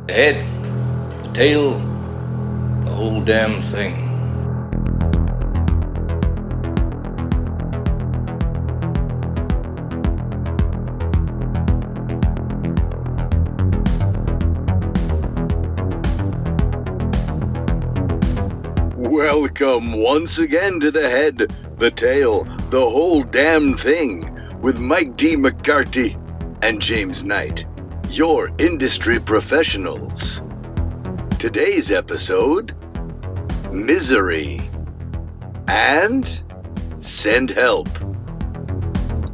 The head, the tail, the whole damn thing. Welcome once again to The Head, the Tail, the Whole Damn Thing with Mike D. McCarthy and James Knight, your industry professionals. Today's episode, Misery and Send Help.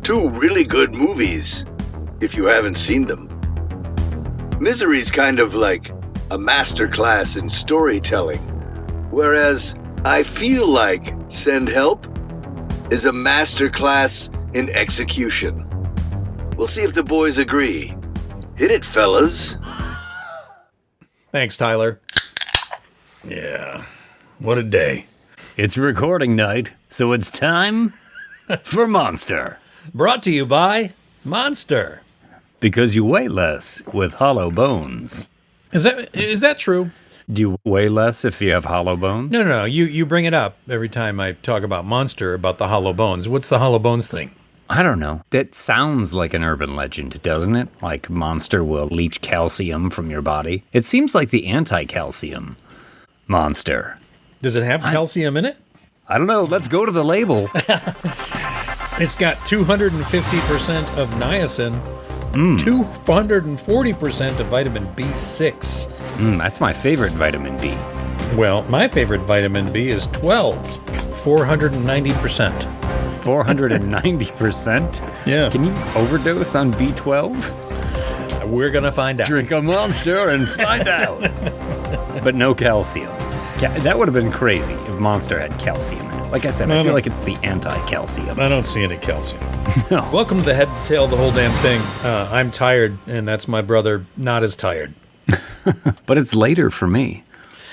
Two really good movies, if you haven't seen them. Misery's kind of like a masterclass in storytelling, whereas I feel like Send Help is a masterclass in execution. We'll see if the boys agree. Hit it, fellas. Thanks, Tyler. Yeah, what a day. It's recording night, so it's time for Monster. Brought to you by Monster. Because you weigh less with hollow bones. Is that true? Do you weigh less if you have hollow bones? No. You bring it up every time I talk about Monster, about the hollow bones. What's the hollow bones thing? I don't know. That sounds like an urban legend, doesn't it? Like Monster will leach calcium from your body. It seems like the anti-calcium Monster. Does it have calcium in it? I don't know. Let's go to the label. It's got 250% of niacin, 240% of vitamin B6. That's my favorite vitamin B. Well, my favorite vitamin B is 12, 490%. 490%? Yeah. Can you overdose on B12? We're going to find out. Drink a Monster and find out. But no calcium. That would have been crazy if Monster had calcium in it. Like I said, I feel like it's the anti-calcium. I don't see any calcium. No. Welcome to The Head, Tail, the Whole Damn Thing. I'm tired, and that's my brother not as tired. But it's later for me.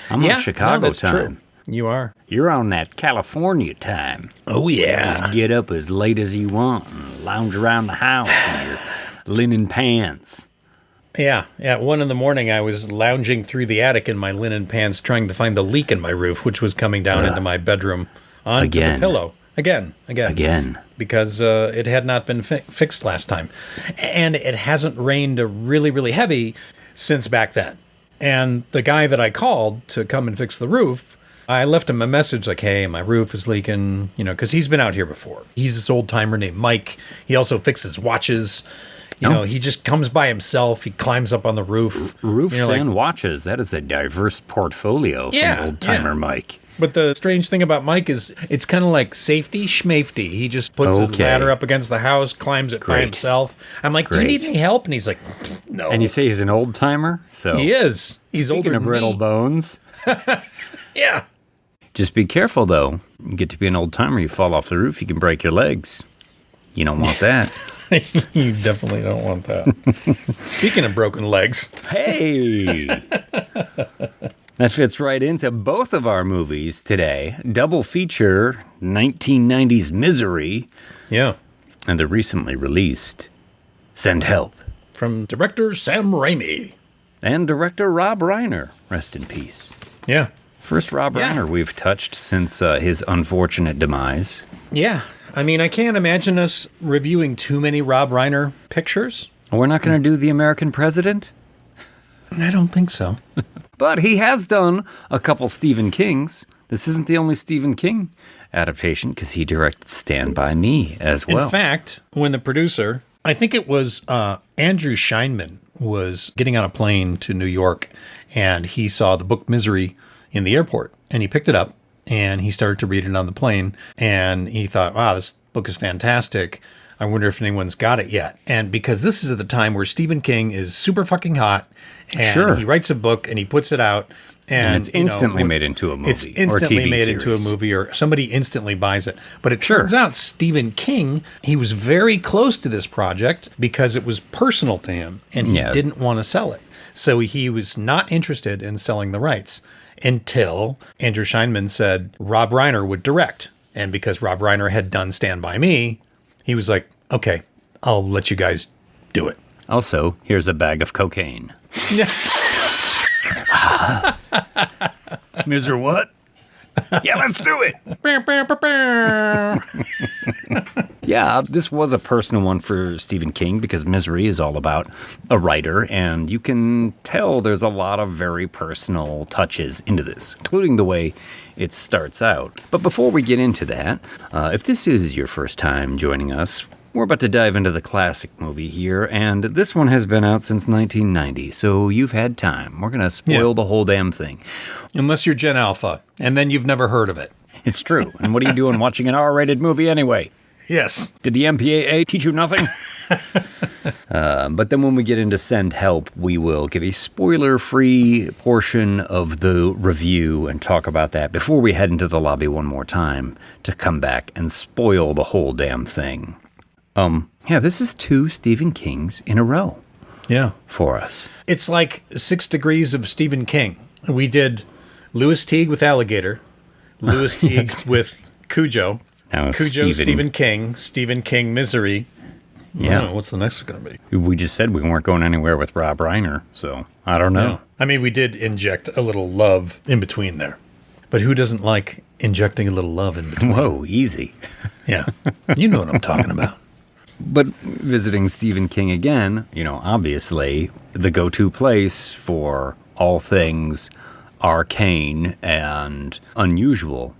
I'm on Chicago that's time. True. You are. You're on that California time. Oh, yeah. Just get up as late as you want and lounge around the house in your linen pants. Yeah. At 1 a.m, I was lounging through the attic in my linen pants trying to find the leak in my roof, which was coming down into my bedroom onto the pillow. Again. Because it had not been fixed last time. And it hasn't rained really, really heavy since back then. And the guy that I called to come and fix the roof, I left him a message like, hey, my roof is leaking, because he's been out here before. He's this old timer named Mike. He also fixes watches. He just comes by himself. He climbs up on the roof. Roofs and watches. That is a diverse portfolio from old timer Mike. But the strange thing about Mike is it's kind of like safety schmafety. He just puts a ladder up against the house, climbs it by himself. I'm like, do you need any help? And he's like, no. And you say he's an old timer? So he is. He's older than Speaking of brittle me. bones. Yeah. Just be careful, though. You get to be an old timer, you fall off the roof, you can break your legs. You don't want that. You definitely don't want that. Speaking of broken legs. Hey! That fits right into both of our movies today. Double feature, 1990s Misery. Yeah. And the recently released Send Help. From director Sam Raimi. And director Rob Reiner. Rest in peace. Yeah. First Rob Reiner we've touched since his unfortunate demise. Yeah. I mean, I can't imagine us reviewing too many Rob Reiner pictures. We're not going to do The American President? I don't think so. But he has done a couple Stephen Kings. This isn't the only Stephen King adaptation, because he directed Stand By Me as well. In fact, when the producer, I think it was Andrew Scheinman, was getting on a plane to New York, and he saw the book Misery in the airport, and he picked it up, and he started to read it on the plane, and he thought, wow, this book is fantastic. I wonder if anyone's got it yet. And because this is at the time where Stephen King is super fucking hot, and he writes a book and he puts it out, and it's instantly made into a movie. It's instantly made into a movie, or somebody instantly buys it. But it turns out Stephen King, he was very close to this project because it was personal to him, and he didn't want to sell it. So he was not interested in selling the rights until Andrew Scheinman said Rob Reiner would direct. And because Rob Reiner had done Stand By Me, he was like, okay, I'll let you guys do it. Also, here's a bag of cocaine. Yeah. Miser what? Yeah, let's do it. Yeah, this was a personal one for Stephen King because Misery is all about a writer, and you can tell there's a lot of very personal touches into this, including the way it starts out. But before we get into that, if this is your first time joining us, we're about to dive into the classic movie here, and this one has been out since 1990, so you've had time. We're going to spoil the whole damn thing. Unless you're Gen Alpha, and then you've never heard of it. It's true. And what are you doing watching an R-rated movie anyway? Yes. Did the MPAA teach you nothing? But then when we get into Send Help, we will give a spoiler-free portion of the review and talk about that before we head into the lobby one more time to come back and spoil the whole damn thing. Yeah, this is 2 Stephen Kings in a row. Yeah. For us. It's like 6 degrees of Stephen King. We did Louis Teague with Alligator, Louis Teague with Cujo, Now Cujo, Stephen King, Misery. I don't know, what's the next one going to be? We just said we weren't going anywhere with Rob Reiner, so I don't know. Yeah. I mean, we did inject a little love in between there. But who doesn't like injecting a little love in between? Whoa, easy. Yeah. You know what I'm talking about. But visiting Stephen King again, obviously the go-to place for all things arcane and unusual.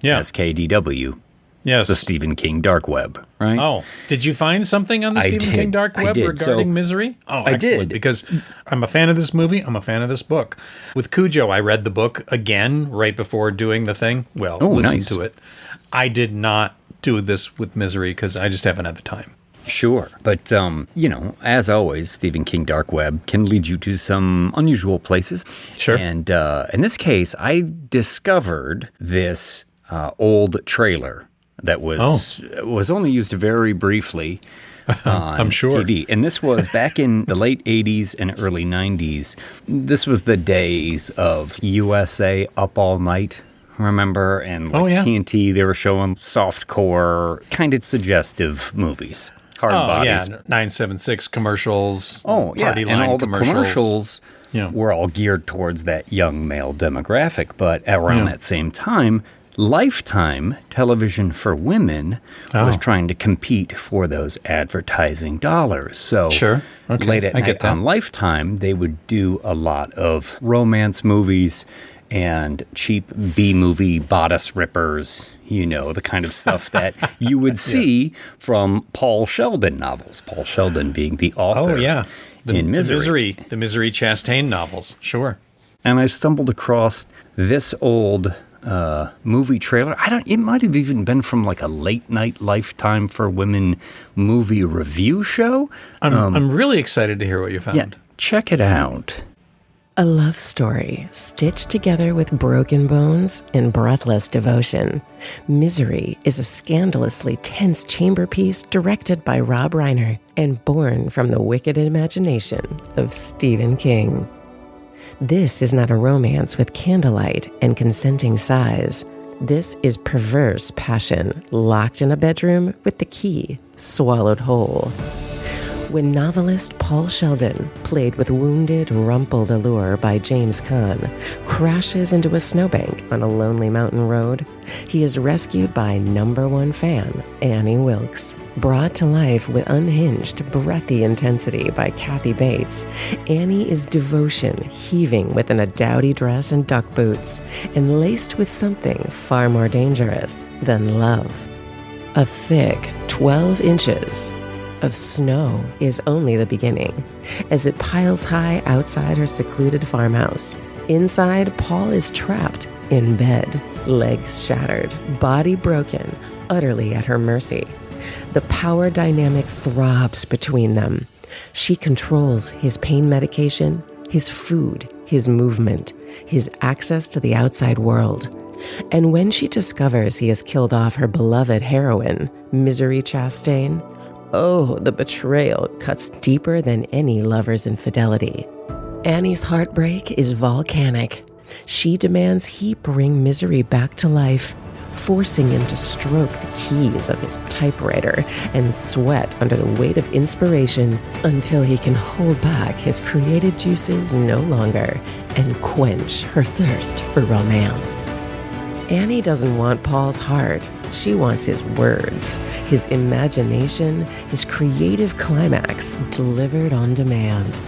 Yeah. SKDW. Yes. The Stephen King Darkweb, right? Oh, did you find something on the Stephen King Darkweb regarding Misery? Oh, I did. Because I'm a fan of this movie. I'm a fan of this book. With Cujo, I read the book again right before doing the thing. Well, listen to it. I did not do this with Misery because I just haven't had the time. Sure. But, as always, Stephen King Darkweb can lead you to some unusual places. Sure. And in this case, I discovered this old trailer that was only used very briefly on I'm sure. TV. And this was back in the late 80s and early 90s. This was the days of USA Up All Night, remember? And TNT, they were showing softcore, kind of suggestive movies. Hard bodies. Yeah, 976 commercials. Oh, yeah. Party line and all the commercials were all geared towards that young male demographic. But around that same time, Lifetime television for women was trying to compete for those advertising dollars. So late at night on Lifetime, they would do a lot of romance movies and cheap B-movie bodice rippers, the kind of stuff that you would see from Paul Sheldon novels. Paul Sheldon being the author in Misery. The Misery Chastain novels, sure. And I stumbled across this old movie trailer. It might have even been from like a late night Lifetime for Women movie review show. I'm really excited to hear what you found. Yeah, check it out. A love story stitched together with broken bones and breathless devotion. Misery is a scandalously tense chamber piece directed by Rob Reiner and born from the wicked imagination of Stephen King. This is not a romance with candlelight and consenting sighs. This is perverse passion locked in a bedroom with the key swallowed whole. When novelist Paul Sheldon, played with wounded, rumpled allure by James Caan, crashes into a snowbank on a lonely mountain road, he is rescued by #1 fan Annie Wilkes. Brought to life with unhinged, breathy intensity by Kathy Bates, Annie is devotion heaving within a dowdy dress and duck boots, and laced with something far more dangerous than love. A thick 12 inches of snow is only the beginning, as it piles high outside her secluded farmhouse. Inside, Paul is trapped in bed, legs shattered, body broken, utterly at her mercy. The power dynamic throbs between them. She controls his pain medication, his food, his movement, his access to the outside world. And when she discovers he has killed off her beloved heroine, Misery Chastain, the betrayal cuts deeper than any lover's infidelity. Annie's heartbreak is volcanic. She demands he bring Misery back to life, forcing him to stroke the keys of his typewriter and sweat under the weight of inspiration until he can hold back his creative juices no longer and quench her thirst for romance. Annie doesn't want Paul's heart. She wants his words, his imagination, his creative climax delivered on demand.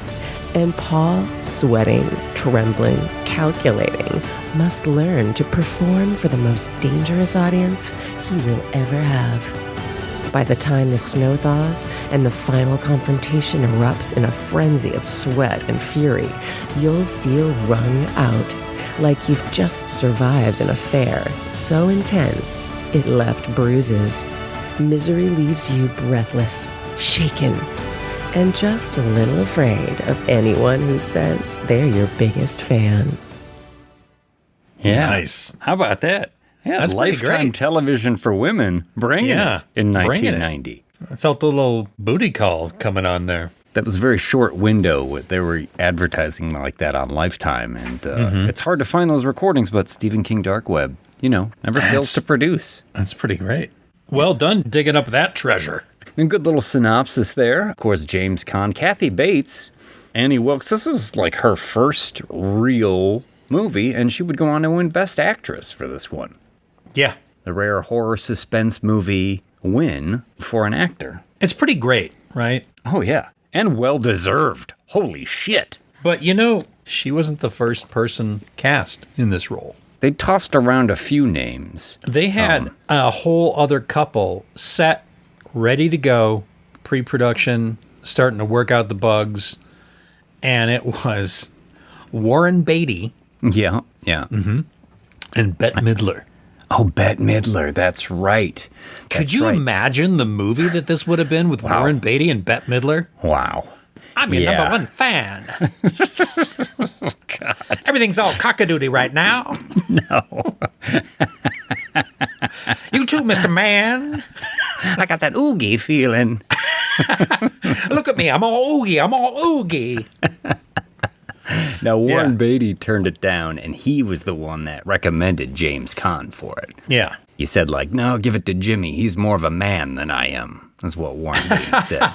And Paul, sweating, trembling, calculating, must learn to perform for the most dangerous audience he will ever have. By the time the snow thaws and the final confrontation erupts in a frenzy of sweat and fury, you'll feel wrung out, like you've just survived an affair so intense it left bruises. Misery leaves you breathless, shaken, and just a little afraid of anyone who says they're your biggest fan. Yeah. Nice. How about that? Yeah, that's Lifetime television for women, bringing it in 1990. I felt a little booty call coming on there. That was a very short window. They were advertising like that on Lifetime, and it's hard to find those recordings, but Stephen King Darkweb, never fails to produce. That's pretty great. Well done digging up that treasure. And good little synopsis there. Of course, James Caan, Kathy Bates, Annie Wilkes. This was like her first real movie, and she would go on to win Best Actress for this one. Yeah. The rare horror suspense movie win for an actor. It's pretty great, right? Oh, yeah. And well-deserved. Holy shit. But, she wasn't the first person cast in this role. They tossed around a few names. They had a whole other couple set, ready to go, pre-production, starting to work out the bugs, and it was Warren Beatty. Yeah. Mm-hmm. And Bette Midler. Oh, Bette Midler, that's right. Could you imagine the movie that this would have been with Warren Beatty and Bette Midler? Wow. I'm your number one fan. God. Everything's all cockadoodie right now. No. You too, Mr. Man. I got that oogie feeling. Look at me. I'm all oogie. Now, Warren Beatty turned it down, and he was the one that recommended James Caan for it. Yeah. He said, no, give it to Jimmy. He's more of a man than I am. That's what Warren Beatty said.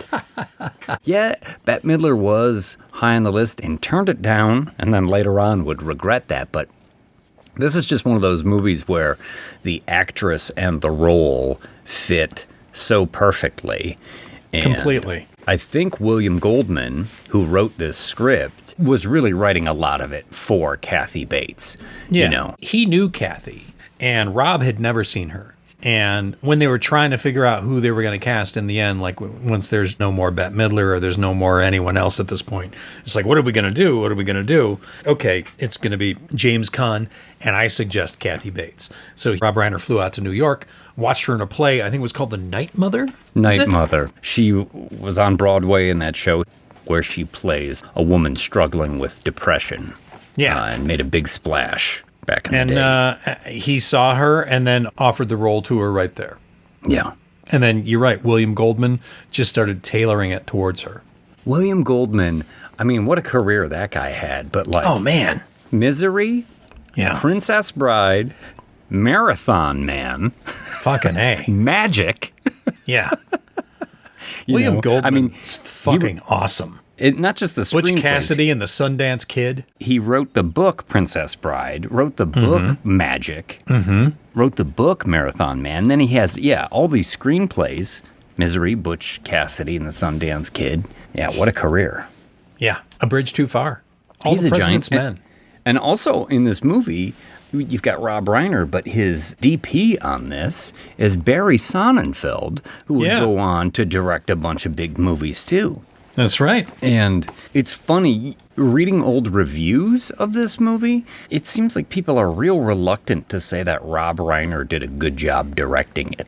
Yeah, Bette Midler was high on the list and turned it down, and then later on would regret that. But this is just one of those movies where the actress and the role fit so perfectly. And completely. I think William Goldman, who wrote this script, was really writing a lot of it for Kathy Bates. Yeah, he knew Kathy, and Rob had never seen her. And when they were trying to figure out who they were going to cast in the end, like once there's no more Bette Midler or there's no more anyone else at this point, it's like, what are we going to do? What are we going to do? Okay, it's going to be James Caan, and I suggest Kathy Bates. So Rob Reiner flew out to New York, watched her in a play, I think it was called The Night Mother? Night Mother. She was on Broadway in that show where she plays a woman struggling with depression. Yeah. And made a big splash back in the day. And he saw her and then offered the role to her right there. Yeah. And then, you're right, William Goldman just started tailoring it towards her. William Goldman, I mean, what a career that guy had. But oh, man. Misery, yeah, Princess Bride, Marathon Man. Fucking A. Magic. Yeah. William Goldman is fucking awesome. Not just the screenplays. Butch Cassidy and the Sundance Kid. He wrote the book Princess Bride, wrote the book Magic, wrote the book Marathon Man. Then he has, all these screenplays. Misery, Butch Cassidy, and the Sundance Kid. Yeah, what a career. Yeah, A Bridge Too Far. He's the President's Men. And also in this movie, you've got Rob Reiner, but his DP on this is Barry Sonnenfeld, who would go on to direct a bunch of big movies too. That's right. And it's funny, reading old reviews of this movie, it seems like people are real reluctant to say that Rob Reiner did a good job directing it.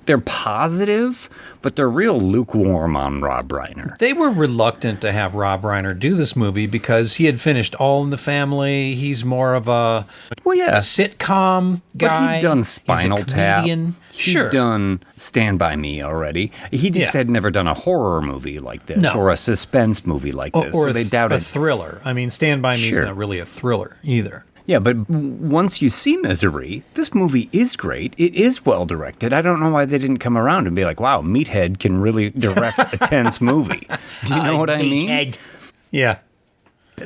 They're positive, but they're real lukewarm on Rob Reiner. They were reluctant to have Rob Reiner do this movie because he had finished All in the Family. He's more of a sitcom guy. But he'd done Spinal Tap. Sure. He'd done Stand By Me already. He just had never done a horror movie like this or a suspense movie like this. Or so they doubted a thriller. I mean, Stand By Me is not really a thriller either. Yeah, but once you see Misery, this movie is great. It is well directed. I don't know why they didn't come around and be like, wow, Meathead can really direct a tense movie. Do you know what I mean? Yeah.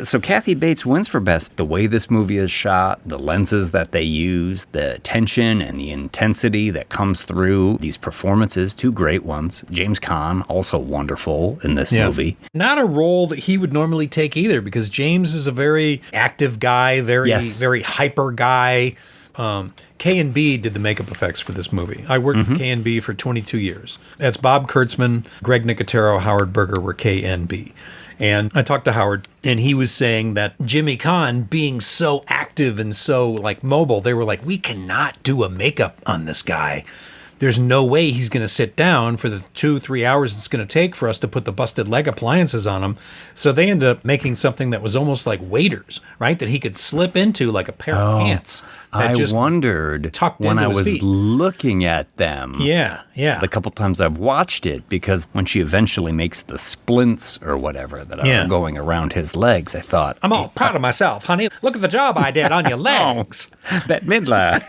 So Kathy Bates wins for best. The way this movie is shot, the lenses that they use, the tension and the intensity that comes through these performances, 2 great ones. James Caan, also wonderful in this movie. Not a role that he would normally take either, because James is a very active guy, very hyper guy. K&B did the makeup effects for this movie. I worked for K&B for 22 years. That's Bob Kurtzman, Greg Nicotero, Howard Berger were K&B. And I talked to Howard, and he was saying that Jimmy Caan being so active and so like mobile, they were like, we cannot do a makeup on this guy. There's no way he's going to sit down for the 2-3 hours it's going to take for us to put the busted leg appliances on him. So they ended up making something that was almost like waders, right? That he could slip into like a pair of pants. I wondered when I was looking at them. Yeah. The couple times I've watched it, because when she eventually makes the splints or whatever that are going around his legs, I thought, I'm all proud of myself, honey. Look at the job I did on your legs. Bette Midler.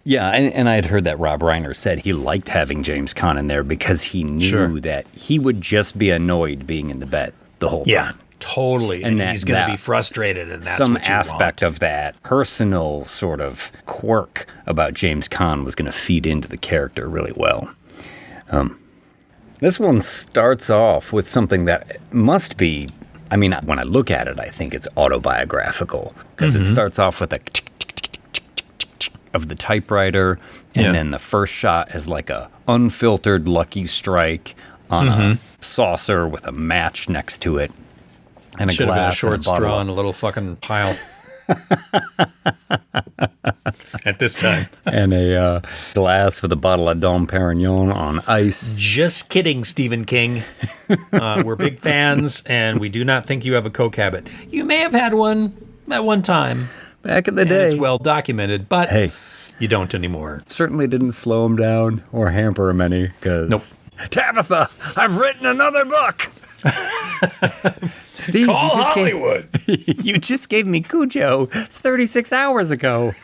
Yeah, and I had heard that Rob Reiner said he liked having James Caan in there because he knew that he would just be annoyed being in the bed the whole time. Yeah, totally. And he's going to be frustrated, and that's some what you aspect want. of that personal sort of quirk about James Caan was going to feed into the character really well. This one starts off with something that must be, I mean, when I look at it, I think it's autobiographical, because it starts off with a tick, of the typewriter, and then the first shot is like a unfiltered Lucky Strike on a saucer with a match next to it, and a Should glass, have been a short and a bottle straw and a little fucking pile. At this time. and a glass with a bottle of Dom Perignon on ice. Just kidding, Stephen King. We're big fans, and we do not think you have a coke habit. You may have had one at one time. Back in the day. It's well documented, but hey, you don't anymore. Certainly didn't slow him down or hamper him any, because... Nope. Tabitha, I've written another book! Steve, Call Hollywood! You just gave me Cujo 36 hours ago.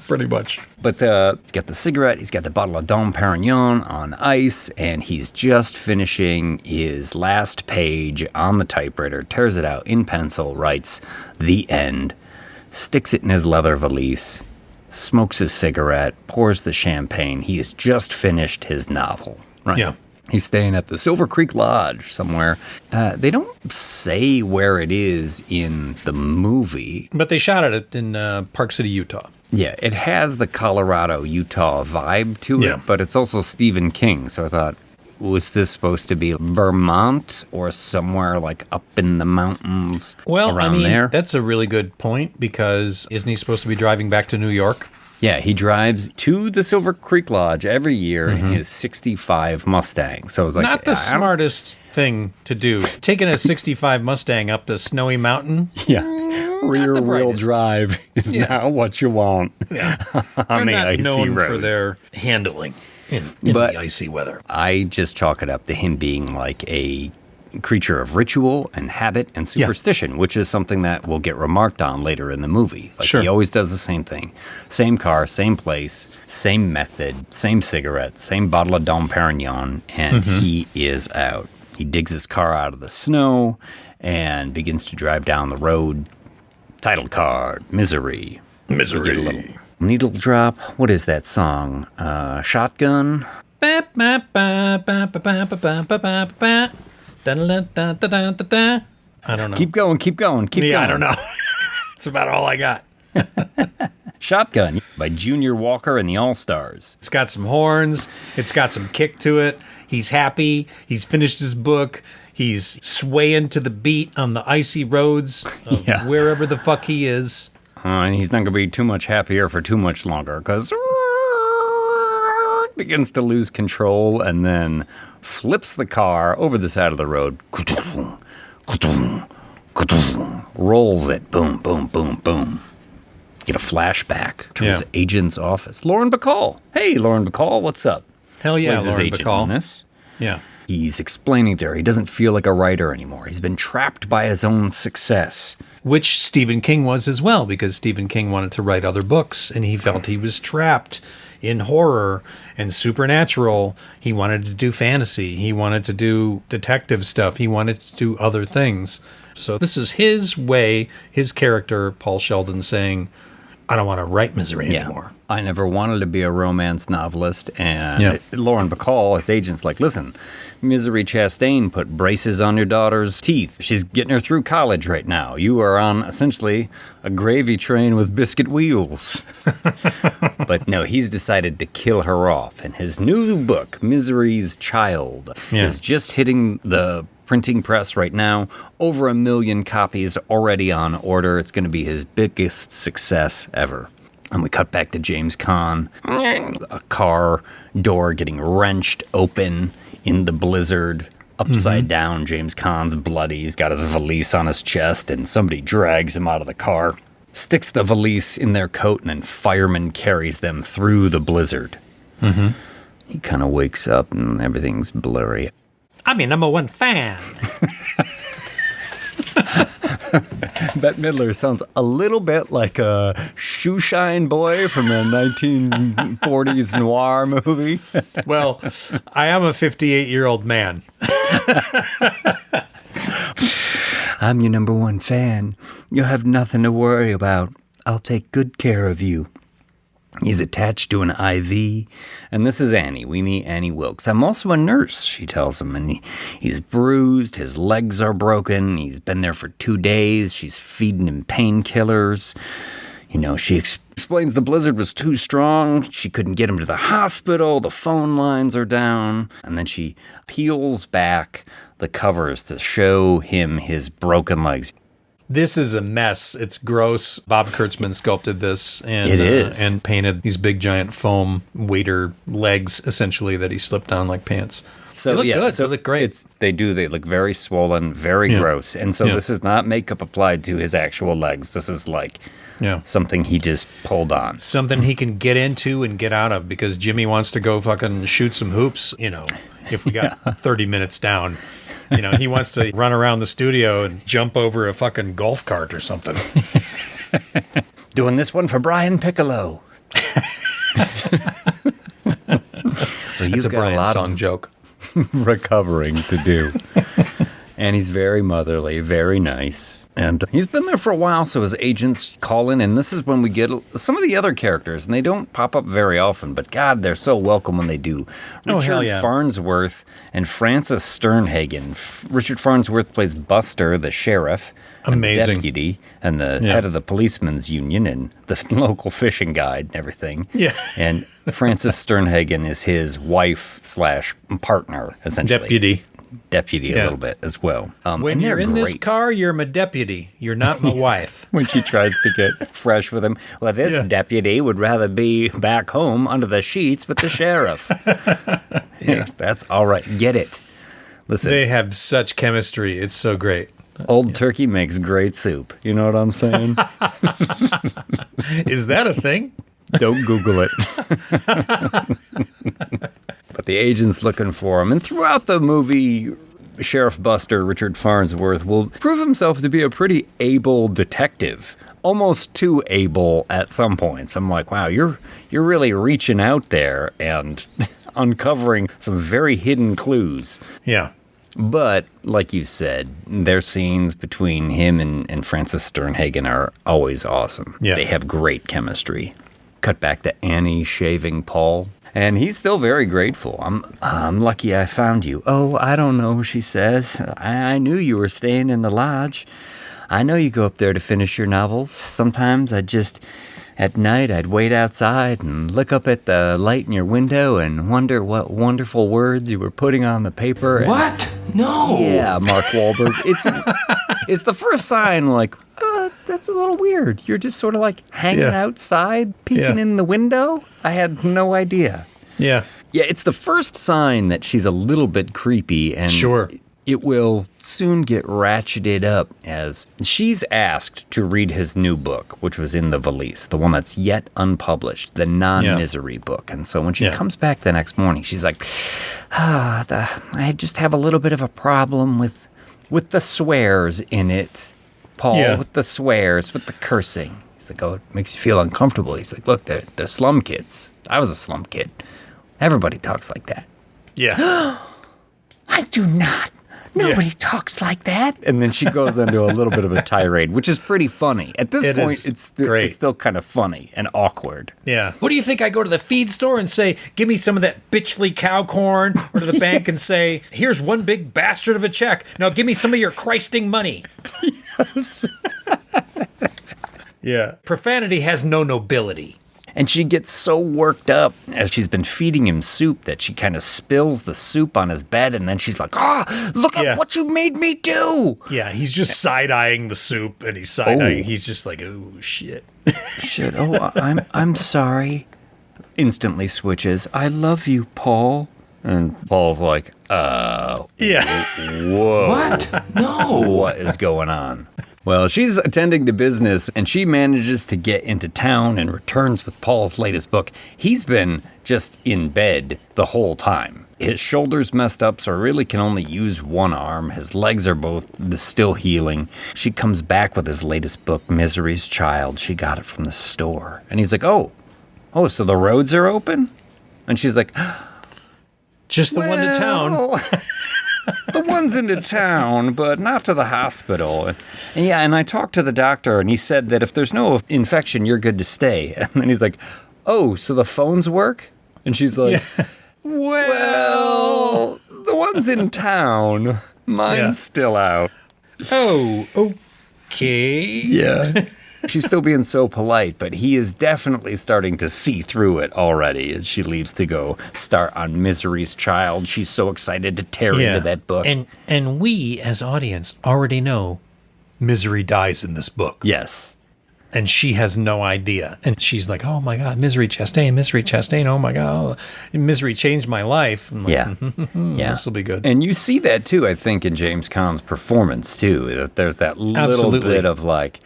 Pretty much. But he's got the cigarette, he's got the bottle of Dom Perignon on ice, and he's just finishing his last page on the typewriter, tears it out in pencil, writes, "The End," sticks it in his leather valise, smokes his cigarette, pours the champagne. He has just finished his novel. Right? Yeah. He's staying at the Silver Creek Lodge somewhere. They don't say where it is in the movie. But they shot it in Park City, Utah. Yeah, it has the Colorado-Utah vibe to it, but it's also Stephen King. So I thought, was this supposed to be Vermont or somewhere like up in the mountains around there? That's a really good point, because isn't he supposed to be driving back to New York? Yeah, he drives to the Silver Creek Lodge every year in his 65 Mustang. So I was like, not the smartest thing to do. Taking a 65 Mustang up the snowy mountain. Yeah. Rear-wheel drive is not what you want on the icy known roads. For their handling in the icy weather. I just chalk it up to him being like a creature of ritual and habit and superstition, which is something that will get remarked on later in the movie. Like he always does the same thing. Same car, same place, same method, same cigarette, same bottle of Dom Perignon, and he is out. He digs his car out of the snow and begins to drive down the road. Title card, Misery. Misery. We get a little needle drop. What is that song? Shotgun? I don't know. Keep going. Keep going. I don't know. It's about all I got. Shotgun by Junior Walker and the All-Stars. It's got some horns. It's got some kick to it. He's happy. He's finished his book. He's swaying to the beat on the icy roads of wherever the fuck he is. And he's not going to be too much happier for too much longer, because begins to lose control and then flips the car over the side of the road. Rolls it. Boom, boom, boom, boom. Get a flashback to his agent's office. Lauren Bacall. Hey, Lauren Bacall, what's up? Hell yeah, Plays his Lauren agent Bacall. in this. Yeah. He's explaining to her he doesn't feel like a writer anymore. He's been trapped by his own success. Which Stephen King was as well, because Stephen King wanted to write other books, and he felt he was trapped in horror and supernatural. He wanted to do fantasy. He wanted to do detective stuff. He wanted to do other things. So this is his way, his character, Paul Sheldon, saying, I don't want to write misery anymore. I never wanted to be a romance novelist. And Lauren Bacall, his agent's like, listen, Misery Chastain put braces on your daughter's teeth. She's getting her through college right now. You are on essentially a gravy train with biscuit wheels. But no, he's decided to kill her off. And his new book, Misery's Child, is just hitting the printing press right now. Over 1 million copies already on order. It's going to be his biggest success ever. And we cut back to James Caan, a car door getting wrenched open in the blizzard, upside down. James Caan's bloody. He's got his valise on his chest, and somebody drags him out of the car, sticks the valise in their coat, and then fireman carries them through the blizzard. He kind of wakes up, and everything's blurry. I'm your number one fan. Bette Midler sounds a little bit like a shoeshine boy from a 1940s noir movie. Well, I am a 58-year-old man. I'm your number one fan. You have nothing to worry about. I'll take good care of you. He's attached to an IV, and this is Annie. We meet Annie Wilkes. I'm also a nurse, she tells him, and he's bruised, his legs are broken, he's been there for 2 days, she's feeding him painkillers. You know, she explains the blizzard was too strong, she couldn't get him to the hospital, the phone lines are down, and then she peels back the covers to show him his broken legs. This is a mess. It's gross. Bob Kurtzman sculpted this and It is. And painted these big giant foam waiter legs, essentially, that he slipped on like pants. So they look good. They look great. They look very swollen, very gross. And so this is not makeup applied to his actual legs. This is like something he just pulled on. Something he can get into and get out of, because Jimmy wants to go fucking shoot some hoops, you know, if we got 30 minutes down. You know, he wants to run around the studio and jump over a fucking golf cart or something. Doing this one for Brian Piccolo. That's a Brian song joke. Recovering to do. And he's very motherly, very nice. And he's been there for a while, so his agents call in, and this is when we get some of the other characters, and they don't pop up very often, but God, they're so welcome when they do. Richard Farnsworth and Frances Sternhagen. Richard Farnsworth plays Buster, the sheriff, amazing, and deputy, and the head of the policemen's union, and the local fishing guide and everything. Yeah. And Frances Sternhagen is his wife/partner, essentially. Deputy a little bit as well. When you're in this car, you're my deputy. You're not my wife. When she tries to get fresh with him. Well, this deputy would rather be back home under the sheets with the sheriff. That's all right. Get it. Listen. They have such chemistry. It's so great. Old turkey makes great soup. You know what I'm saying? Is that a thing? Don't Google it. But the agent's looking for him. And throughout the movie, Sheriff Buster, Richard Farnsworth, will prove himself to be a pretty able detective. Almost too able at some points. I'm like, wow, you're really reaching out there and uncovering some very hidden clues. Yeah. But, like you said, their scenes between him and Frances Sternhagen are always awesome. Yeah. They have great chemistry. Cut back to Annie shaving Paul. And he's still very grateful. I'm lucky I found you. Oh, I don't know, she says. I knew you were staying in the lodge. I know you go up there to finish your novels. Sometimes at night, I'd wait outside and look up at the light in your window and wonder what wonderful words you were putting on the paper. What? No. Yeah, Mark Wahlberg. It's the first sign, like, that's a little weird. You're just sort of like hanging outside, peeking in the window. I had no idea. Yeah. Yeah, it's the first sign that she's a little bit creepy. And sure. It will soon get ratcheted up as she's asked to read his new book, which was in the valise, the one that's yet unpublished, the non-misery book. And so when she comes back the next morning, she's like, I just have a little bit of a problem with the swears in it, Paul, with the swears, with the cursing. He's like, oh, it makes you feel uncomfortable. He's like, look, they're slum kids. I was a slum kid. Everybody talks like that. Yeah. I do not. Nobody talks like that. And then she goes into a little bit of a tirade, which is pretty funny. At this point, it's still kind of funny and awkward. Yeah. What do you think? I go to the feed store and say, give me some of that bitchly cow corn, or to the bank and say, here's one big bastard of a check. Now give me some of your Christing money. Yes. Yeah. Profanity has no nobility. And she gets so worked up as she's been feeding him soup that she kind of spills the soup on his bed, and then she's like, look at what you made me do. Yeah, he's just side-eyeing the soup, and he's side-eyeing. He's just like, oh, shit. Shit, I'm sorry. Instantly switches, I love you, Paul. And Paul's like, whoa. What? No. What is going on? Well, she's attending to business, and she manages to get into town and returns with Paul's latest book. He's been just in bed the whole time. His shoulder's messed up, so he really can only use one arm. His legs are both still healing. She comes back with his latest book, Misery's Child. She got it from the store. And he's like, oh, so the roads are open? And she's like, just the one to town. The one's into town, but not to the hospital. And I talked to the doctor, and he said that if there's no infection, you're good to stay. And then he's like, oh, so the phones work? And she's like, well, the one's in town. Mine's still out. Oh, okay. Yeah. She's still being so polite, but he is definitely starting to see through it already as she leaves to go start on Misery's Child. She's so excited to tear into that book. And we, as audience, already know Misery dies in this book. Yes. And she has no idea. And she's like, oh my God, Misery Chastain, oh my God, Misery changed my life. I'm like, this will be good. And you see that too, I think, in James Caan's performance too. That there's that little bit of like,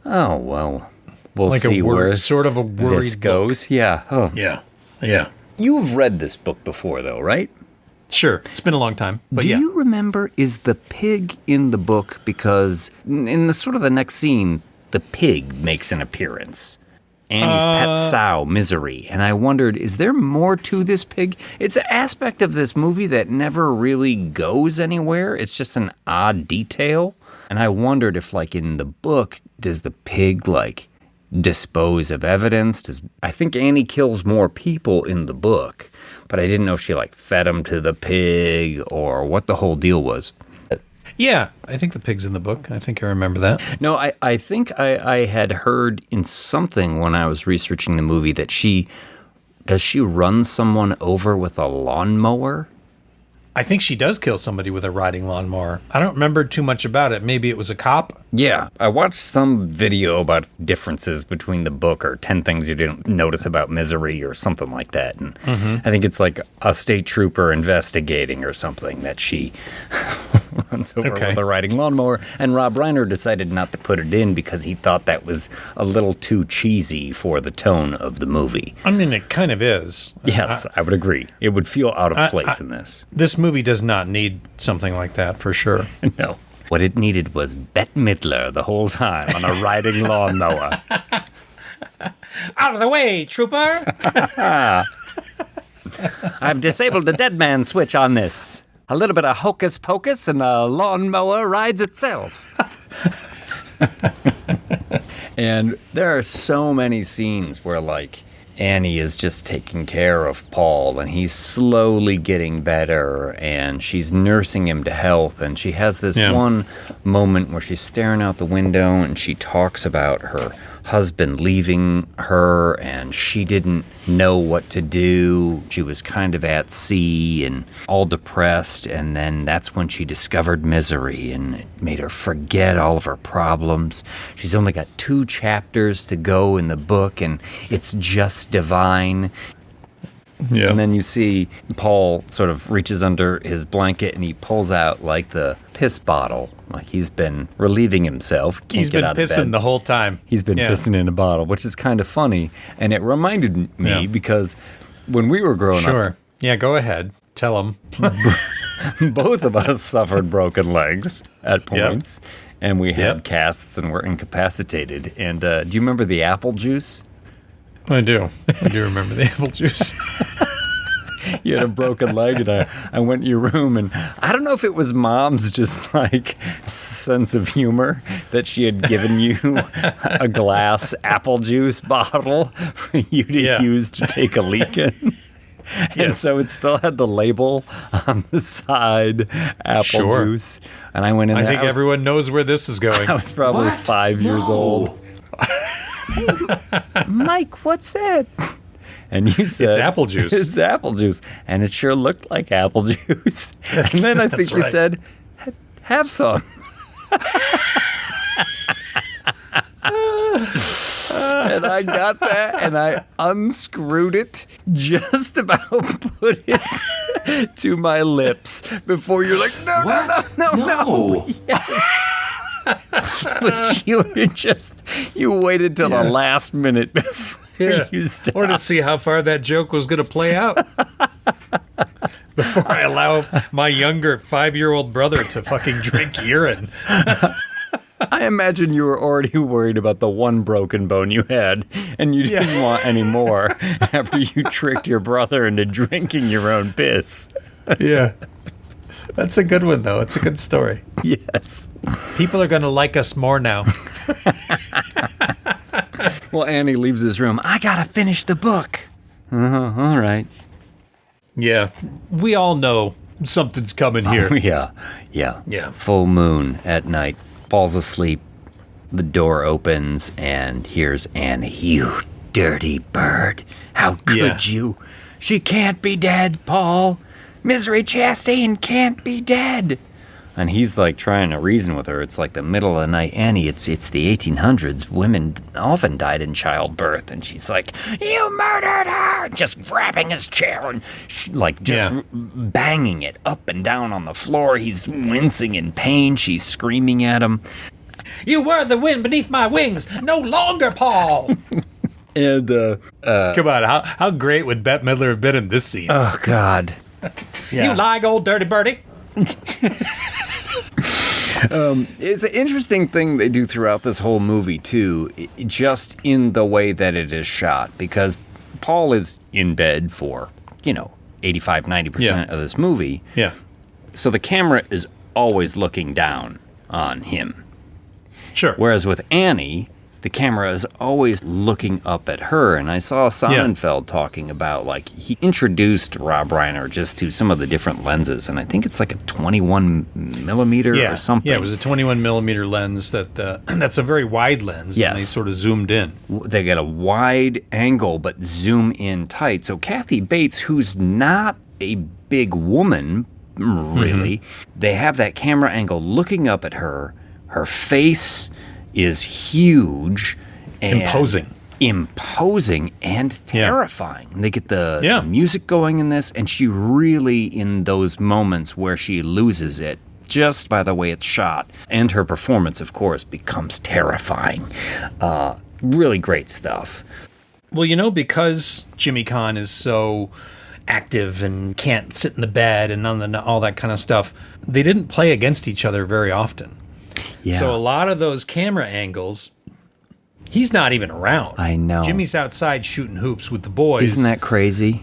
oh, well, we'll like see where sort of a worried this goes. Book. Yeah. Oh. Yeah. You've read this book before, though, right? Sure. It's been a long time. But Do you remember, is the pig in the book? Because in the sort of the next scene, the pig makes an appearance. Annie's pet sow, Misery. And I wondered, is there more to this pig? It's an aspect of this movie that never really goes anywhere. It's just an odd detail. And I wondered if, like, in the book, does the pig, like, dispose of evidence? I think Annie kills more people in the book, but I didn't know if she, like, fed them to the pig or what the whole deal was. Yeah, I think the pig's in the book. I think I remember that. No, I think I had heard in something when I was researching the movie that does she run someone over with a lawnmower? I think she does kill somebody with a riding lawnmower. I don't remember too much about it. Maybe it was a cop. Yeah, I watched some video about differences between the book or 10 things you didn't notice about Misery or something like that. And I think it's like a state trooper investigating or something that she runs over with a riding lawnmower. And Rob Reiner decided not to put it in because he thought that was a little too cheesy for the tone of the movie. I mean, it kind of is. Yes, I would agree. It would feel out of place in this. This movie does not need something like that, for sure. No. What it needed was Bette Midler the whole time on a riding lawnmower. Out of the way, trooper! I've disabled the dead man switch on this. A little bit of hocus pocus and the lawnmower rides itself. And there are so many scenes where, like, Annie is just taking care of Paul, and he's slowly getting better, and she's nursing him to health, and she has this one moment where she's staring out the window, and she talks about her husband leaving her, and she didn't know what to do. She was kind of at sea and all depressed, and then that's when she discovered Misery, and it made her forget all of her problems. She's only got 2 chapters to go in the book, and it's just divine. Yeah. And then you see Paul sort of reaches under his blanket and he pulls out like the piss bottle. Like he's been relieving himself. He's been pissing the whole time. He's been pissing in a bottle, which is kind of funny. And it reminded me because when we were growing up. Sure. Yeah, go ahead. Tell him. Both of us suffered broken legs at points. Yep. And we had casts and were incapacitated. And do you remember the apple juice? I do. I do remember the apple juice. You had a broken leg, and I went to your room, and I don't know if it was Mom's just like sense of humor that she had given you a glass apple juice bottle for you to use to take a leak in. And so it still had the label on the side, apple juice. And I went in there. I think everyone knows where this is going. I was probably 5 years old. Mike, what's that? And you said, it's apple juice. It's apple juice. And it sure looked like apple juice. And then I think you said, have some. And I got that, and I unscrewed it, just about put it to my lips before you're like, no. Yes. But you waited till the last minute before you stopped. I wanted to see how far that joke was going to play out. Before I allow my younger 5-year-old brother to fucking drink urine. I imagine you were already worried about the one broken bone you had, and you didn't want any more after you tricked your brother into drinking your own piss. Yeah. That's a good one, though. It's a good story. Yes. People are going to like us more now. Well, Annie leaves his room. I got to finish the book. All right. Yeah. We all know something's coming here. Oh, yeah. Full moon at night. Falls asleep. The door opens, and here's Annie. You dirty bird. How could you? She can't be dead, Paul. Misery Chastain can't be dead. And he's like trying to reason with her. It's like the middle of the night. Annie, it's the 1800s. Women often died in childbirth. And she's like, you murdered her! Just grabbing his chair and banging it up and down on the floor. He's wincing in pain. She's screaming at him. You were the wind beneath my wings. No longer, Paul. And come on, how great would Bette Midler have been in this scene? Oh, God. Yeah. You lying old dirty birdie. It's an interesting thing they do throughout this whole movie, too, just in the way that it is shot, because Paul is in bed for, 85, 90% of this movie. Yeah. So the camera is always looking down on him. Sure. Whereas with Annie, the camera is always looking up at her. And I saw Sonnenfeld talking about, he introduced Rob Reiner just to some of the different lenses. And I think it's like a 21 millimeter or something. Yeah, it was a 21 millimeter lens that's a very wide lens. Yes. And they sort of zoomed in. They get a wide angle, but zoom in tight. So Kathy Bates, who's not a big woman, really, they have that camera angle looking up at her. Her face is huge and imposing and terrifying. They get the music going in this, and she really, in those moments where she loses it, just by the way it's shot, and her performance, of course, becomes terrifying. Really great stuff. Well, because Jimmy Caan is so active and can't sit in the bed and all that kind of stuff, they didn't play against each other very often. Yeah. So a lot of those camera angles, he's not even around. I know. Jimmy's outside shooting hoops with the boys. Isn't that crazy?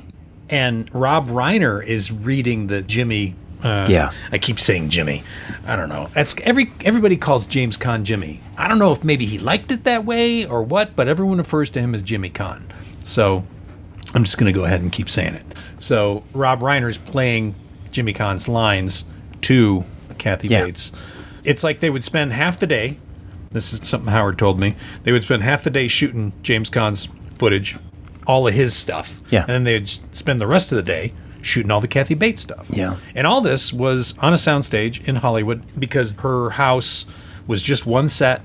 And Rob Reiner is reading the Jimmy. I keep saying Jimmy. I don't know. That's everybody calls James Caan Jimmy. I don't know if maybe he liked it that way or what, but everyone refers to him as Jimmy Caan. So I'm just going to go ahead and keep saying it. So Rob Reiner's playing Jimmy Caan's lines to Kathy Bates. It's like they would spend half the day, this is something Howard told me, they would spend half the day shooting James Caan's footage, all of his stuff. Yeah. And then they'd spend the rest of the day shooting all the Kathy Bates stuff. Yeah. And all this was on a soundstage in Hollywood because her house was just one set,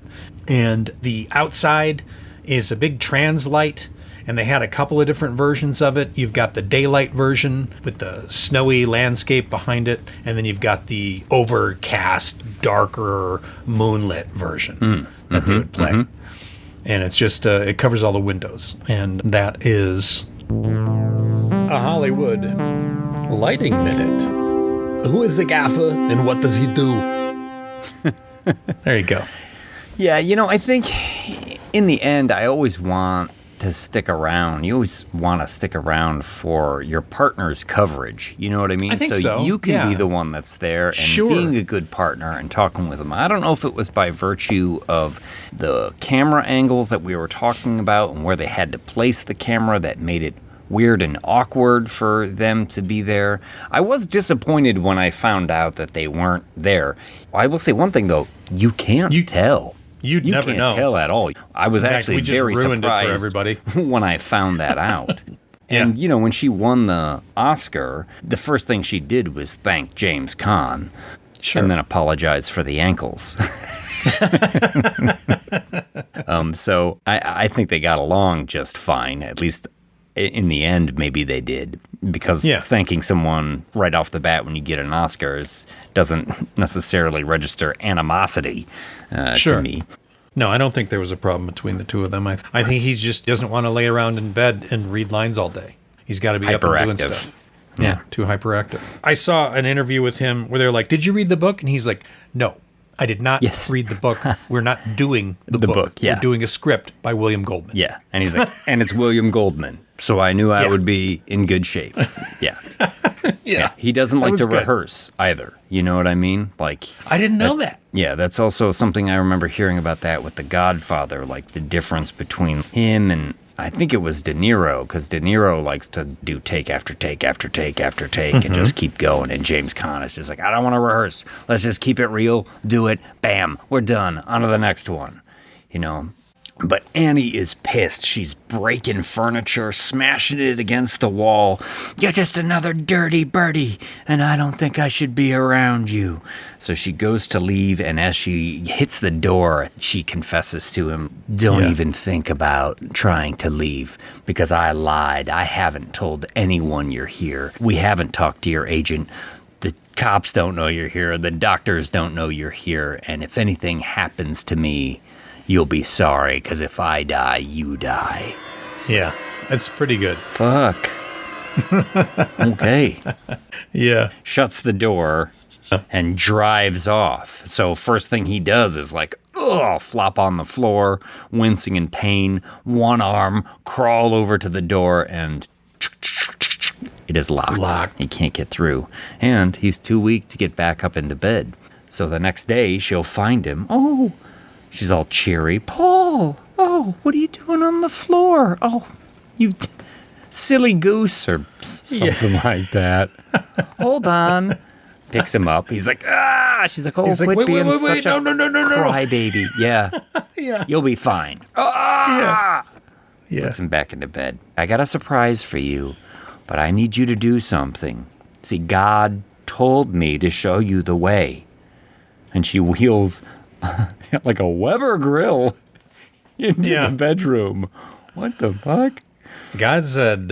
and the outside is a big trans light, and they had a couple of different versions of it. You've got the daylight version with the snowy landscape behind it, and then you've got the overcast, darker, moonlit version that they would play. And it's just, it covers all the windows. And that is a Hollywood lighting minute. Who is the gaffer and what does he do? There you go. Yeah, I think in the end, I always want to stick around. You always want to stick around for your partner's coverage. You know what I mean? I think so. You can be the one that's there and being a good partner and talking with them. I don't know if it was by virtue of the camera angles that we were talking about and where they had to place the camera that made it weird and awkward for them to be there. I was disappointed when I found out that they weren't there. I will say one thing, though. You can't tell. You never can't know. Tell at all. I was actually very ruined surprised it for everybody. when I found that out. And, when she won the Oscar, the first thing she did was thank James Caan and then apologize for the ankles. So I think they got along just fine. At least in the end, maybe they did. Because thanking someone right off the bat when you get an Oscars doesn't necessarily register animosity to me. No, I don't think there was a problem between the two of them. I think he just doesn't want to lay around in bed and read lines all day. He's got to be up and doing stuff. Yeah, too hyperactive. I saw an interview with him where they're like, "Did you read the book?" And he's like, "No, I did not read the book. We're not doing the book. We're doing a script by William Goldman." Yeah, and he's like, and it's William Goldman. So I knew I would be in good shape. Yeah. He doesn't like to rehearse either. You know what I mean? Like, I didn't know that. Yeah, that's also something I remember hearing about that with The Godfather, like the difference between him and I think it was De Niro, because De Niro likes to do take after take after take after take and just keep going. And James Caan is just like, I don't want to rehearse. Let's just keep it real, do it, bam, we're done. On to the next one. But Annie is pissed. She's breaking furniture, smashing it against the wall. You're just another dirty birdie, and I don't think I should be around you. So she goes to leave, and as she hits the door, she confesses to him, don't even think about trying to leave, because I lied. I haven't told anyone you're here. We haven't talked to your agent. The cops don't know you're here. The doctors don't know you're here. And if anything happens to me, you'll be sorry, because if I die, you die. Yeah, that's pretty good. Fuck. Okay. Yeah. Shuts the door and drives off. So first thing he does is like, flop on the floor, wincing in pain, one arm, crawl over to the door, and it is locked. He can't get through. And he's too weak to get back up into bed. So the next day, she'll find him. She's all cheery. Paul, what are you doing on the floor? You silly goose, or something like that. Hold on. Picks him up. He's like, She's like, He's quit like, being wait, such a crybaby. Yeah. You'll be fine. Puts him back into bed. I got a surprise for you, but I need you to do something. See, God told me to show you the way. And she wheels like a Weber grill into the bedroom. What the fuck? God said,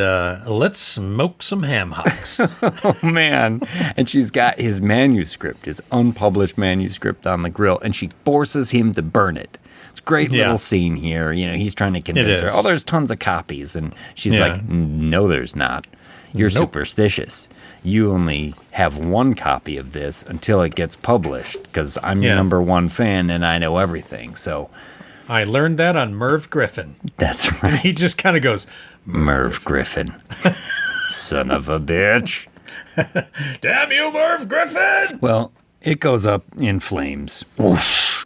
let's smoke some ham hocks. Oh, man. And she's got his manuscript, his unpublished manuscript on the grill, and she forces him to burn it. It's a great little scene here. He's trying to convince her, there's tons of copies. And she's like, no, there's not. You're superstitious. You only have one copy of this until it gets published, because I'm your number one fan and I know everything. So I learned that on Merv Griffin. That's right. And he just kind of goes, Merv Griffin. Son of a bitch. Damn you, Merv Griffin! Well, it goes up in flames. Whoosh.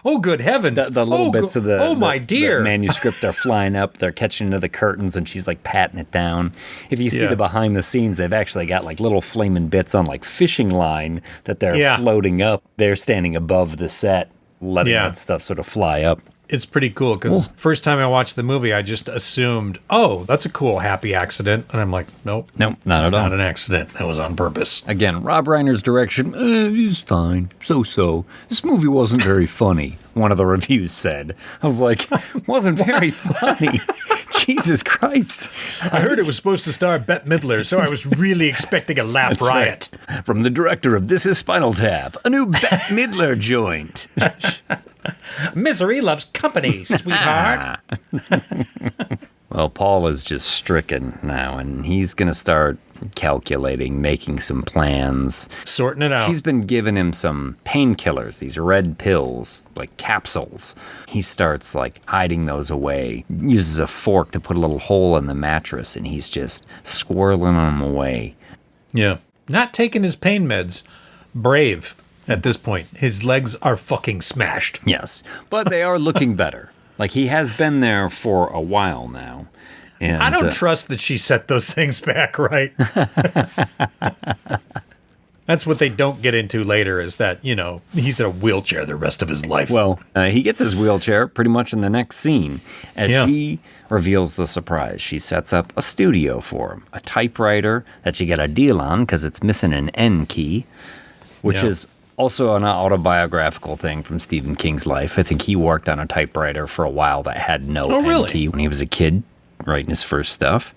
Oh, good heavens. The little bits of the dear. The manuscript are flying up. They're catching into the curtains, and she's like patting it down. If you see the behind the scenes, they've actually got like little flaming bits on like fishing line that they're floating up. They're standing above the set, letting that stuff sort of fly up. It's pretty cool, because first time I watched the movie, I just assumed, that's a cool, happy accident. And I'm like, nope, not at all. It's not an accident. That was on purpose. Again, Rob Reiner's direction is fine. So. This movie wasn't very funny, one of the reviews said. I was like, it wasn't very funny. Jesus Christ. I heard it was supposed to star Bette Midler, so I was really expecting a laugh riot. Right. From the director of This Is Spinal Tap, a new Bette Midler joint. Misery loves company, sweetheart. Well, Paul is just stricken now, and he's going to start calculating, making some plans. Sorting it out. She's been giving him some painkillers, these red pills, like capsules. He starts, like, hiding those away, uses a fork to put a little hole in the mattress, and he's just squirreling them away. Yeah. Not taking his pain meds. Brave at this point. His legs are fucking smashed. Yes, but they are looking better. Like, he has been there for a while now. And I don't trust that she set those things back right. That's what they don't get into later is that, you know, he's in a wheelchair the rest of his life. Well, he gets his wheelchair pretty much in the next scene as she reveals the surprise. She sets up a studio for him, a typewriter that she got a deal on because it's missing an N key, which is also an autobiographical thing from Stephen King's life. I think he worked on a typewriter for a while that had no N key when he was a kid writing his first stuff.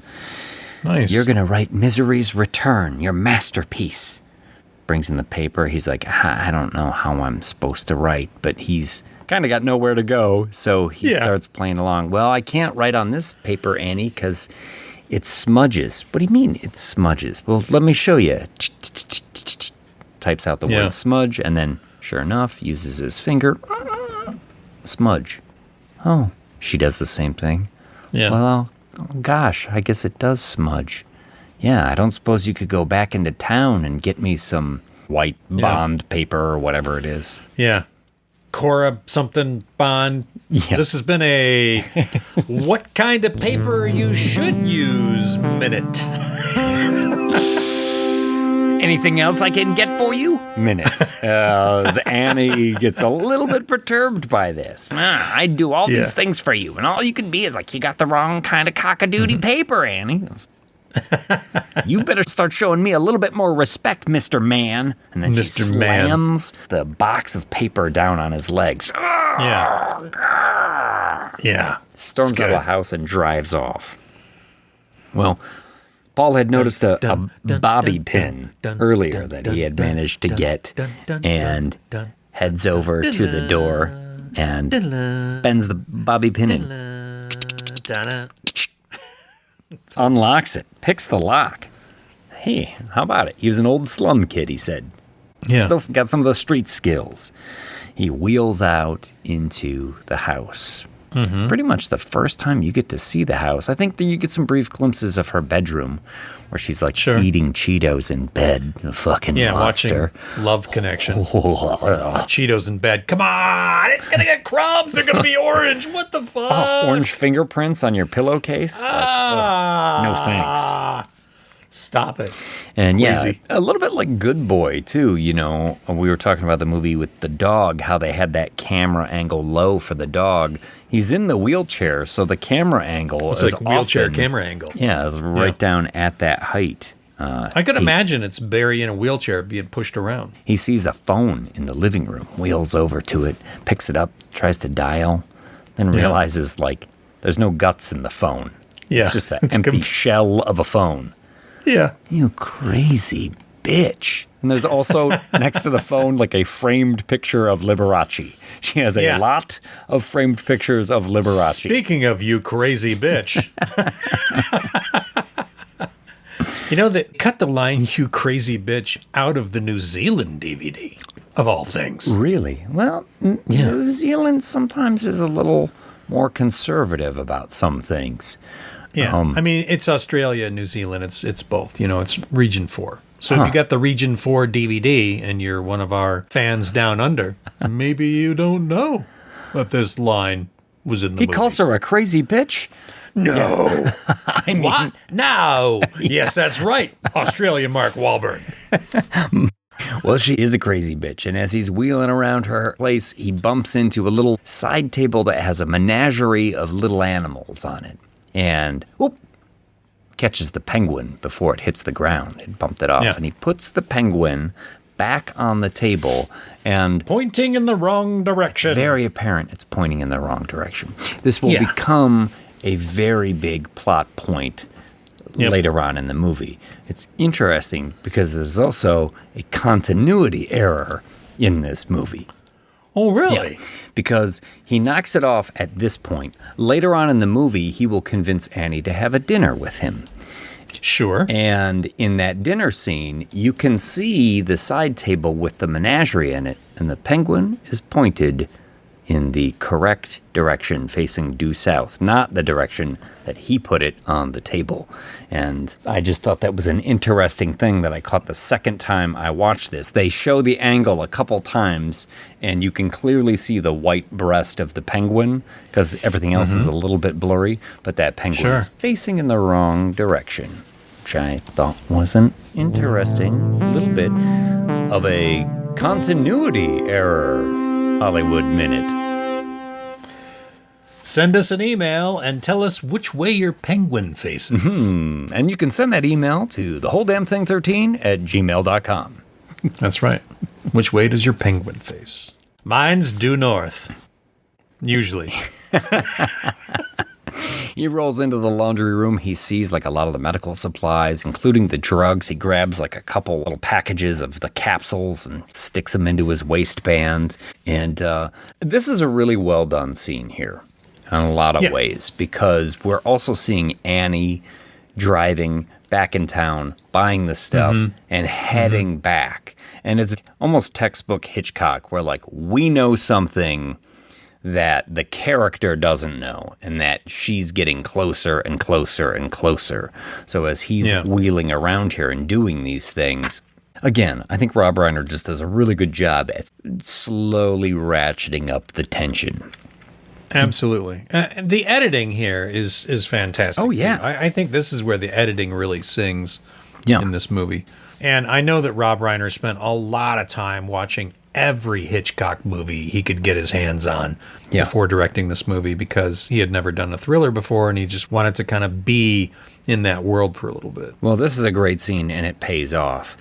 Nice. You're going to write Misery's Return, your masterpiece. Brings in the paper. He's like, I don't know how I'm supposed to write, but he's kind of got nowhere to go, so he starts playing along. Well, I can't write on this paper, Annie, because it smudges. What do you mean it smudges? Well, let me show you. Types out the word smudge, and then, sure enough, uses his finger. Smudge. Oh, she does the same thing. Yeah. Well, gosh, I guess it does smudge. Yeah, I don't suppose you could go back into town and get me some white bond paper or whatever it is. Yeah. Cora something bond. Yeah. This has been a what kind of paper you should use minute. Anything else I can get for you? Minute. As Annie gets a little bit perturbed by this. I do all these things for you, and all you can be is like, you got the wrong kind of cock-a-doodie paper, Annie. You better start showing me a little bit more respect, Mr. Man. And then she slams the box of paper down on his legs. Yeah. Storms out of the house and drives off. Well, Paul had noticed a bobby pin earlier that he had managed to get and heads over to the door and bends the bobby pin in. Unlocks it, picks the lock. Hey, how about it? He was an old slum kid, he said. Yeah. Still got some of the street skills. He wheels out into the house. Mm-hmm. Pretty much the first time you get to see the house. I think that you get some brief glimpses of her bedroom where she's like eating Cheetos in bed. A fucking monster. Watching Love Connection. Cheetos in bed. Come on, it's going to get crumbs. They're going to be orange. What the fuck? Orange fingerprints on your pillowcase? No thanks. Stop it. And Queasy. A little bit like Good Boy, too. You know, we were talking about the movie with the dog, how they had that camera angle low for the dog. He's in the wheelchair, so the camera angle is like wheelchair camera angle. Yeah, it's right down at that height. I could imagine it's Barry in a wheelchair being pushed around. He sees a phone in the living room, wheels over to it, picks it up, tries to dial, then realizes, like, there's no guts in the phone. Yeah. It's just an empty shell of a phone. Yeah. You crazy bitch. And there's also next to the phone like a framed picture of Liberace. She has a lot of framed pictures of Liberace. Speaking of you crazy bitch. You know, they cut the line "you crazy bitch" out of the New Zealand DVD, of all things. Really? Well, New Zealand sometimes is a little more conservative about some things. Yeah, I mean, it's Australia and New Zealand. It's both. You know, it's Region 4. So if you got the Region 4 DVD and you're one of our fans down under, maybe you don't know that this line was in the movie. He calls her a crazy bitch? No. I mean, what? No. Yes, that's right. Australia, Mark Wahlberg. Well, she is a crazy bitch, and as he's wheeling around her place, he bumps into a little side table that has a menagerie of little animals on it. And catches the penguin before it hits the ground. It bumped it off, and he puts the penguin back on the table and pointing in the wrong direction. It's very apparent it's pointing in the wrong direction. This will become a very big plot point later on in the movie. It's interesting because there's also a continuity error in this movie. Oh, really? Yeah, because he knocks it off at this point. Later on in the movie, he will convince Annie to have a dinner with him. Sure. And in that dinner scene, you can see the side table with the menagerie in it, and the penguin is pointed in the correct direction, facing due south, not the direction that he put it on the table. And I just thought that was an interesting thing that I caught the second time I watched this. They show the angle a couple times, and you can clearly see the white breast of the penguin, because everything else is a little bit blurry, but that penguin is facing in the wrong direction, which I thought was an interesting little bit of a continuity error Hollywood Minute. Send us an email and tell us which way your penguin faces. And you can send that email to thewholedamnthing13@gmail.com. That's right. Which way does your penguin face? Mine's due north. Usually. He rolls into the laundry room. He sees like a lot of the medical supplies, including the drugs. He grabs like a couple little packages of the capsules and sticks them into his waistband. And this is a really well done scene here in a lot of ways, because we're also seeing Annie driving back in town, buying the stuff, and heading back. And it's almost textbook Hitchcock, where like we know something that the character doesn't know, and that she's getting closer and closer and closer. So as he's wheeling around here and doing these things, again, I think Rob Reiner just does a really good job at slowly ratcheting up the tension. Absolutely. The editing here is fantastic. Oh, yeah. Too. I think this is where the editing really sings in this movie. And I know that Rob Reiner spent a lot of time watching every Hitchcock movie he could get his hands on before directing this movie, because he had never done a thriller before, and he just wanted to kind of be in that world for a little bit. Well, this is a great scene, and it pays off.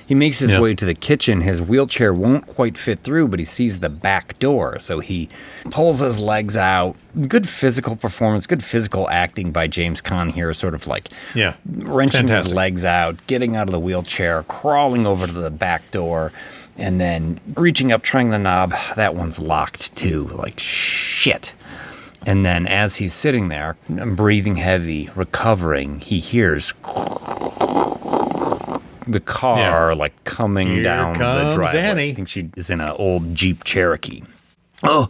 He makes his way to the kitchen. His wheelchair won't quite fit through, but he sees the back door. So he pulls his legs out. Good physical performance, good physical acting by James Caan here, sort of like wrenching his legs out, getting out of the wheelchair, crawling over to the back door, and then reaching up, trying the knob. That one's locked too. Like, shit. And then as he's sitting there, breathing heavy, recovering, he hears the car like coming down the driveway. Annie. I think she is in an old Jeep Cherokee. Oh,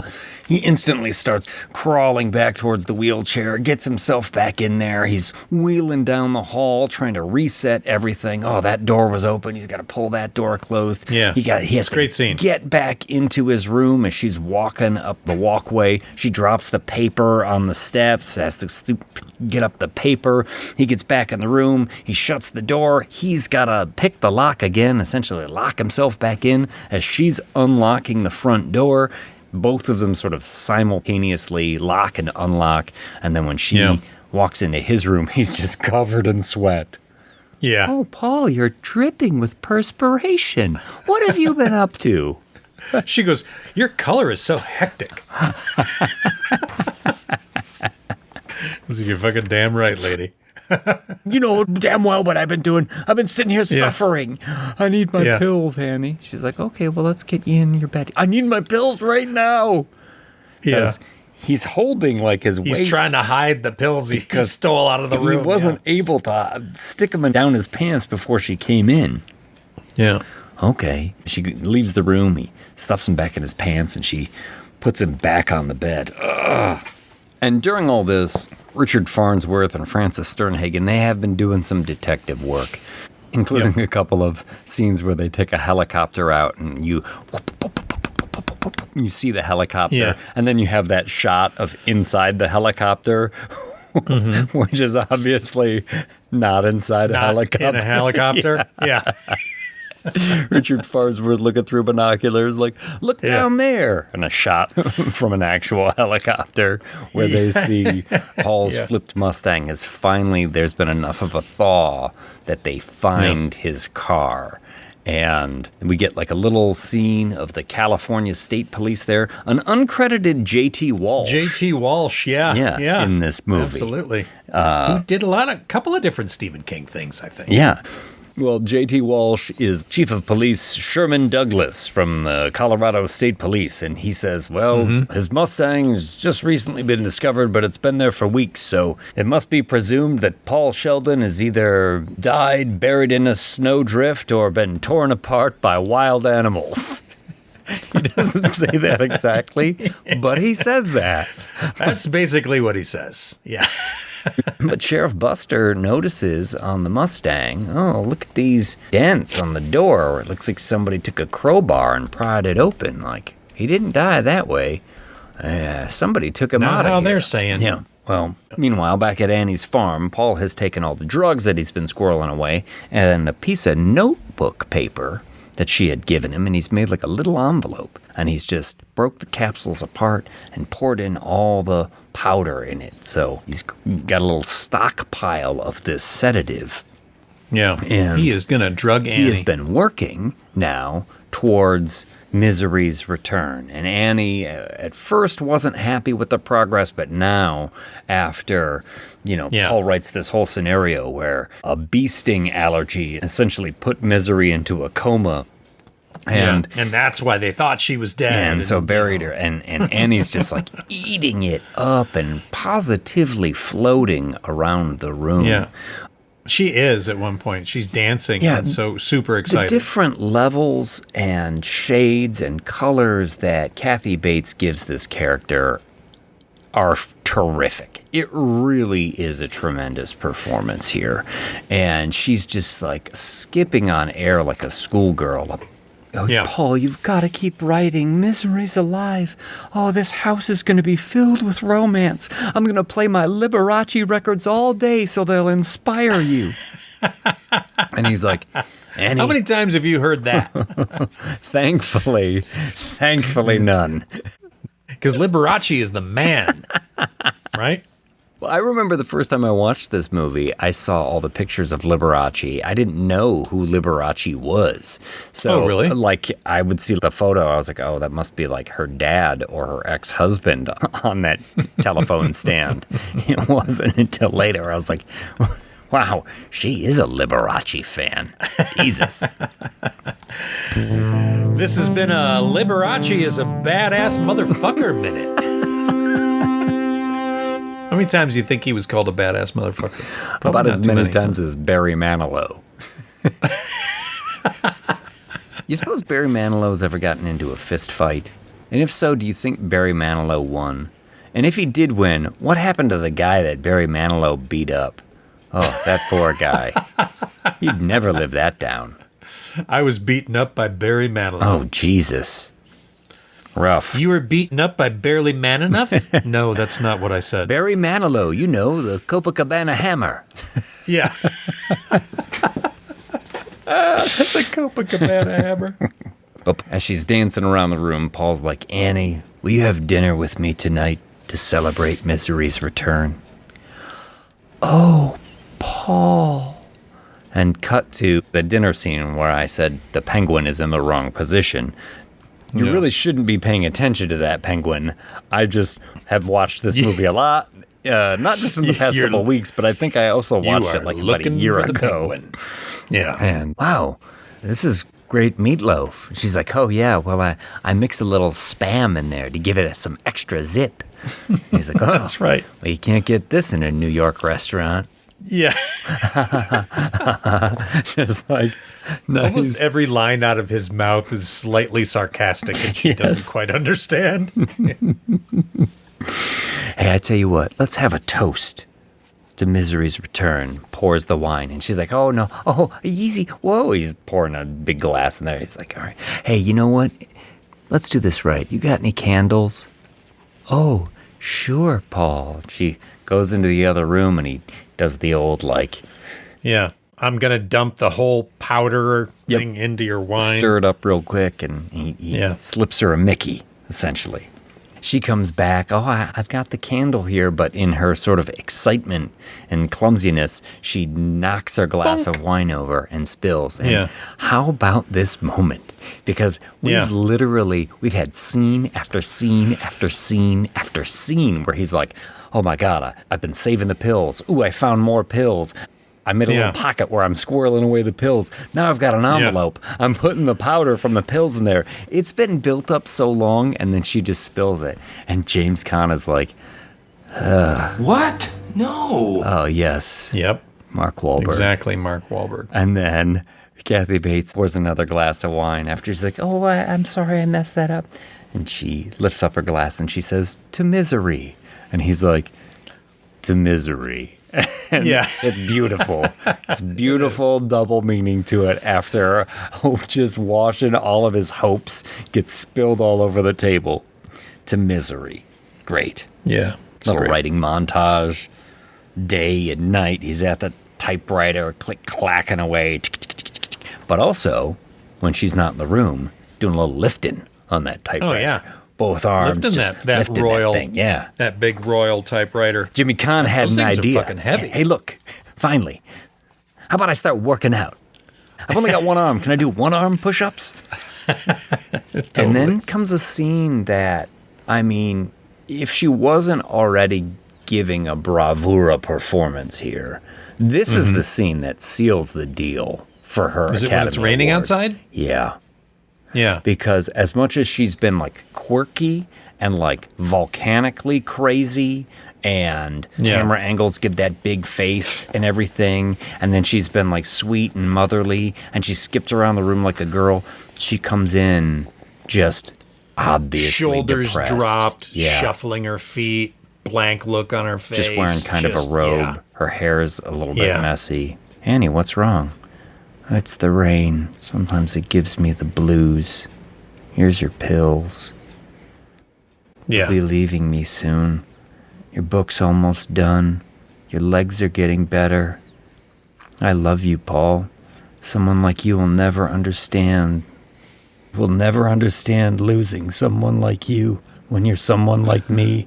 he instantly starts crawling back towards the wheelchair, gets himself back in there. He's wheeling down the hall, trying to reset everything. Oh, that door was open. He's got to pull that door closed. Yeah, he has to great scene. Get back into his room as she's walking up the walkway. She drops the paper on the steps, has to get up the paper. He gets back in the room. He shuts the door. He's got to pick the lock again, essentially lock himself back in as she's unlocking the front door. Both of them sort of simultaneously lock and unlock. And then when she walks into his room, he's just covered in sweat. Yeah. Oh, Paul, you're dripping with perspiration. What have you been up to? She goes, your color is so hectic. You're fucking damn right, lady. You know damn well what I've been doing. I've been sitting here suffering. I need my pills, Annie. She's like, okay, well, let's get you in your bed. I need my pills right now. Yeah. He's holding like his waist. He's trying to hide the pills he stole out of the room. He wasn't able to stick them down his pants before she came in. Yeah. Okay. She leaves the room. He stuffs him back in his pants, and she puts him back on the bed. Ugh. And during all this, Richard Farnsworth and Frances Sternhagen, they have been doing some detective work, including a couple of scenes where they take a helicopter out and you see the helicopter, and then you have that shot of inside the helicopter, which is obviously not inside a helicopter. In a helicopter? Yeah. Richard Farnsworth looking through binoculars, like, look down there. And a shot from an actual helicopter where they see Paul's flipped Mustang there's been enough of a thaw that they find his car. And we get like a little scene of the California State Police there. An uncredited J.T. Walsh. J.T. Walsh, yeah. In this movie. Absolutely. Who did a couple of different Stephen King things, I think. Yeah. Well, J.T. Walsh is Chief of Police Sherman Douglas from the Colorado State Police, and he says, well, his Mustang's just recently been discovered, but it's been there for weeks, so it must be presumed that Paul Sheldon has either died buried in a snowdrift or been torn apart by wild animals. He doesn't say that exactly, but he says that. That's basically what he says, yeah. But Sheriff Buster notices on the Mustang, oh, look at these dents on the door. It looks like somebody took a crowbar and pried it open. Like, he didn't die that way. Somebody took him out of here. Not how they're saying. Yeah. Well, meanwhile, back at Annie's farm, Paul has taken all the drugs that he's been squirreling away and a piece of notebook paper that she had given him, and he's made like a little envelope, and he's just broke the capsules apart and poured in all the powder in it. So he's got a little stockpile of this sedative. Yeah, and he is going to drug Annie. He has been working now towards Misery's return. And Annie at first wasn't happy with the progress, but now after, Paul writes this whole scenario where a bee sting allergy essentially put Misery into a coma. And that's why they thought she was dead. And so buried her. And Annie's just like eating it up and positively floating around the room. Yeah. She is at one point. She's dancing. Yeah. And so super excited. The different levels and shades and colors that Kathy Bates gives this character are terrific. It really is a tremendous performance here. And she's just like skipping on air like a schoolgirl. Oh, yeah. Paul, you've got to keep writing. Misery's alive. Oh, this house is going to be filled with romance. I'm going to play my Liberace records all day so they'll inspire you. And he's like, Annie. How many times have you heard that? Thankfully none. Because Liberace is the man, right? Well, I remember the first time I watched this movie, I saw all the pictures of Liberace. I didn't know who Liberace was. So, really? Like, I would see the photo. I was like, oh, that must be like her dad or her ex-husband on that telephone stand. It wasn't until later I was like, wow, she is a Liberace fan. Jesus. This has been a Liberace is a badass motherfucker minute. How many times do you think he was called a badass motherfucker? Probably about as many times as Barry Manilow. You suppose Barry Manilow's ever gotten into a fist fight? And if so, do you think Barry Manilow won? And if he did win, what happened to the guy that Barry Manilow beat up? Oh, that poor guy. He'd never live that down. I was beaten up by Barry Manilow. Oh, Jesus. Rough. You were beaten up by Barely Man Enough? No, that's not what I said. Barry Manilow, the Copacabana Hammer. Yeah. The Copacabana Hammer. As she's dancing around the room, Paul's like, Annie, will you have dinner with me tonight to celebrate Misery's return? Oh, Paul. And cut to the dinner scene where I said the penguin is in the wrong position. You really shouldn't be paying attention to that penguin. I just have watched this movie a lot, not just in the past couple of weeks, but I think I also watched it like about a year ago. Yeah. And wow, this is great meatloaf. She's like, oh yeah, well I mix a little Spam in there to give it some extra zip. And he's like, oh, that's right. Well, you can't get this in a New York restaurant. Yeah. Just like, nice. Almost every line out of his mouth is slightly sarcastic and she doesn't quite understand. Hey, I tell you what, let's have a toast to Misery's return. Pours the wine and she's like, oh no, oh, easy. Whoa, he's pouring a big glass in there. He's like, all right, hey, you know what? Let's do this right. You got any candles? Oh, sure, Paul. She goes into the other room and he does the old yeah, I'm going to dump the whole powder thing into your wine. Stir it up real quick and he slips her a Mickey, essentially. she comes back. Oh, I've got the candle here. But in her sort of excitement and clumsiness, she knocks her glass of wine over and spills. And how about this moment? Because we've had scene after scene after scene after scene where he's like, oh my God, I've been saving the pills. Ooh, I found more pills. I made a little pocket where I'm squirreling away the pills. Now I've got an envelope. I'm putting the powder from the pills in there. It's been built up so long, and then she just spills it. And James Caan is like, What? No. Oh, yes. Yep. Mark Wahlberg. Exactly, Mark Wahlberg. And then Kathy Bates pours another glass of wine after she's like, oh, I'm sorry I messed that up. And she lifts up her glass and she says, to misery. And he's like, to misery. And it's beautiful. It's beautiful double meaning to it after just washing all of his hopes gets spilled all over the table. To misery. Great. Yeah. Little writing montage. Day and night. He's at the typewriter, clacking away. But also, when she's not in the room, doing a little lifting on that typewriter. Oh, yeah. Both arms lifting just that lifting royal, that thing. Yeah. That big royal typewriter. Jimmy Caan had Those an things idea. Are fucking heavy. Hey, look, finally. How about I start working out? I've only got one arm. Can I do one arm push-ups? Totally. And then comes a scene that, I mean, if she wasn't already giving a bravura performance here, this is the scene that seals the deal for her. Is it Academy when it's raining Award. outside? Yeah. Yeah. Because as much as she's been like quirky and like volcanically crazy and camera angles give that big face and everything, and then she's been like sweet and motherly and she skipped around the room like a girl, she comes in just obviously shoulders depressed. Dropped, shuffling her feet, blank look on her face. Just wearing kind of a robe. Yeah. Her hair's a little bit messy. Annie, what's wrong? It's the rain. Sometimes it gives me the blues. Here's your pills. Yeah. You'll be leaving me soon. Your book's almost done. Your legs are getting better. I love you, Paul. Someone like you will never understand. Will never understand losing someone like you when you're someone like me.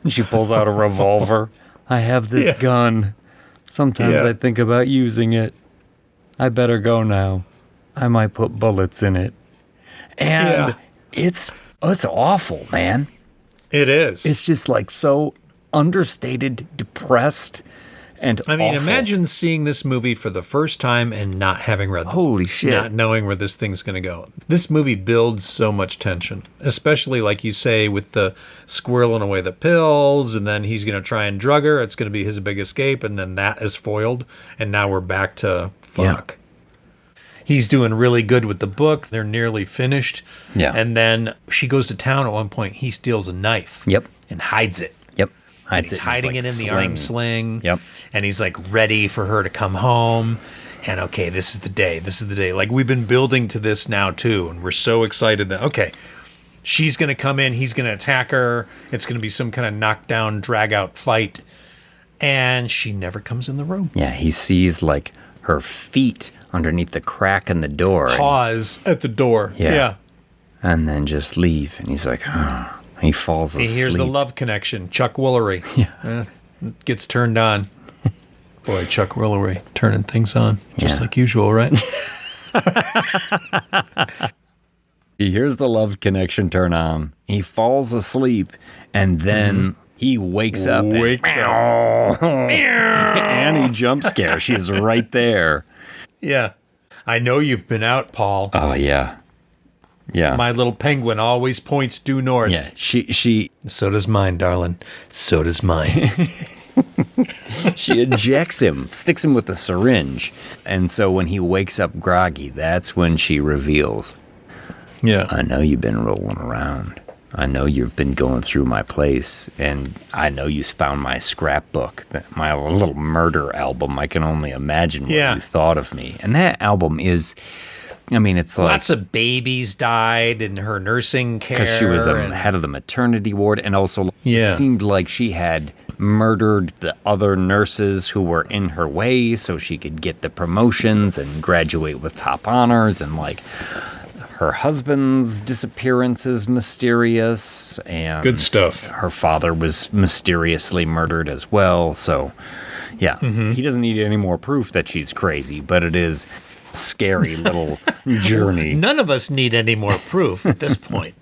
And she pulls out a revolver. I have this gun. Sometimes I think about using it. I better go now. I might put bullets in it. And it's awful, man. It is. It's just like so understated, depressed, and I mean, awful. imagine seeing this movie for the first time and not having read the Holy shit. not knowing where this thing's going to go. This movie builds so much tension, especially like you say with the squirreling away the pills, and then he's going to try and drug her. It's going to be his big escape, and then that is foiled, and now we're back to fuck. Yeah. He's doing really good with the book. They're nearly finished. Yeah. And then she goes to town at one point. He steals a knife. Yep. And hides it. Yep. He's hiding it in the arm sling. Yep. And he's like ready for her to come home. And okay, this is the day. This is the day. Like we've been building to this now too. And we're so excited that, okay, she's going to come in. He's going to attack her. It's going to be some kind of knockdown, drag out fight. And she never comes in the room. Yeah. He sees like her feet underneath the crack in the door. Pause at the door. Yeah. And then just leave. And he's like, oh. He falls asleep. Here's the love connection. Chuck Woolery. Yeah. Gets turned on. Boy, Chuck Woolery turning things on. Just like usual, right? He hears the love connection turn on. He falls asleep. And then he wakes up. Annie jump scare. She's right there. Yeah. I know you've been out, Paul. Oh, yeah. Yeah. My little penguin always points due north. Yeah. She. So does mine, darling. So does mine. She ejects him, sticks him with a syringe. And so when he wakes up groggy, that's when she reveals. Yeah. I know you've been rolling around. I know you've been going through my place. And I know you found my scrapbook, my little murder album. I can only imagine what you thought of me. And that album is... I mean, it's like... Lots of babies died in her nursing care. Because she was head of the maternity ward. And also, it seemed like she had murdered the other nurses who were in her way so she could get the promotions and graduate with top honors. And, like, her husband's disappearance is mysterious, and good stuff. Her father was mysteriously murdered as well. So, yeah, he doesn't need any more proof that she's crazy, but it is a scary little journey. None of us need any more proof at this point.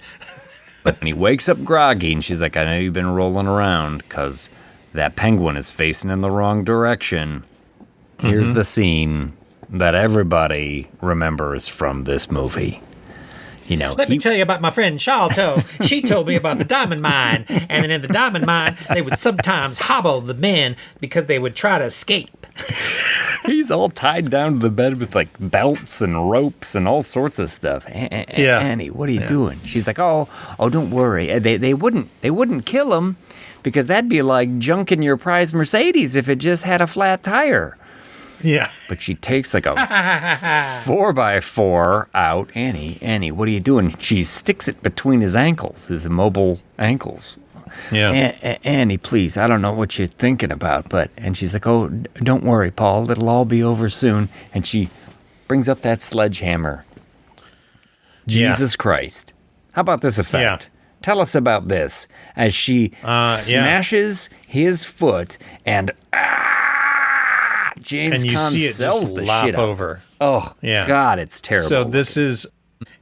But he wakes up groggy, and she's like, I know you've been rolling around because that penguin is facing in the wrong direction. Here's the scene that everybody remembers from this movie. You know, Let me tell you about my friend Shalto. She told me about the diamond mine. And then in the diamond mine, they would sometimes hobble the men because they would try to escape. He's all tied down to the bed with like belts and ropes and all sorts of stuff. Annie, what are you doing? She's like, oh, don't worry. They wouldn't kill him because that'd be like junking your prize Mercedes if it just had a flat tire. Yeah. But she takes like a 4x4 out. Annie, what are you doing? She sticks it between his ankles, his immobile ankles. Yeah. Annie, please, I don't know what you're thinking about, and she's like, oh, don't worry, Paul, it'll all be over soon. And she brings up that sledgehammer. Jesus Christ. How about this effect? Yeah. Tell us about this as she smashes his foot and James and you Caan see it sells just the lop shit over. Oh, yeah. God, it's terrible. So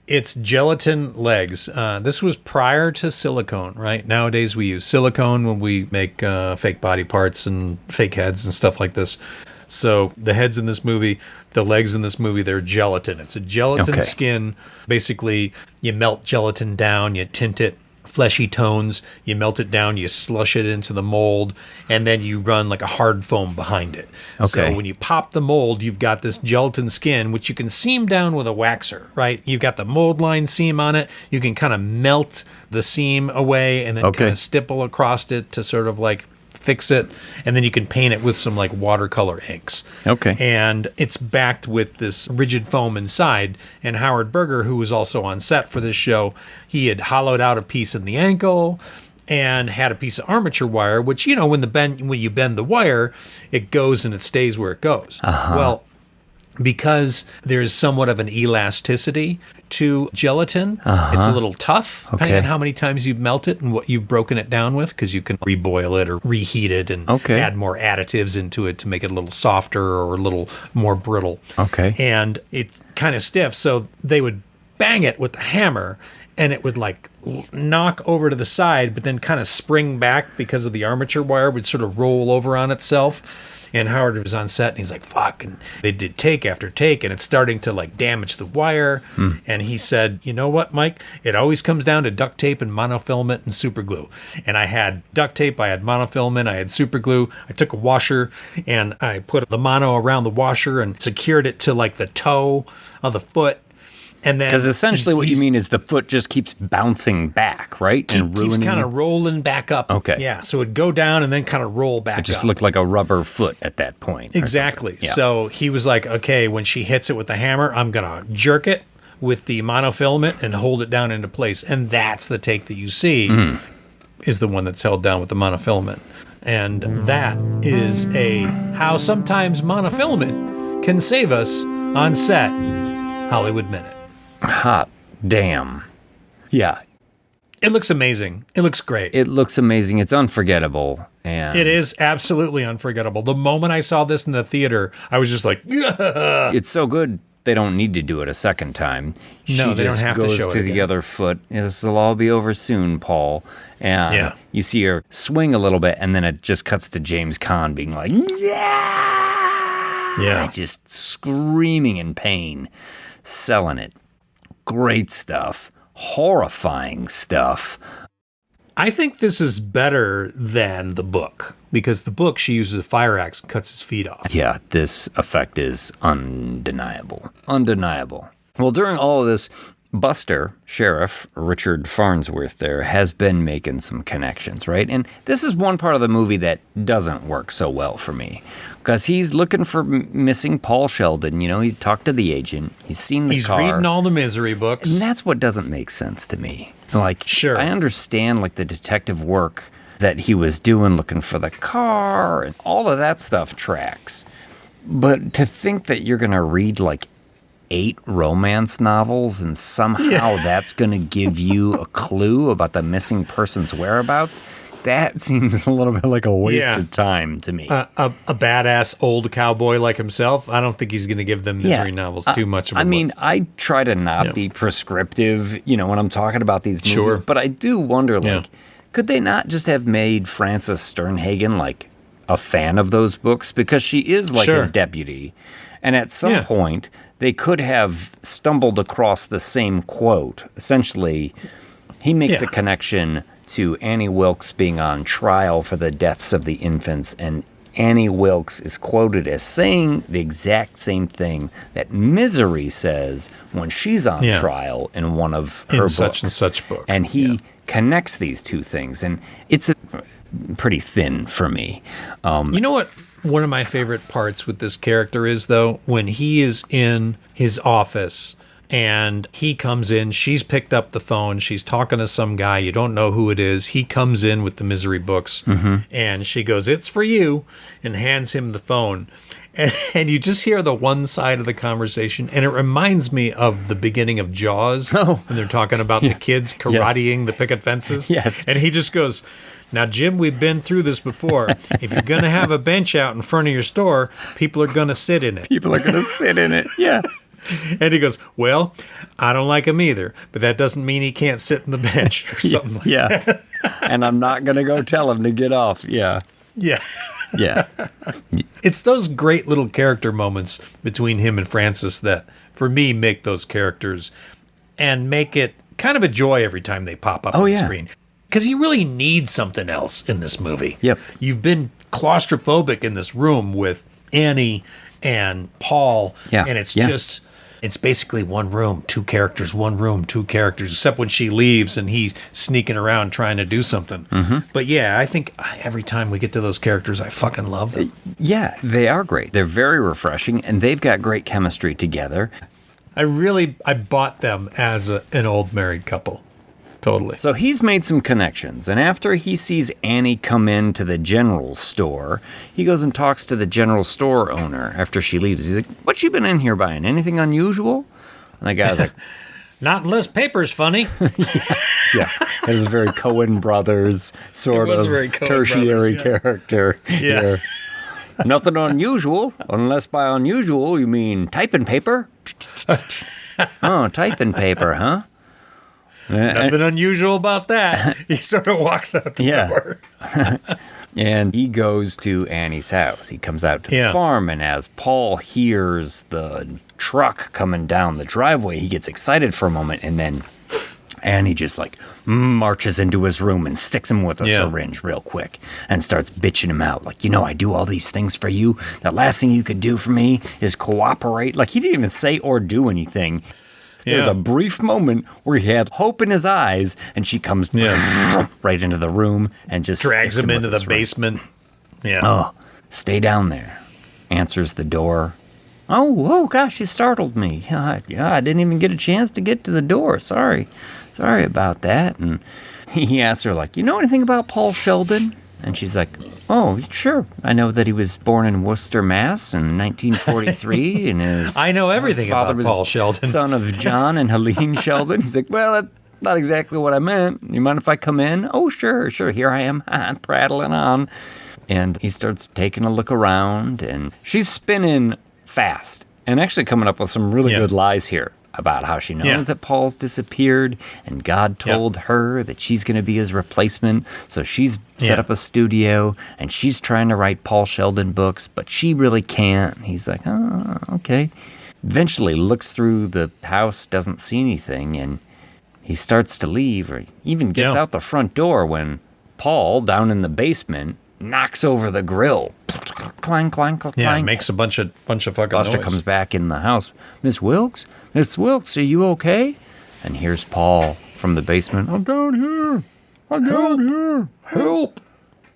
it's gelatin legs. This was prior to silicone, right? Nowadays we use silicone when we make fake body parts and fake heads and stuff like this. So the heads in this movie, the legs in this movie, they're gelatin. It's a gelatin skin. Basically, you melt gelatin down, you tint it fleshy tones, you melt it down, you slush it into the mold, and then you run like a hard foam behind it. So when you pop the mold, you've got this gelatin skin, which you can seam down with a waxer, right? You've got the mold line seam on it. You can kind of melt the seam away and then kind of stipple across it to sort of like fix it, and then you can paint it with some like watercolor inks. And it's backed with this rigid foam inside. And Howard Berger, who was also on set for this show, he had hollowed out a piece in the ankle and had a piece of armature wire, which, you know, when you bend the wire, it goes and it stays where it goes. Well, because there's somewhat of an elasticity to gelatin, it's a little tough, depending on how many times you've melted and what you've broken it down with, because you can reboil it or reheat it and add more additives into it to make it a little softer or a little more brittle. And it's kind of stiff, so they would bang it with the hammer, and it would like knock over to the side, but then kind of spring back because of the armature wire would sort of roll over on itself. And Howard was on set, and he's like, fuck. And they did take after take, and it's starting to, like, damage the wire. And he said, you know what, Mike? It always comes down to duct tape and monofilament and super glue. And I had duct tape, I had monofilament, I had super glue. I took a washer, and I put the mono around the washer and secured it to, like, the toe of the foot. And then, because essentially what you mean is the foot just keeps bouncing back, right? And keeps kind of rolling back up. Yeah, so it'd go down and then kind of roll back up. It just looked like a rubber foot at that point. Exactly. So he was like, okay, when she hits it with the hammer, I'm going to jerk it with the monofilament and hold it down into place. And that's the take that you see is the one that's held down with the monofilament. And that is how sometimes monofilament can save us on set. Hollywood Minute. Hot damn. Yeah. It looks amazing. It looks great. It looks amazing. It's unforgettable. And it is absolutely unforgettable. The moment I saw this in the theater, I was just like, yeah. It's so good, they don't need to do it a second time. No, they don't have to show it She just goes to the other foot. This will all be over soon, Paul. And you see her swing a little bit, and then it just cuts to James Caan being like, yeah. Just screaming in pain, selling it. Great stuff. Horrifying stuff. I think this is better than the book, because the book, she uses a fire axe and cuts his feet off. Yeah, this effect is undeniable. Undeniable. Well, during all of this, Buster, Sheriff Richard Farnsworth there, has been making some connections, right? And this is one part of the movie that doesn't work so well for me, because he's looking for missing Paul Sheldon. You know, he talked to the agent. He's seen the car. He's reading all the misery books. And that's what doesn't make sense to me. Like, sure, I understand, like, the detective work that he was doing, looking for the car, and all of that stuff tracks. But to think that you're going to read, like, 8 romance novels and somehow that's going to give you a clue about the missing person's whereabouts. That seems a little bit like a waste of time to me. A badass old cowboy like himself, I don't think he's going to give them misery novels too much of a look. I try to not be prescriptive, when I'm talking about these movies, but I do wonder, could they not just have made Frances Sternhagen, like, a fan of those books? Because she is, like, his deputy. And at some point, they could have stumbled across the same quote. Essentially, he makes a connection to Annie Wilkes being on trial for the deaths of the infants, and Annie Wilkes is quoted as saying the exact same thing that Misery says when she's on trial in one of her books. Such and such book. And he connects these two things, and it's pretty thin for me. You know what one of my favorite parts with this character is, though? When he is in his office and he comes in, she's picked up the phone, she's talking to some guy, you don't know who it is. He comes in with the Misery books, and she goes, "It's for you," and hands him the phone. And you just hear the one side of the conversation, and it reminds me of the beginning of Jaws, when they're talking about the kids karateing the picket fences. And he just goes, "Now, Jim, we've been through this before. If you're going to have a bench out in front of your store, people are going to sit in it." People are going to sit in it, yeah. And he goes, "Well, I don't like him either, but that doesn't mean he can't sit in the bench," or something like that. And I'm not going to go tell him to get off. Yeah. It's those great little character moments between him and Frances that, for me, make those characters and make it kind of a joy every time they pop up on the screen. Because you really need something else in this movie. You've been claustrophobic in this room with Annie and Paul, and it's just... It's basically one room, two characters, except when she leaves and he's sneaking around trying to do something. But yeah, I think every time we get to those characters, I fucking love them. Yeah, they are great. They're very refreshing, and they've got great chemistry together. I bought them as an old married couple. Totally. So he's made some connections, and after he sees Annie come into the general store, he goes and talks to the general store owner after she leaves. He's like, "What you been in here buying? Anything unusual?" And the guy's like, "Not unless paper's funny." It was a very Coen Brothers sort of tertiary character. Here. "Nothing unusual, unless by unusual you mean typing paper." "Oh, typing paper, huh?" Nothing unusual about that. He sort of walks out the door. And he goes to Annie's house. He comes out to the farm, and as Paul hears the truck coming down the driveway, he gets excited for a moment, and then Annie just like marches into his room and sticks him with a syringe real quick and starts bitching him out. Like, I do all these things for you. The last thing you could do for me is cooperate. Like, he didn't even say or do anything. There's a brief moment where he had hope in his eyes, and she comes right into the room and just drags him into the basement. "Oh, stay down there." Answers the door. Oh, gosh, you startled me. I didn't even get a chance to get to the door. Sorry about that. And he asked her, like, "You know anything about Paul Sheldon?" And she's like, "Oh, sure. I know that he was born in Worcester, Mass. in 1943. And his I know everything father about Paul Sheldon. Son of John and Helene Sheldon." He's like, "Well, that's not exactly what I meant. You mind if I come in?" "Oh, sure. Here I am, prattling on." And he starts taking a look around, and she's spinning fast and actually coming up with some really good lies here about how she knows that Paul's disappeared, and God told her that she's going to be his replacement. So she's set up a studio, and she's trying to write Paul Sheldon books, but she really can't. He's like, "Oh, okay." Eventually looks through the house, doesn't see anything, and he starts to leave, or even gets out the front door when Paul, down in the basement, knocks over the grill. Clang, clang, clang, Yeah, clang. makes a bunch of fucking Buster noise. comes back in the house. Miss Wilkes, are you okay?" And here's Paul from the basement. "I'm down here. Help."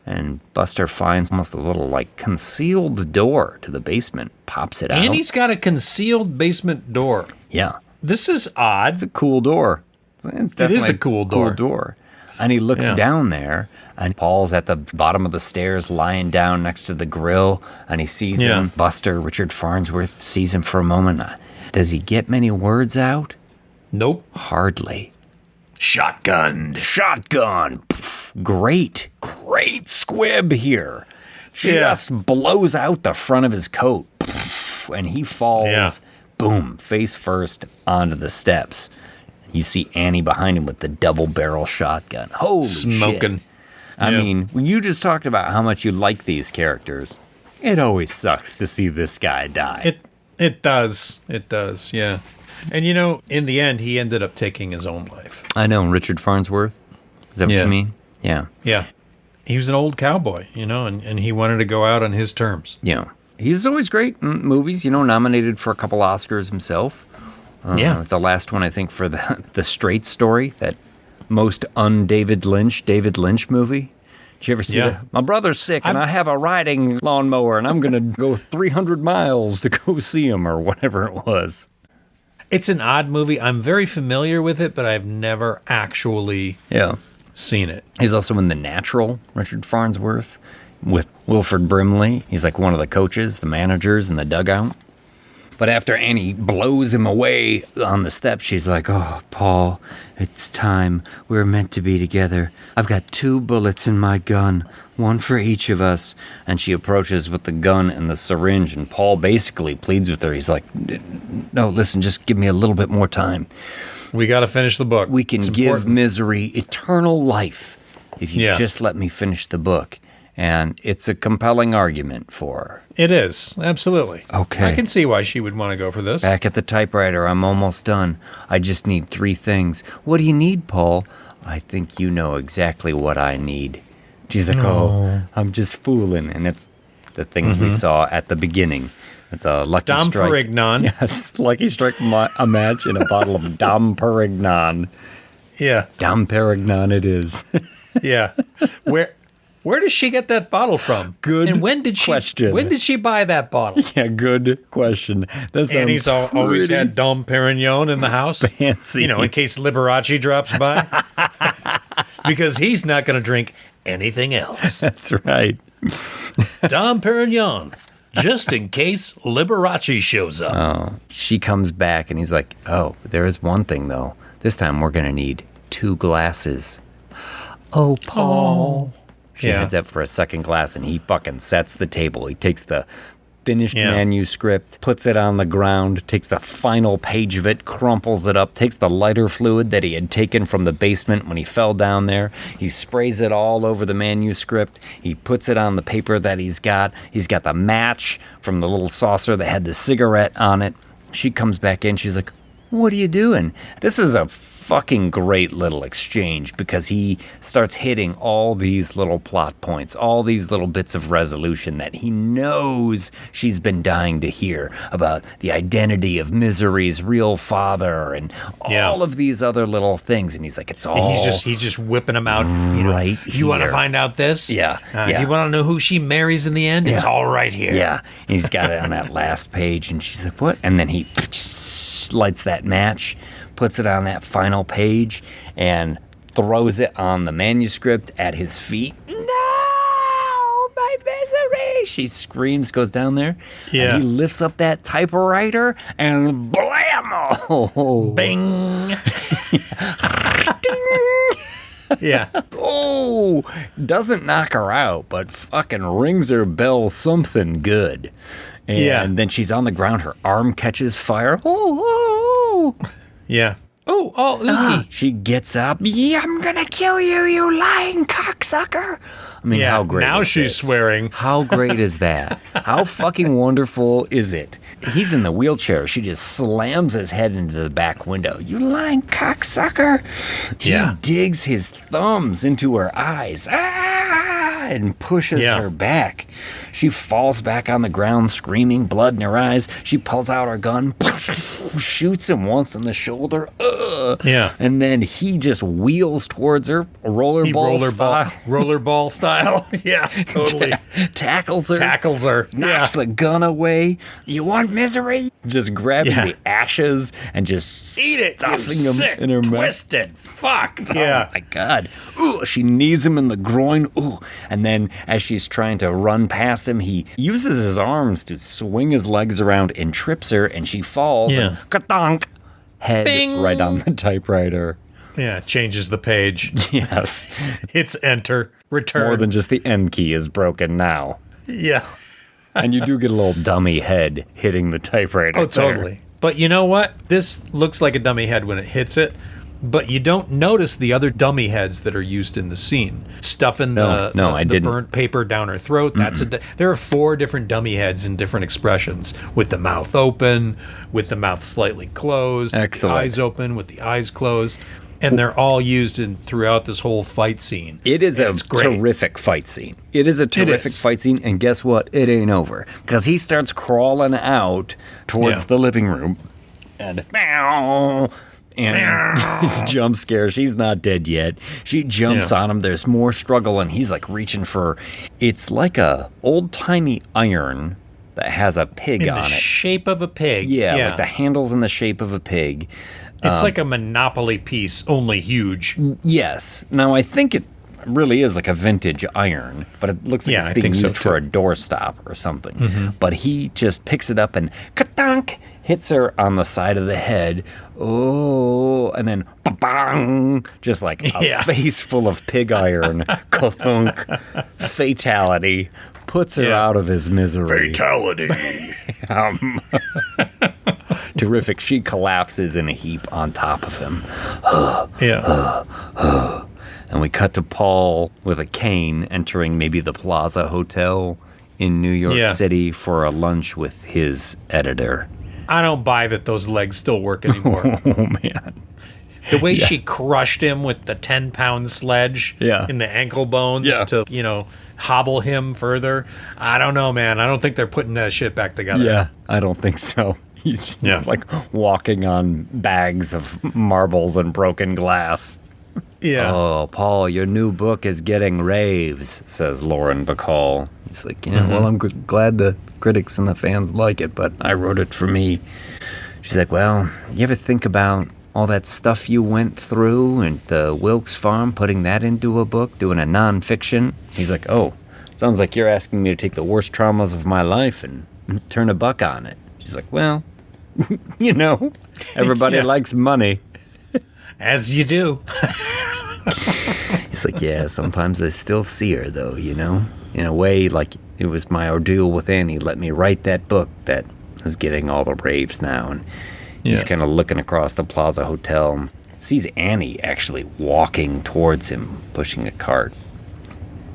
And Buster finds almost a little, like, concealed door to the basement, pops it out. Annie's got a concealed basement door. Yeah. This is odd. It's a cool door. It's definitely a cool door. And he looks down there, and Paul's at the bottom of the stairs lying down next to the grill, and he sees him. Buster, Richard Farnsworth, sees him for a moment. Does he get many words out? Nope. Hardly. Shotgun. Pff, great squib here. Just blows out the front of his coat. Pff, and he falls, boom, face first onto the steps. You see Annie behind him with the double barrel shotgun. Holy Smoking. shit. I mean, when you just talked about how much you like these characters, it always sucks to see this guy die. It does, yeah. And in the end, he ended up taking his own life. I know, Richard Farnsworth. Is that what you mean? Yeah. Yeah. He was an old cowboy, and he wanted to go out on his terms. Yeah. He's always great in movies, nominated for a couple Oscars himself. The last one, I think, for the Straight Story, that most David Lynch movie. Did you ever see that? My brother's sick, and I have a riding lawnmower, and I'm going to go 300 miles to go see him, or whatever it was. It's an odd movie. I'm very familiar with it, but I've never actually seen it. He's also in The Natural, Richard Farnsworth, with Wilford Brimley. He's like one of the coaches, the managers in the dugout. But after Annie blows him away on the steps, she's like, "Oh, Paul, it's time. We're meant to be together. I've got 2 bullets in my gun, one for each of us." And she approaches with the gun and the syringe, and Paul basically pleads with her. He's like, "No, listen, just give me a little bit more time. We got to finish the book. We can give Misery eternal life if you just let me finish the book." And it's a compelling argument for her. It is, absolutely. Okay. I can see why she would want to go for this. Back at the typewriter, I'm almost done. I just need 3 things. What do you need, Paul? I think you know exactly what I need. She's like, "Oh, I'm just fooling." And it's the things we saw at the beginning. It's a Lucky Dom Strike. Perignon. Yes, Lucky Strike a match in a bottle of Dom Perignon. Yeah. Dom Perignon it is. Yeah. Where does she get that bottle from? Good and when did question. When did she buy that bottle? Yeah, good question. Annie's always had Dom Perignon in the house. Fancy. In case Liberace drops by. Because he's not going to drink anything else. That's right. Dom Perignon, just in case Liberace shows up. Oh, she comes back and he's like, "Oh, there is one thing though. This time we're going to need 2 glasses." Oh, Paul. She heads up for a second glass, and he fucking sets the table. He takes the finished manuscript, puts it on the ground, takes the final page of it, crumples it up, takes the lighter fluid that he had taken from the basement when he fell down there. He sprays it all over the manuscript. He puts it on the paper that he's got. He's got the match from the little saucer that had the cigarette on it. She comes back in. She's like, "What are you doing?" This is a fucking great little exchange because he starts hitting all these little plot points, all these little bits of resolution that he knows she's been dying to hear about the identity of Misery's real father and all of these other little things. And he's like, it's all... He's just whipping them out. Right You want to find out this? Yeah. Do you want to know who she marries in the end? Yeah. It's all right here. Yeah. And he's got it on that last page. And she's like, "What?" And then he lights that match, puts it on that final page, and throws it on the manuscript at his feet. "No, my Misery!" She screams, goes down there, and he lifts up that typewriter, and blam! Bing! Yeah. Oh, doesn't knock her out, but fucking rings her bell something good. And then she's on the ground, her arm catches fire. Oh. Yeah. Oh, Oogie. She gets up. "Yeah, I'm gonna kill you, you lying cocksucker." I mean, how great now is she's this? swearing. How great is that? How fucking wonderful is it? He's in the wheelchair. She just slams his head into the back window. "You lying cocksucker." He digs his thumbs into her eyes. And pushes her back. She falls back on the ground, screaming, blood in her eyes. She pulls out her gun, shoots him once in the shoulder. And then he just wheels towards her, rollerball style. Yeah, totally. Tackles her. Knocks the gun away. "You want Misery?" Just grabbing the ashes and just eat it, stuffing them in her mouth. Twisted. Fuck. Oh my God. Ooh, she knees him in the groin. Ooh. And And then as she's trying to run past him, he uses his arms to swing his legs around and trips her, and she falls. Yeah. And ka-donk, head Bing. right on the typewriter. Yeah, changes the page. Yes. Hits enter, return. More than just the end key is broken now. Yeah. And you do get a little dummy head hitting the typewriter. Oh, totally. But you know what? This looks like a dummy head when it hits it, but you don't notice the other dummy heads that are used in the scene. Stuffing the burnt paper down her throat. There are 4 different dummy heads in different expressions, with the mouth open, with the mouth slightly closed, with the eyes open, with the eyes closed. And they're all used throughout this whole fight scene. It is a terrific fight scene. It is a terrific fight scene, and guess what? It ain't over. Because he starts crawling out towards the living room, and jump scare. She's not dead yet. She jumps on him. There's more struggle, and he's like reaching for. It's like a old-timey iron that has a pig on it. In the shape of a pig. Yeah, like the handle's in the shape of a pig. It's like a Monopoly piece, only huge. Yes. Now, I think it really is like a vintage iron, but it looks like it's being used for a doorstop or something. Mm-hmm. But he just picks it up and ka-donk, hits her on the side of the head. Oh, and then ba-bang, just like a face full of pig iron. Ka-thunk, fatality, puts her out of his misery. Fatality. Terrific. She collapses in a heap on top of him. And we cut to Paul with a cane entering maybe the Plaza Hotel in New York City for a lunch with his editor. I don't buy that those legs still work anymore. Oh, man. The way she crushed him with the 10-pound sledge in the ankle bones to, hobble him further. I don't know, man. I don't think they're putting that shit back together. Yeah, I don't think so. He's just like walking on bags of marbles and broken glass. Yeah. Oh, Paul, your new book is getting raves, says Lauren Bacall. He's like, well, I'm glad the critics and the fans like it, but I wrote it for me. She's like, well, you ever think about all that stuff you went through and the Wilkes farm, putting that into a book, doing a nonfiction? He's like, oh, sounds like you're asking me to take the worst traumas of my life and turn a buck on it. She's like, well, everybody likes money. As you do. He's like, yeah, sometimes I still see her, though, in a way, like it was my ordeal with Annie. Let me write that book that is getting all the raves now. And he's kind of looking across the Plaza Hotel and sees Annie actually walking towards him, pushing a cart.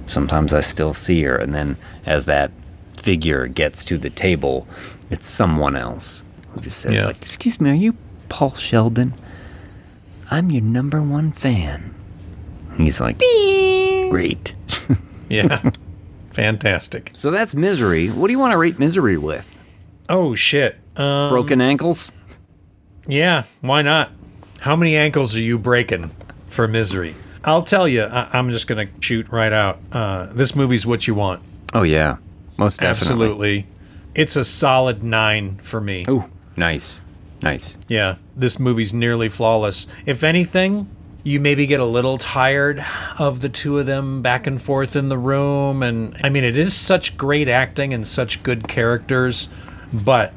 Sometimes I still see her. And then as that figure gets to the table, it's someone else who just says, excuse me, are you Paul Sheldon? I'm your #1 fan. He's like, great. Yeah. Fantastic. So that's Misery. What do you want to rate Misery with? Oh, shit. Broken ankles? Yeah, why not? How many ankles are you breaking for Misery? I'll tell you, I'm just going to shoot right out. This movie's what you want. Oh, yeah. Most definitely. Absolutely. It's a solid 9 for me. Oh, nice. Nice. Yeah, this movie's nearly flawless. If anything, you maybe get a little tired of the two of them back and forth in the room. And I mean, it is such great acting and such good characters. But,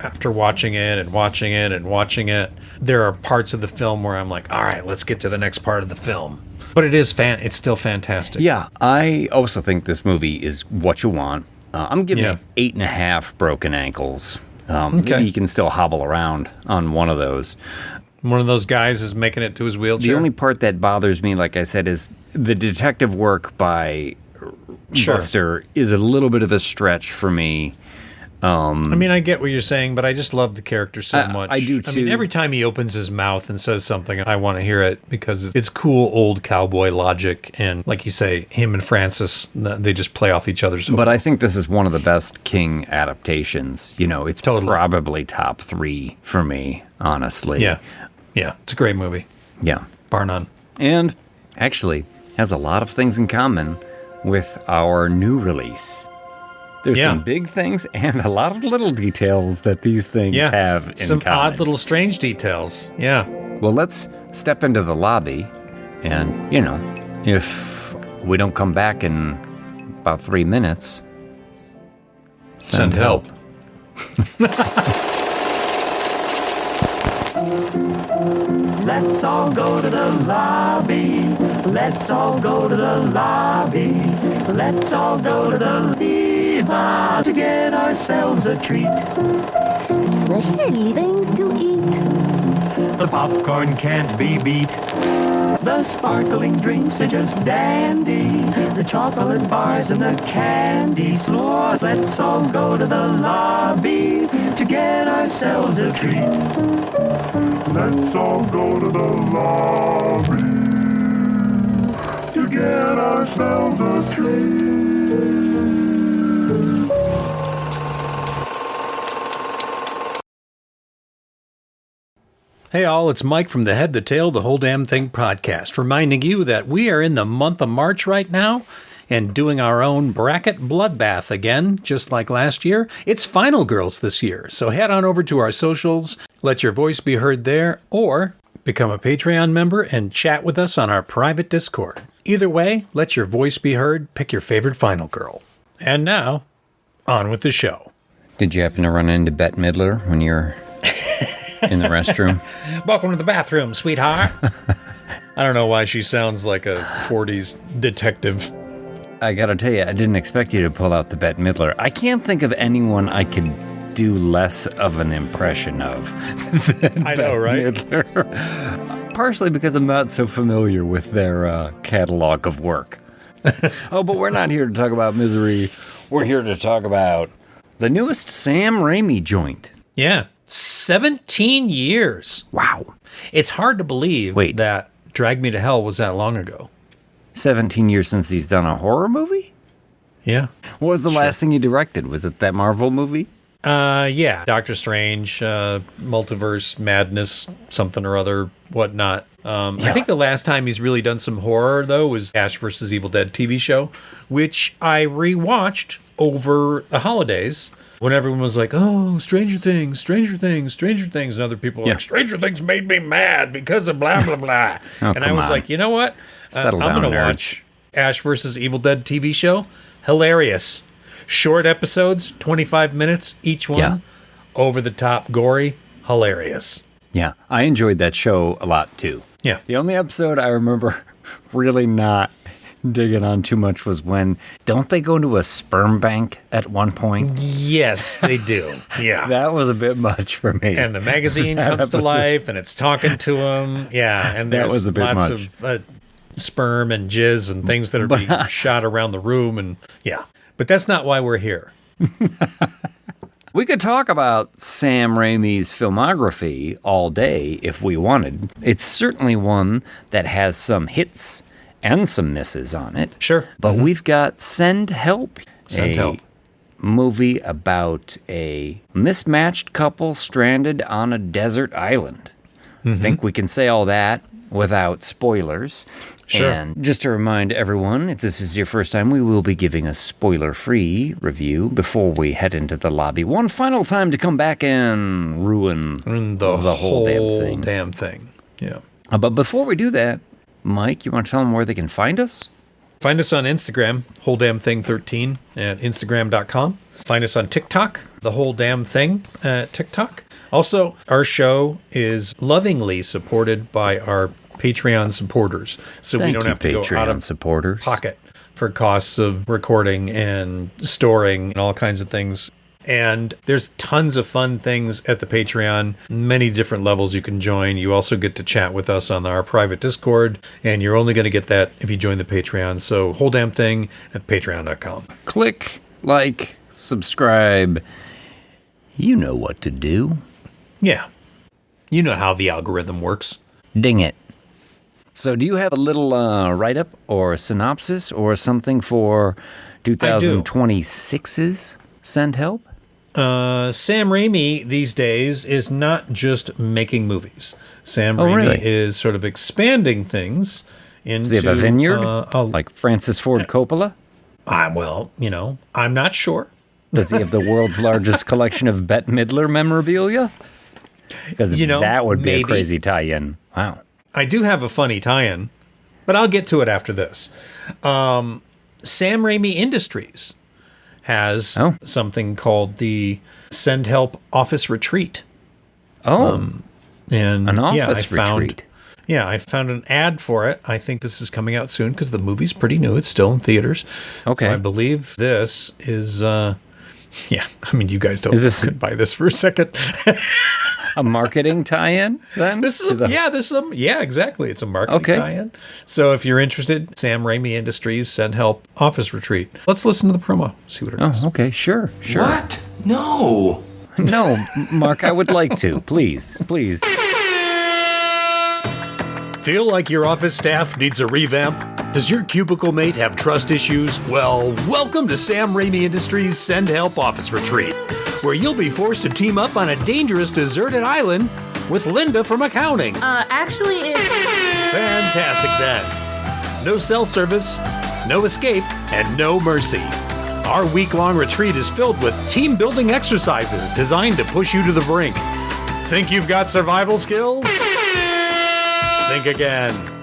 after watching it and watching it and watching it, there are parts of the film where I'm like, all right, let's get to the next part of the film. But it is it's still fantastic. Yeah, I also think this movie is what you want. I'm giving it 8.5 broken ankles. Maybe he can still hobble around on one of those. One of those guys is making it to his wheelchair. The only part that bothers me, like I said, is the detective work by Buster is a little bit of a stretch for me. I mean, I get what you're saying, but I just love the character so much. I do, too. I mean, every time he opens his mouth and says something, I want to hear it because it's cool old cowboy logic. And like you say, him and Francis, they just play off each other. But I think this is one of the best King adaptations. It's probably top 3 for me, honestly. Yeah. Yeah, it's a great movie. Yeah. Bar none. And actually has a lot of things in common with our new release. There's some big things and a lot of little details that these things have in some common. Odd little strange details. Yeah. Well, let's step into the lobby and, if we don't come back in about 3 minutes, Send help. Let's all go to the lobby. Let's all go to the lobby. Let's all go to the diva to get ourselves a treat. Especially things to eat. The popcorn can't be beat. The sparkling drinks are just dandy. The chocolate bars and the candy floors. Let's all go to the lobby to get ourselves a treat. Let's all go to the lobby to get ourselves a treat. Hey all, it's Mike from the Head, the Tail, the Whole Damn Thing podcast, reminding you that we are in the month of March right now and doing our own bracket bloodbath again, just like last year. It's Final Girls this year, so head on over to our socials, let your voice be heard there, or become a Patreon member and chat with us on our private Discord. Either way, let your voice be heard, pick your favorite Final Girl. And now, on with the show. Did you happen to run into Bette Midler when you're in the restroom? Welcome to the bathroom, sweetheart. I don't know why she sounds like a 40s detective. I gotta tell you, I didn't expect you to pull out the Bette Midler. I can't think of anyone I could do less of an impression of than I know, right? Midler. Partially because I'm not so familiar with their catalog of work. Oh, but we're not here to talk about Misery. We're here to talk about the newest Sam Raimi joint. Yeah. 17 years. Wow. It's hard to believe that Drag Me to Hell was that long ago. 17 years since he's done a horror movie? Yeah. What was the last thing he directed? Was it that Marvel movie? Yeah. Doctor Strange, Multiverse Madness, something or other, whatnot. I think the last time he's really done some horror, though, was Ash vs. Evil Dead TV show, which I rewatched over the holidays. When everyone was like, oh, Stranger Things, Stranger Things, Stranger Things, and other people were like, Stranger Things made me mad because of blah, blah, blah. And I was like, you know what? I'm going to watch Ash vs. Evil Dead TV show. Hilarious. Short episodes, 25 minutes each one. Yeah. Over the top, gory, hilarious. Yeah, I enjoyed that show a lot, too. Yeah. The only episode I remember really not digging on too much was when, don't they go to a sperm bank at one point? Yes, they do. Yeah. That was a bit much for me. And the magazine comes to life and it's talking to him. Yeah. And there's that was a bit lots much. of sperm and jizz and things that are being shot around the room. And yeah. But that's not why we're here. We could talk about Sam Raimi's filmography all day if we wanted. It's certainly one that has some hits and some misses on it. Sure. But we've got Send Help. Send Help. Movie about a mismatched couple stranded on a desert island. I think we can say all that without spoilers. Sure. And just to remind everyone, if this is your first time, we will be giving a spoiler-free review before we head into the lobby. One final time to come back and ruin the whole damn thing. Yeah. But before we do that, Mike, you want to tell them where they can find us? Find us on Instagram, Whole Damn Thing 13 at Instagram.com. Find us on TikTok, The Whole Damn Thing at TikTok. Also, our show is lovingly supported by our Patreon supporters. So we don't have to go out of pocket for costs of recording and storing and all kinds of things. And there's tons of fun things at the Patreon, many different levels you can join. You also get to chat with us on our private Discord, and you're only going to get that if you join the Patreon. So whole damn thing at patreon.com. Click, like, subscribe. You know what to do. Yeah. You know how the algorithm works. Ding it. So do you have a little write-up or synopsis or something for 2026's Send Help? Sam Raimi these days is not just making movies. Sam Raimi is sort of expanding things into... Does he have a vineyard? Like Francis Ford Coppola? Well, I'm not sure. Does he have the world's largest collection of Bette Midler memorabilia? Because that would be a crazy tie-in. Wow. I do have a funny tie-in. But I'll get to it after this. Sam Raimi Industries has something called the Send Help Office Retreat. And an office retreat. I found an ad for it. I think this is coming out soon because the movie's pretty new. It's still in theaters. Okay. So I believe this is, you guys don't buy this for a second. A marketing tie-in, then? Exactly. It's a marketing tie-in. So if you're interested, Sam Raimi Industries Send Help Office Retreat. Let's listen to the promo. See what it is. Oh, okay. Sure. What? No. No, Mark, I would like to. Please. Feel like your office staff needs a revamp? Does your cubicle mate have trust issues? Well, welcome to Sam Raimi Industries Send Help Office Retreat, where you'll be forced to team up on a dangerous deserted island with Linda from accounting. Actually, it's... Fantastic then. No self-service, no escape, and no mercy. Our week-long retreat is filled with team-building exercises designed to push you to the brink. Think you've got survival skills? Think again.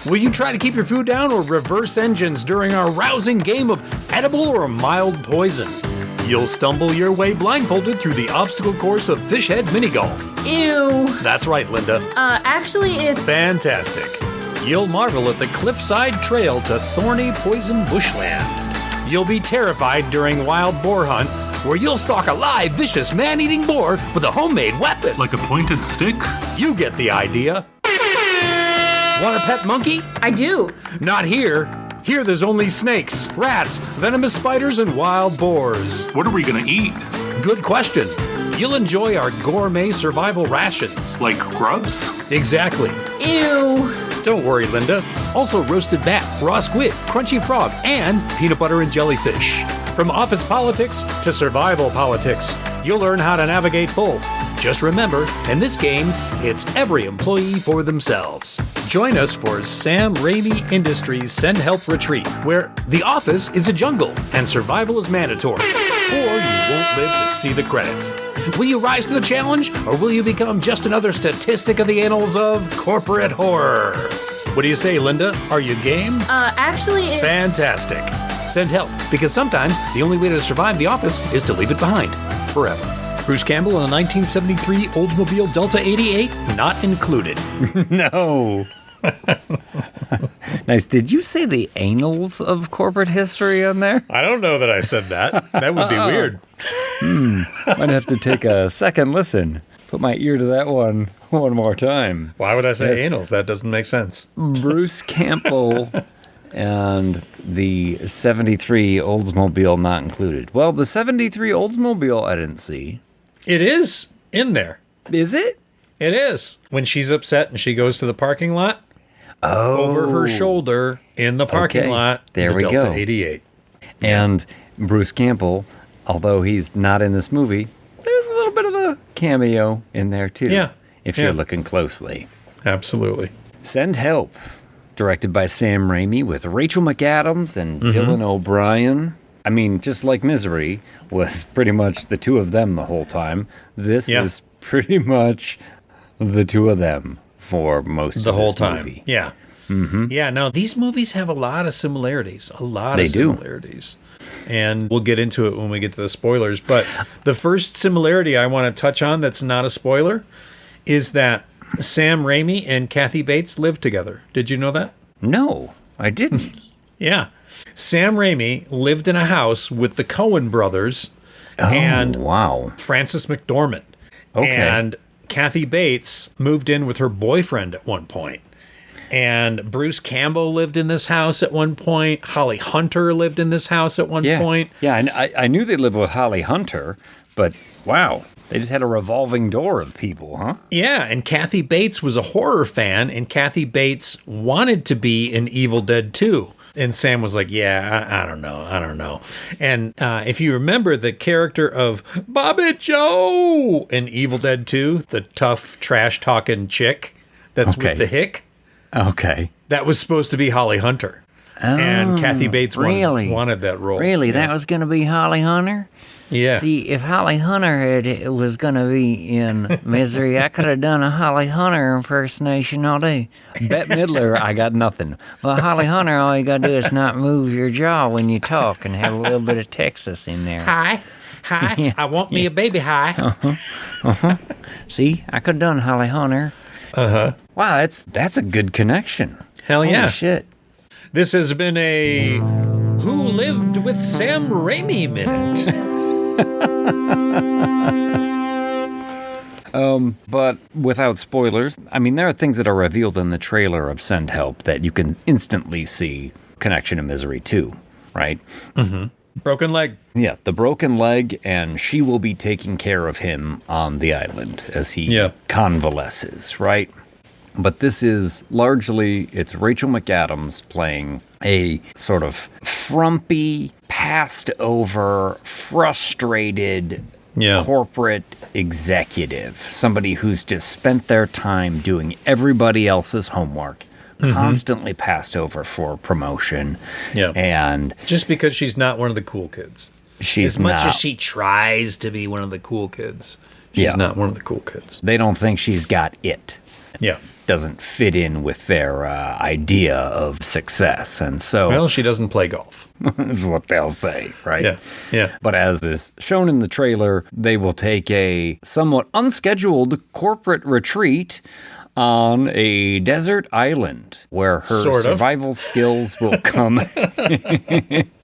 Will you try to keep your food down or reverse engines during our rousing game of edible or mild poison? You'll stumble your way blindfolded through the obstacle course of Fishhead Mini Golf. Ew. That's right, Linda. Actually, it's... Fantastic. You'll marvel at the cliffside trail to thorny poison bushland. You'll be terrified during wild boar hunt, where you'll stalk a live, vicious, man-eating boar with a homemade weapon. Like a pointed stick? You get the idea. Want a pet monkey? I do. Not here. Here there's only snakes, rats, venomous spiders, and wild boars. What are we gonna eat? Good question. You'll enjoy our gourmet survival rations. Like grubs? Exactly. Ew. Don't worry, Linda. Also roasted bat, raw squid, crunchy frog, and peanut butter and jellyfish. From office politics to survival politics, you'll learn how to navigate both. Just remember, in this game, it's every employee for themselves. Join us for Sam Raimi Industries Send Help Retreat, where the office is a jungle and survival is mandatory, or you won't live to see the credits. Will you rise to the challenge, or will you become just another statistic of the annals of corporate horror? What do you say, Linda? Are you game? Actually, it's... Fantastic. Send help, because sometimes the only way to survive the office is to leave it behind. Forever. Bruce Campbell in a 1973 Oldsmobile Delta 88, not included. No. Nice. Did you say the annals of corporate history on there? I don't know that I said that. That would be weird. Might have to take a second listen. Put my ear to that one more time. Why would I say annals? That doesn't make sense. Bruce Campbell and the 73 Oldsmobile not included. Well, the 73 Oldsmobile I didn't see. It is in there. Is it? It is. When she's upset and she goes to the parking lot, over her shoulder in the parking lot, there we Delta go. 88. And Bruce Campbell, although he's not in this movie, there's a little bit of a cameo in there too. Yeah. If you're looking closely. Absolutely. Send Help, directed by Sam Raimi with Rachel McAdams and Dylan O'Brien. I mean, just like Misery was pretty much the two of them the whole time. This is pretty much the two of them for most of the whole time. Movie. Yeah. Mm-hmm. Yeah, no, these movies have a lot of similarities. They do. And we'll get into it when we get to the spoilers. But the first similarity I want to touch on that's not a spoiler is that Sam Raimi and Kathy Bates lived together. Did you know that? No, I didn't. Yeah. Sam Raimi lived in a house with the Coen brothers and Frances McDormand. Okay. And Kathy Bates moved in with her boyfriend at one point. And Bruce Campbell lived in this house at one point. Holly Hunter lived in this house at one point. Yeah, I knew they lived with Holly Hunter, but wow. They just had a revolving door of people, huh? Yeah, and Kathy Bates was a horror fan, and Kathy Bates wanted to be in Evil Dead 2. And Sam was like, I don't know. And if you remember the character of Bobby Joe in Evil Dead 2, the tough, trash-talking chick that's with the hick. Okay. That was supposed to be Holly Hunter. And Kathy Bates wanted that role. Really? Yeah. That was going to be Holly Hunter? Yeah. See, if Holly Hunter was going to be in Misery, I could have done a Holly Hunter impersonation all day. Bette Midler, I got nothing. But Holly Hunter, all you got to do is not move your jaw when you talk and have a little bit of Texas in there. Hi. Yeah. I want me a baby high. See, I could have done Holly Hunter. Wow, that's a good connection. Hell yeah. Holy shit. This has been a Who Lived with Sam Raimi minute. But without spoilers, I mean, there are things that are revealed in the trailer of Send Help that you can instantly see connection to Misery 2, right? Mm-hmm. Broken leg. Yeah, the broken leg, and she will be taking care of him on the island as he convalesces, right? But this is largely, it's Rachel McAdams playing a sort of frumpy, passed over, frustrated corporate executive. Somebody who's just spent their time doing everybody else's homework, constantly passed over for promotion. Yeah. And just because she's not one of the cool kids. She's as much not. as she tries to be one of the cool kids, she's not one of the cool kids. They don't think she's got it. Yeah. Doesn't fit in with their idea of success. And so... Well, she doesn't play golf. is what they'll say, right? Yeah, yeah. But as is shown in the trailer, they will take a somewhat unscheduled corporate retreat on a desert island where her survival skills will come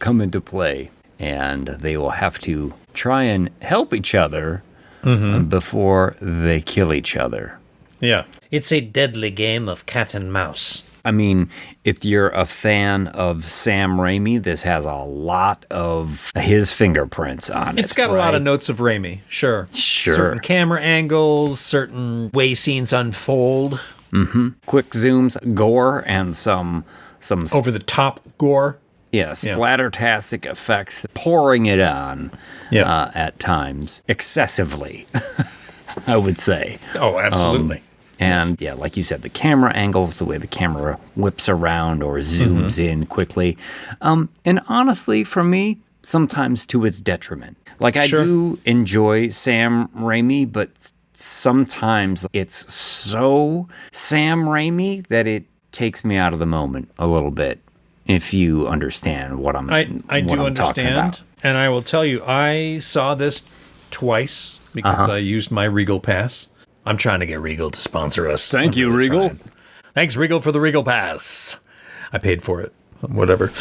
into play. And they will have to try and help each other before they kill each other. Yeah. It's a deadly game of cat and mouse. I mean, if you're a fan of Sam Raimi, this has a lot of his fingerprints on it. It's got a lot of notes of Raimi, sure. Certain camera angles, certain way scenes unfold. Quick zooms, gore, and some over-the-top gore. Yeah, splattertastic effects, pouring it on at times, excessively, I would say. Oh, absolutely. And yeah, like you said, the camera angles, the way the camera whips around or zooms in quickly. And honestly, for me, sometimes to its detriment. Like I do enjoy Sam Raimi, but sometimes it's so Sam Raimi that it takes me out of the moment a little bit. If you understand what I'm I do understand. And I will tell you, I saw this twice because I used my Regal Pass. I'm trying to get Regal to sponsor us. Thank you, Regal. Thanks, Regal, for the Regal Pass. I paid for it. Whatever.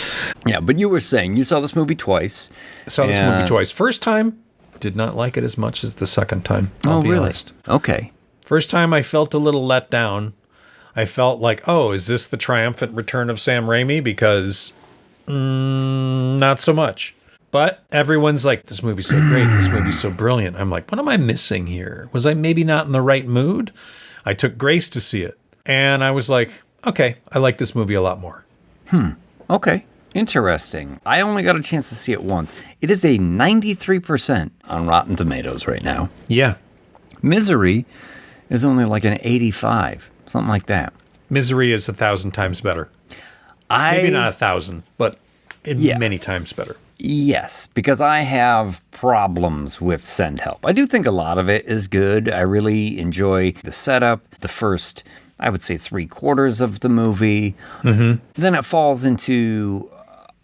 Yeah, but you were saying you saw this movie twice. I saw this movie twice. First time, did not like it as much as the second time. I'll be honest. Okay. First time, I felt a little let down. I felt like, oh, is this the triumphant return of Sam Raimi? Because not so much. But everyone's like, this movie's so great. This movie's so brilliant. I'm like, what am I missing here? Was I maybe not in the right mood? I took Grace to see it. And I was like, okay, I like this movie a lot more. Okay. Interesting. I only got a chance to see it once. It is a 93% on Rotten Tomatoes right now. Yeah. Misery is only like an 85, something like that. Misery is 1,000 times better. Maybe not 1,000, but many times better. Yes, because I have problems with Send Help. I do think a lot of it is good. I really enjoy the setup, the first, I would say, 3/4 of the movie. Then it falls into,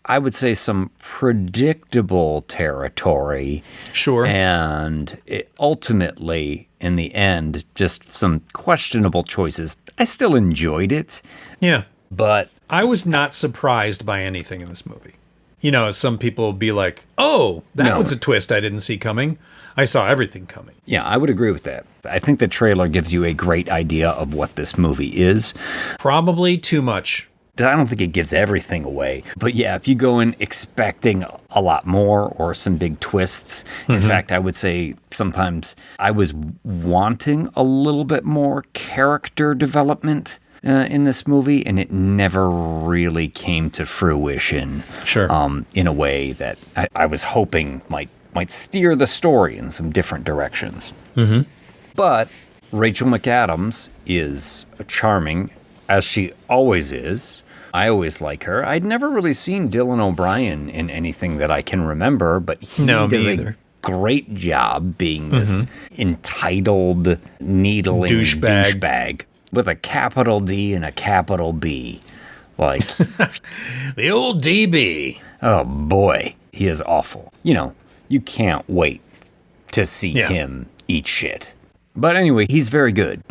I would say, some predictable territory. Sure. And it ultimately, in the end, just some questionable choices. I still enjoyed it. Yeah. But I was not surprised by anything in this movie. You know, some people be like, oh, that was a twist I didn't see coming. I saw everything coming. Yeah, I would agree with that. I think the trailer gives you a great idea of what this movie is. Probably too much. I don't think it gives everything away. But yeah, if you go in expecting a lot more or some big twists, in fact, I would say sometimes I was wanting a little bit more character development in this movie, and it never really came to fruition. Sure. In a way that I was hoping might steer the story in some different directions. But Rachel McAdams is charming, as she always is. I always like her. I'd never really seen Dylan O'Brien in anything that I can remember, but he does a great job being this entitled, needling douchebag with a capital D and a capital B. Like, the old DB. Oh, boy. He is awful. You can't wait to see him eat shit. But anyway, he's very good.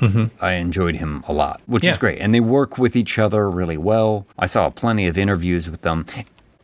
I enjoyed him a lot, which is great. And they work with each other really well. I saw plenty of interviews with them.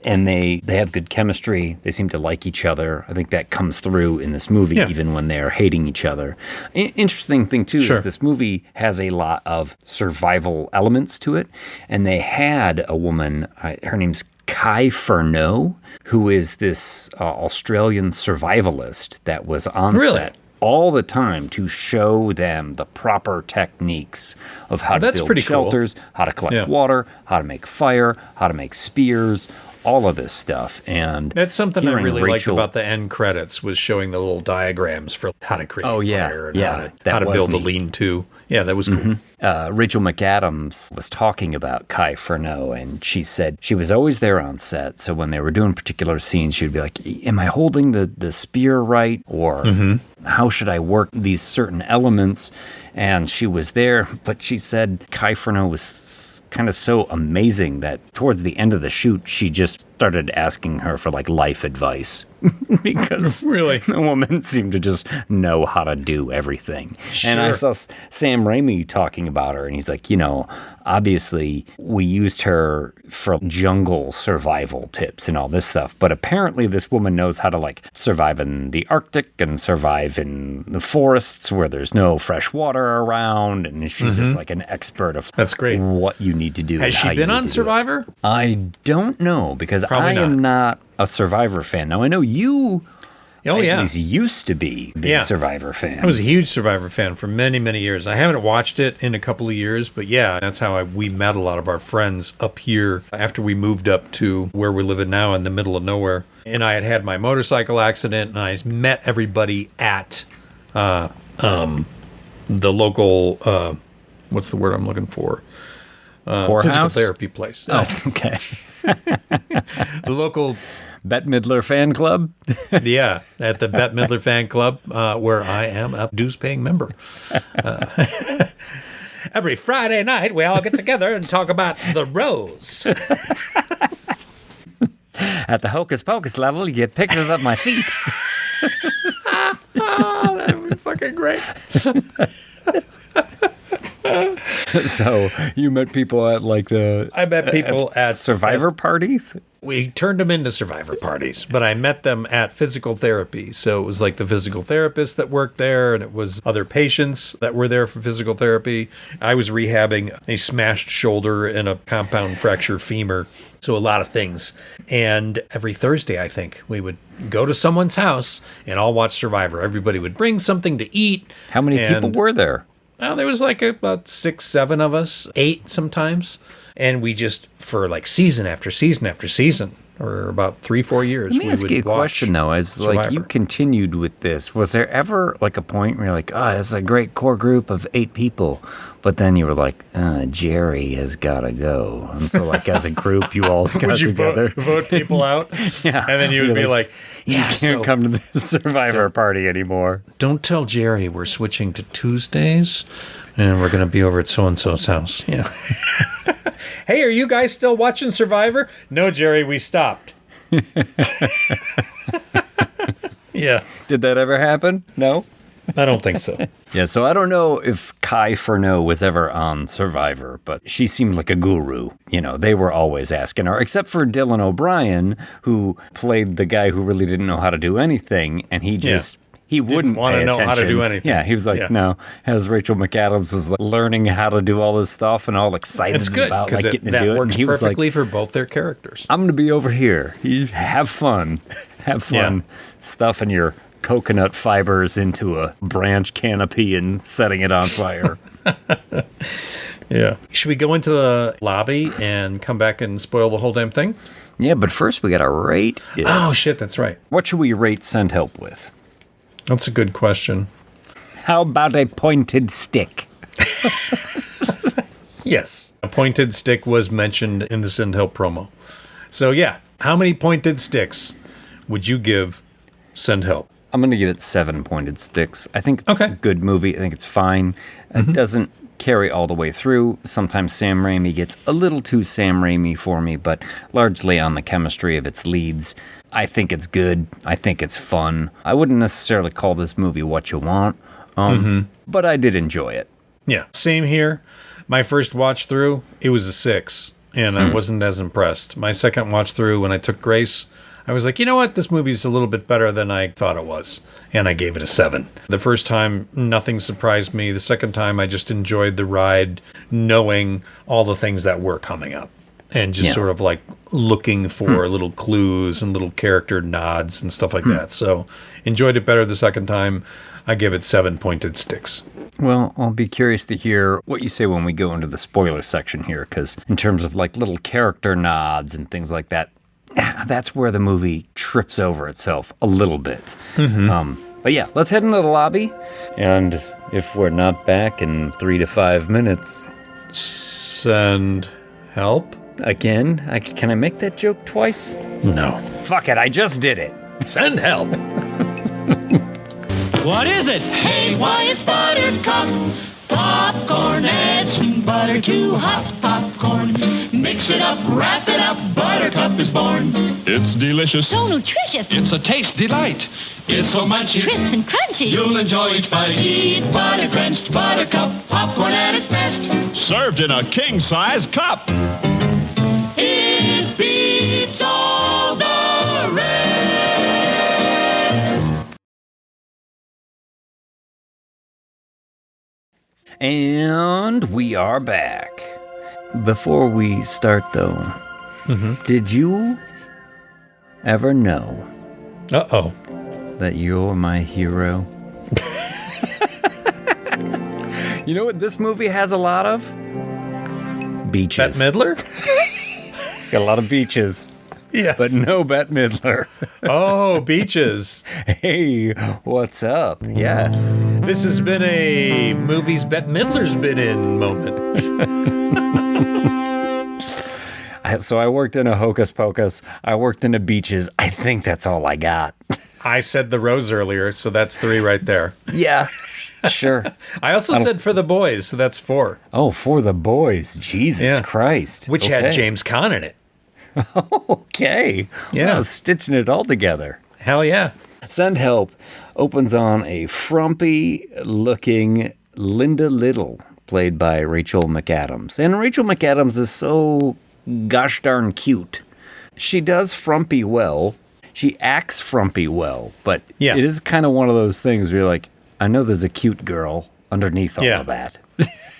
And they have good chemistry. They seem to like each other. I think that comes through in this movie, even when they're hating each other. Interesting thing, too, is this movie has a lot of survival elements to it. And they had a woman, her name's Kai Furneaux, who is this Australian survivalist that was on set all the time to show them the proper techniques of how to build shelters, how to collect water, how to make fire, how to make spears, all of this stuff. And that's something I really liked about the end credits, was showing the little diagrams for how to create fire and how to build a lean-to. Yeah, that was cool. Rachel McAdams was talking about Kai Furneaux, and she said she was always there on set. So when they were doing particular scenes, she'd be like, am I holding the spear right? Or how should I work these certain elements? And she was there, but she said Kai Furneaux was kind of so amazing that towards the end of the shoot, she just started asking her for like life advice because the woman seemed to just know how to do everything. And I saw Sam Raimi talking about her, and he's like, obviously we used her for jungle survival tips and all this stuff, but apparently this woman knows how to like survive in the Arctic and survive in the forests where there's no fresh water around, and she's just like an expert of what you need to do. Has she been on Survivor? I don't know, because I am not a Survivor fan. Now I know you at least used to be a big Survivor fan. I was a huge Survivor fan for many, many years. I haven't watched it in a couple of years, but that's how we met a lot of our friends up here after we moved up to where we're living now in the middle of nowhere. And I had my motorcycle accident, and I met everybody at the local, what's the word I'm looking for? Physical therapy place. Oh, okay. The local Bette Midler fan club? At the Bette Midler fan club, where I am a dues-paying member. Every Friday night, we all get together and talk about the Rose. At the Hocus Pocus level, you get pictures of my feet. That would be fucking great. So you met people at I met people at Survivor parties? We turned them into Survivor parties, but I met them at physical therapy. So it was like the physical therapist that worked there, and it was other patients that were there for physical therapy. I was rehabbing a smashed shoulder and a compound fracture femur. So a lot of things. And every Thursday, I think, we would go to someone's house and all watch Survivor. Everybody would bring something to eat. How many people were there? There was like about 6, 7 of us, 8 sometimes. And we just, for like season after season after season, or about 3, 4 years, Let me ask you a question, though. As like you continued with this, was there ever like a point where you're like, it's a great core group of 8 people, but then you were like, Jerry has got to go. And so like as a group, you all got together. Vote people out? Yeah. And then you would be like, you can't come to the Survivor party anymore. Don't tell Jerry we're switching to Tuesdays, and we're going to be over at so-and-so's house. Yeah. Hey, are you guys still watching Survivor? No, Jerry, we stopped. Yeah. Did that ever happen? No? I don't think so. Yeah, so I don't know if Kai Furneaux was ever on Survivor, but she seemed like a guru. They were always asking her, except for Dylan O'Brien, who played the guy who really didn't know how to do anything, and he just... He wouldn't want to know how to do anything. Yeah, he was like, no. As Rachel McAdams was learning how to do all this stuff and all excited about getting to do it. That works and he was perfectly for both their characters. I'm going to be over here. You have fun. Have fun stuffing your coconut fibers into a branch canopy and setting it on fire. Yeah. Should we go into the lobby and come back and spoil the whole damn thing? Yeah, but first we got to rate it. Oh, shit, that's right. What should we rate Send Help with? That's a good question. How about a pointed stick? Yes. A pointed stick was mentioned in the Send Help promo. So, how many pointed sticks would you give Send Help? I'm going to give it 7 pointed sticks. I think it's a good movie. I think it's fine. It doesn't carry all the way through. Sometimes Sam Raimi gets a little too Sam Raimi for me, but largely on the chemistry of its leads. I think it's good. I think it's fun. I wouldn't necessarily call this movie what you want, but I did enjoy it. Yeah, same here. My first watch through, it was a 6, and I wasn't as impressed. My second watch through, when I took Grace, I was like, you know what? This movie's a little bit better than I thought it was. And I gave it a 7. The first time, nothing surprised me. The second time, I just enjoyed the ride, knowing all the things that were coming up. And just sort of like looking for little clues and little character nods and stuff like that. So enjoyed it better the second time. I give it 7 pointed sticks. Well, I'll be curious to hear what you say when we go into the spoiler section here, because in terms of like little character nods and things like that, that's where the movie trips over itself a little bit. But yeah, let's head into the lobby. And if we're not back in 3 to 5 minutes, send help. Again? Can I make that joke twice? No. Fuck it, I just did it. Send help. What is it? Hey, why it's Buttercup popcorn. Add sweet butter to hot popcorn. Mix it up, wrap it up. Buttercup is born. It's delicious. So nutritious. It's a taste delight. It's so munchy. Crisp and crunchy. You'll enjoy each bite. Eat butter-drenched Buttercup popcorn at its best. Served in a king-size cup. It beats all the rest. And we are back. Before we start, though, did you ever know that you're my hero? You know what this movie has a lot of? Beaches. Bette Midler? It's got a lot of beaches. Yeah. But no Bette Midler. Oh, beaches. Hey, what's up? Yeah. This has been a movies Bette Midler's been in moment. So I worked in a Hocus Pocus. I worked in a beaches. I think that's all I got. I said the Rose earlier, so that's 3 right there. Yeah, sure. I also said For the Boys, so that's 4. Oh, For the Boys. Jesus Christ. Which had James Caan in it. Okay. Yeah. Wow, stitching it all together. Hell yeah. Send Help opens on a frumpy-looking Linda Little, played by Rachel McAdams. And Rachel McAdams is so gosh darn cute. She does frumpy well. She acts frumpy well, but it is kind of one of those things where you're like, I know there's a cute girl underneath all of that.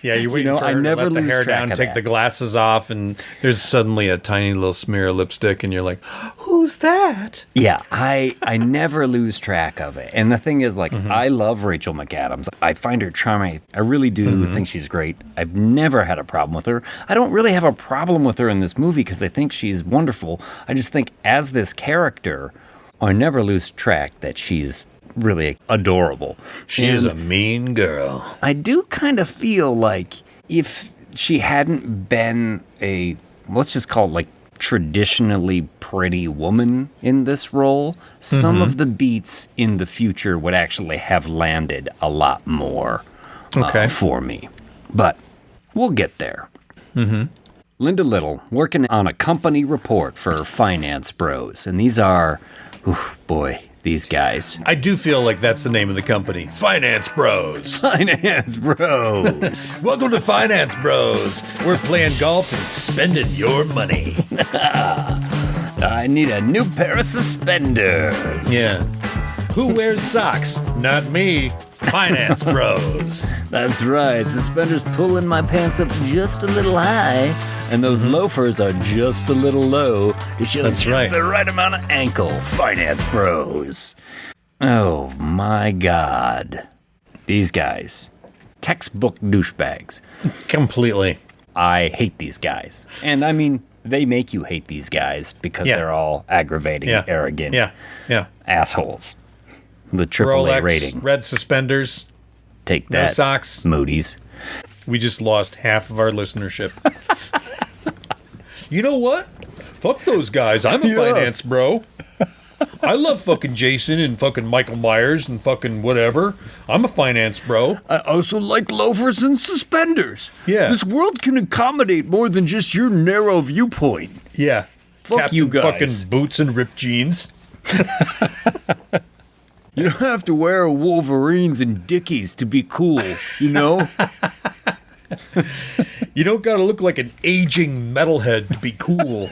Yeah, you're waiting for her to let the hair down, take the glasses off, and there's suddenly a tiny little smear of lipstick, and you're like, who's that? Yeah, I never lose track of it. And the thing is, like, I love Rachel McAdams. I find her charming. I really do think she's great. I've never had a problem with her. I don't really have a problem with her in this movie because I think she's wonderful. I just think as this character, I never lose track that she's really adorable. She is a mean girl. I do kind of feel like if she hadn't been a, let's just call it like traditionally pretty woman in this role, some of the beats in the future would actually have landed a lot more for me. But we'll get there. Linda Little working on a company report for Finance Bros. And these are, these guys. I do feel like that's the name of the company. Finance Bros. Finance Bros. Welcome to Finance Bros. We're playing golf and spending your money. I need a new pair of suspenders. Yeah. Who wears socks? Not me. Finance Bros. That's right. Suspenders pulling my pants up just a little high, and those loafers are just a little low to show just the right amount of ankle. Finance Bros. Oh my God. These guys. Textbook douchebags. Completely. I hate these guys. And I mean, they make you hate these guys because they're all aggravating, arrogant assholes. The AAA Rolex, rating. Red suspenders. Take that. No socks. Moody's. We just lost half of our listenership. You know what? Fuck those guys. I'm a finance bro. I love fucking Jason and fucking Michael Myers and fucking whatever. I'm a finance bro. I also like loafers and suspenders. Yeah. This world can accommodate more than just your narrow viewpoint. Yeah. Fuck Captain you guys. fucking boots and ripped jeans. You don't have to wear Wolverines and Dickies to be cool, you know? You don't gotta look like an aging metalhead to be cool.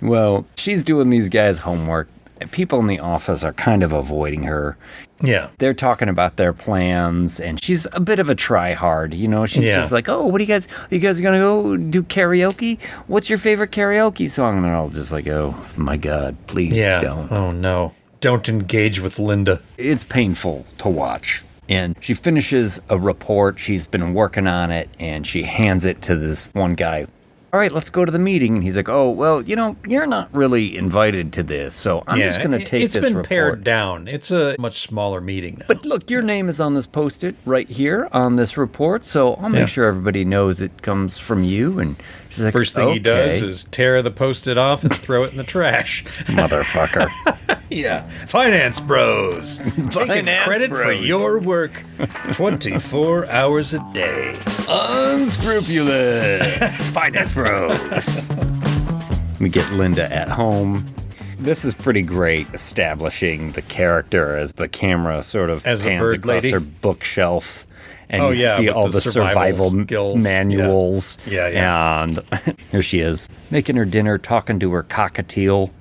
Well, she's doing these guys' homework. People in the office are kind of avoiding her. Yeah. They're talking about their plans, and she's a bit of a try-hard, you know? She's just like, oh, what are you guys gonna go do karaoke? What's your favorite karaoke song? And they're all just like, oh, my God, please don't. Oh, no. Don't engage with Linda. It's painful to watch. And she finishes a report. She's been working on it, and she hands it to this one guy. All right, let's go to the meeting. And he's like, oh, well, you know, you're not really invited to this, so I'm just going to take this report. It's been pared down. It's a much smaller meeting now. But look, your name is on this Post-it right here on this report, so I'll make sure everybody knows it comes from you. And she's like, first thing he does is tear the Post-it off and throw it in the trash. Motherfucker. Yeah. Finance bros. Taking credit for your work 24 hours a day. Unscrupulous. Finance bros. We get Linda at home. This is pretty great, establishing the character as the camera sort of as pans a bird across lady. her bookshelf. And you see all the survival skills. manuals. Yeah. And here she is, making her dinner, talking to her cockatiel.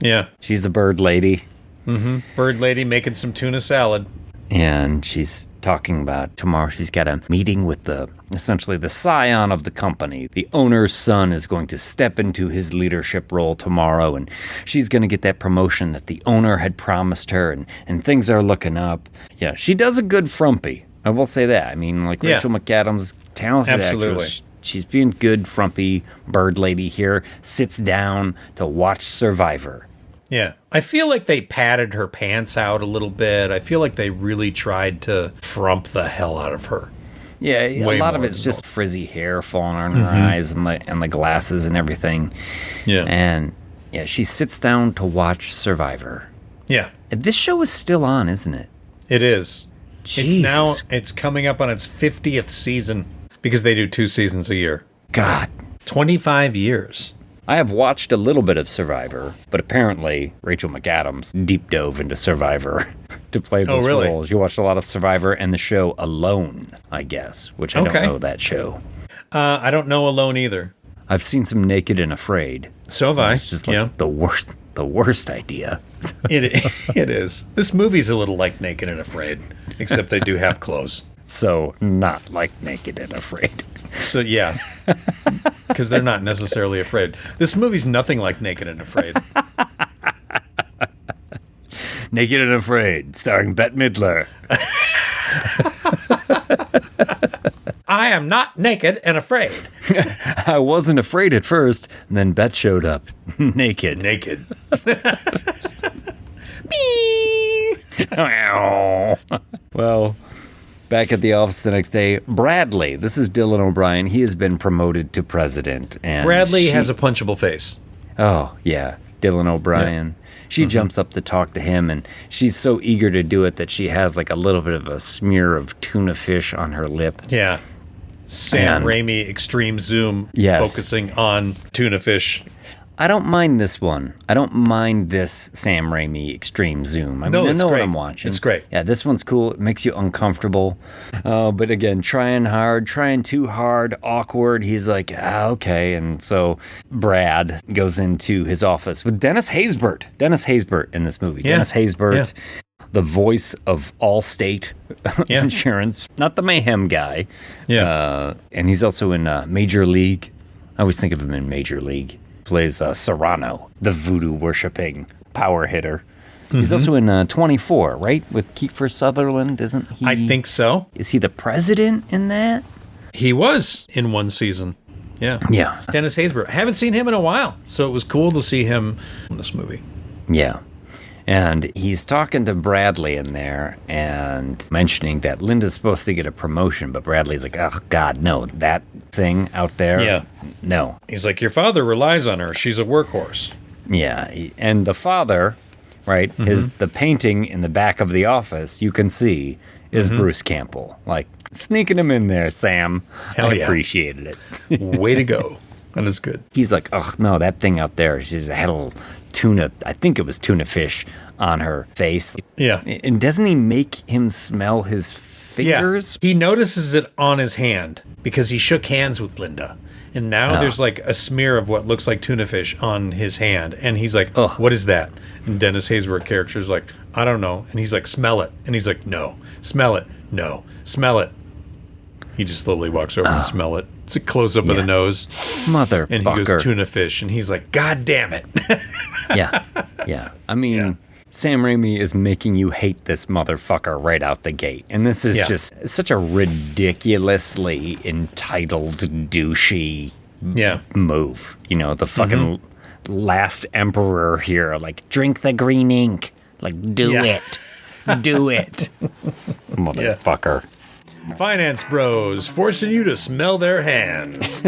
Yeah. She's a bird lady. Mm-hmm. Bird lady making some tuna salad. And she's talking about tomorrow she's got a meeting with essentially the scion of the company. The owner's son is going to step into his leadership role tomorrow, and she's going to get that promotion that the owner had promised her, and things are looking up. Yeah, she does a good frumpy. I will say that. I mean, like Rachel McAdams, talented actress. She's being good frumpy bird lady here, sits down to watch Survivor. Yeah. I feel like they padded her pants out a little bit. I feel like they really tried to frump the hell out of her. Yeah, a lot of it's just frizzy hair falling on her eyes and the glasses and everything. Yeah. And yeah, she sits down to watch Survivor. Yeah. And this show is still on, isn't it? It is. Jesus. It's coming up on its 50th season because they do 2 seasons a year. God. 25 years. I have watched a little bit of Survivor, but apparently Rachel McAdams deep dove into Survivor to play those roles. You watched a lot of Survivor and the show Alone, I guess, which I don't know that show. I don't know Alone either. I've seen some Naked and Afraid. So have I. It's just like the worst idea. It is. This movie's a little like Naked and Afraid, except they do have clothes. So not like Naked and Afraid. So yeah, because they're not necessarily afraid. This movie's nothing like Naked and Afraid. Naked and Afraid, starring Bette Midler. I am not naked and afraid. I wasn't afraid at first, and then Bette showed up, naked. Well, back at the office the next day, Bradley, this is Dylan O'Brien, he has been promoted to president. And Bradley has a punchable face. Oh, yeah, Dylan O'Brien. Yeah. She jumps up to talk to him, and she's so eager to do it that she has like a little bit of a smear of tuna fish on her lip. Yeah. Sam Raimi extreme zoom focusing on tuna fish. I don't mind this one. I don't mind this Sam Raimi extreme zoom. I mean, I know what I'm watching. It's great. Yeah, this one's cool. It makes you uncomfortable. But again, trying too hard, awkward. He's like, okay. And so Brad goes into his office with Dennis Haysbert. Dennis Haysbert in this movie. Yeah. Dennis Haysbert, the voice of Allstate Insurance. Not the Mayhem guy. Yeah. And he's also in Major League. I always think of him in Major League. Plays Serrano, the voodoo-worshipping power hitter. He's also in 24, right? With Kiefer Sutherland, isn't he? I think so. Is he the president in that? He was in one season. Yeah. Yeah. Dennis Haysbert. I haven't seen him in a while, so it was cool to see him in this movie. Yeah. And he's talking to Bradley in there and mentioning that Linda's supposed to get a promotion, but Bradley's like, oh, God, no, that thing out there? Yeah. No. He's like, your father relies on her. She's a workhorse. Yeah, and the father, right, is the painting in the back of the office you can see is Bruce Campbell. Like, sneaking him in there, Sam. Hell I yeah. appreciated it. Way to go. That is good. He's like, oh, no, that thing out there, she had a little tuna, I think it was tuna fish on her face. Yeah. And doesn't he make him smell his fingers? Yeah. He notices it on his hand because he shook hands with Linda. And now there's like a smear of what looks like tuna fish on his hand. And he's like, what is that? And Dennis Haysbert character's like, I don't know. And he's like, smell it. And he's like, no. Smell it. No. Smell it. He just slowly walks over and smell it. It's a close up of the nose. Motherfucker. And he goes, tuna fish. And he's like, God damn it. Yeah. I mean, Sam Raimi is making you hate this motherfucker right out the gate. And this is just such a ridiculously entitled, douchey move. You know, the fucking last emperor here, like, drink the green ink. Like, do it. Do it. Motherfucker. Finance bros forcing you to smell their hands.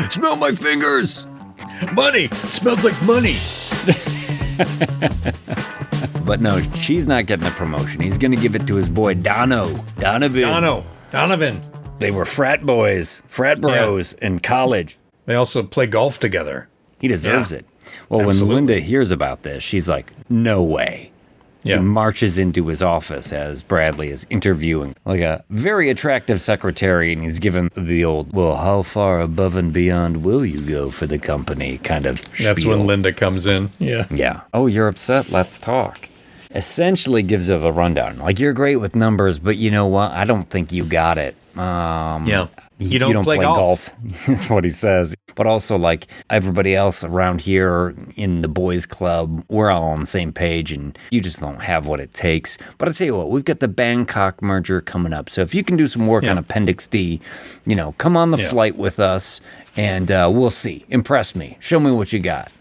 Smell my fingers. Money. It smells like money. But no, she's not getting the promotion. He's going to give it to his boy Donovan. Donovan. They were frat bros in college. They also play golf together. He deserves it. Well, when Linda hears about this, she's like, no way. She marches into his office as Bradley is interviewing like a very attractive secretary, and he's given the old, well, how far above and beyond will you go for the company kind of spiel. That's when Linda comes in. Yeah. Oh, you're upset? Let's talk. Essentially gives her the rundown. Like, you're great with numbers, but you know what? I don't think you got it. You don't play golf. Is what he says. But also, like, everybody else around here in the boys club, we're all on the same page, and you just don't have what it takes. But I tell you what, we've got the Bangkok merger coming up. So if you can do some work on Appendix D, you know, come on the flight with us, and we'll see. Impress me. Show me what you got.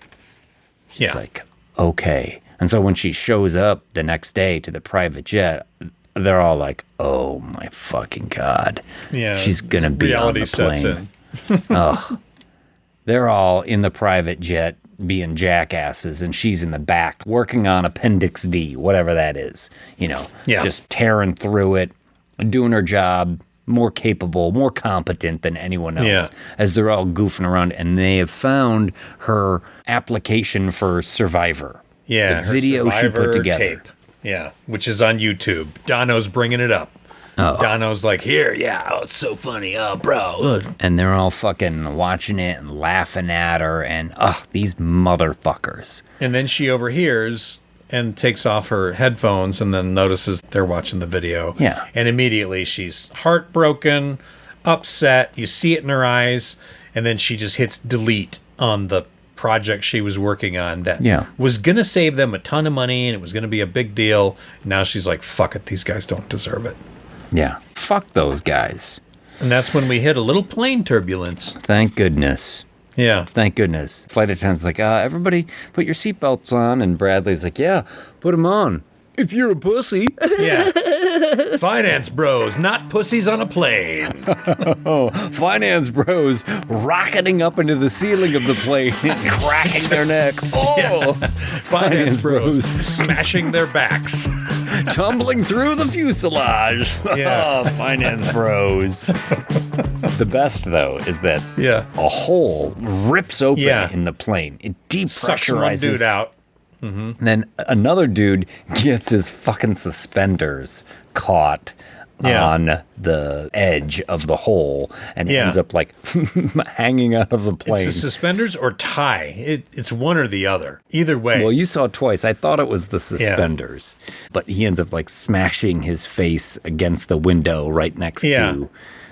She's like, okay. And so when she shows up the next day to the private jet, they're all like, oh my fucking God. Yeah. She's going to be on the plane. Sets in. They're all in the private jet being jackasses, and she's in the back working on Appendix D, whatever that is. You know, just tearing through it, doing her job, more capable, more competent than anyone else, as they're all goofing around, and they have found her application for Survivor. Yeah, the video she put together. Tape. Yeah, which is on YouTube. Dono's bringing it up. Dono's like, here, it's so funny, bro. And they're all fucking watching it and laughing at her, and these motherfuckers. And then she overhears and takes off her headphones and then notices they're watching the video. Yeah. And immediately she's heartbroken, upset. You see it in her eyes. And then she just hits delete on the project she was working on that was going to save them a ton of money, and it was going to be a big deal. Now she's like, fuck it, these guys don't deserve it. Yeah. Fuck those guys. And that's when we hit a little plane turbulence. Thank goodness. Yeah. Thank goodness. Flight attendant's like, everybody put your seatbelts on. And Bradley's like, yeah, put them on. If you're a pussy. Yeah. Finance bros, not pussies on a plane. Finance bros rocketing up into the ceiling of the plane and cracking their neck. Finance bros smashing their backs. Tumbling through the fuselage. Finance bros. The best, though, is that a hole rips open in the plane. It depressurizes. Sucks one dude out. Mm-hmm. And then another dude gets his fucking suspenders caught on the edge of the hole and ends up like hanging out of the plane. It's the suspenders or tie. It's one or the other. Either way. Well, you saw it twice. I thought it was the suspenders. But he ends up like smashing his face against the window right next to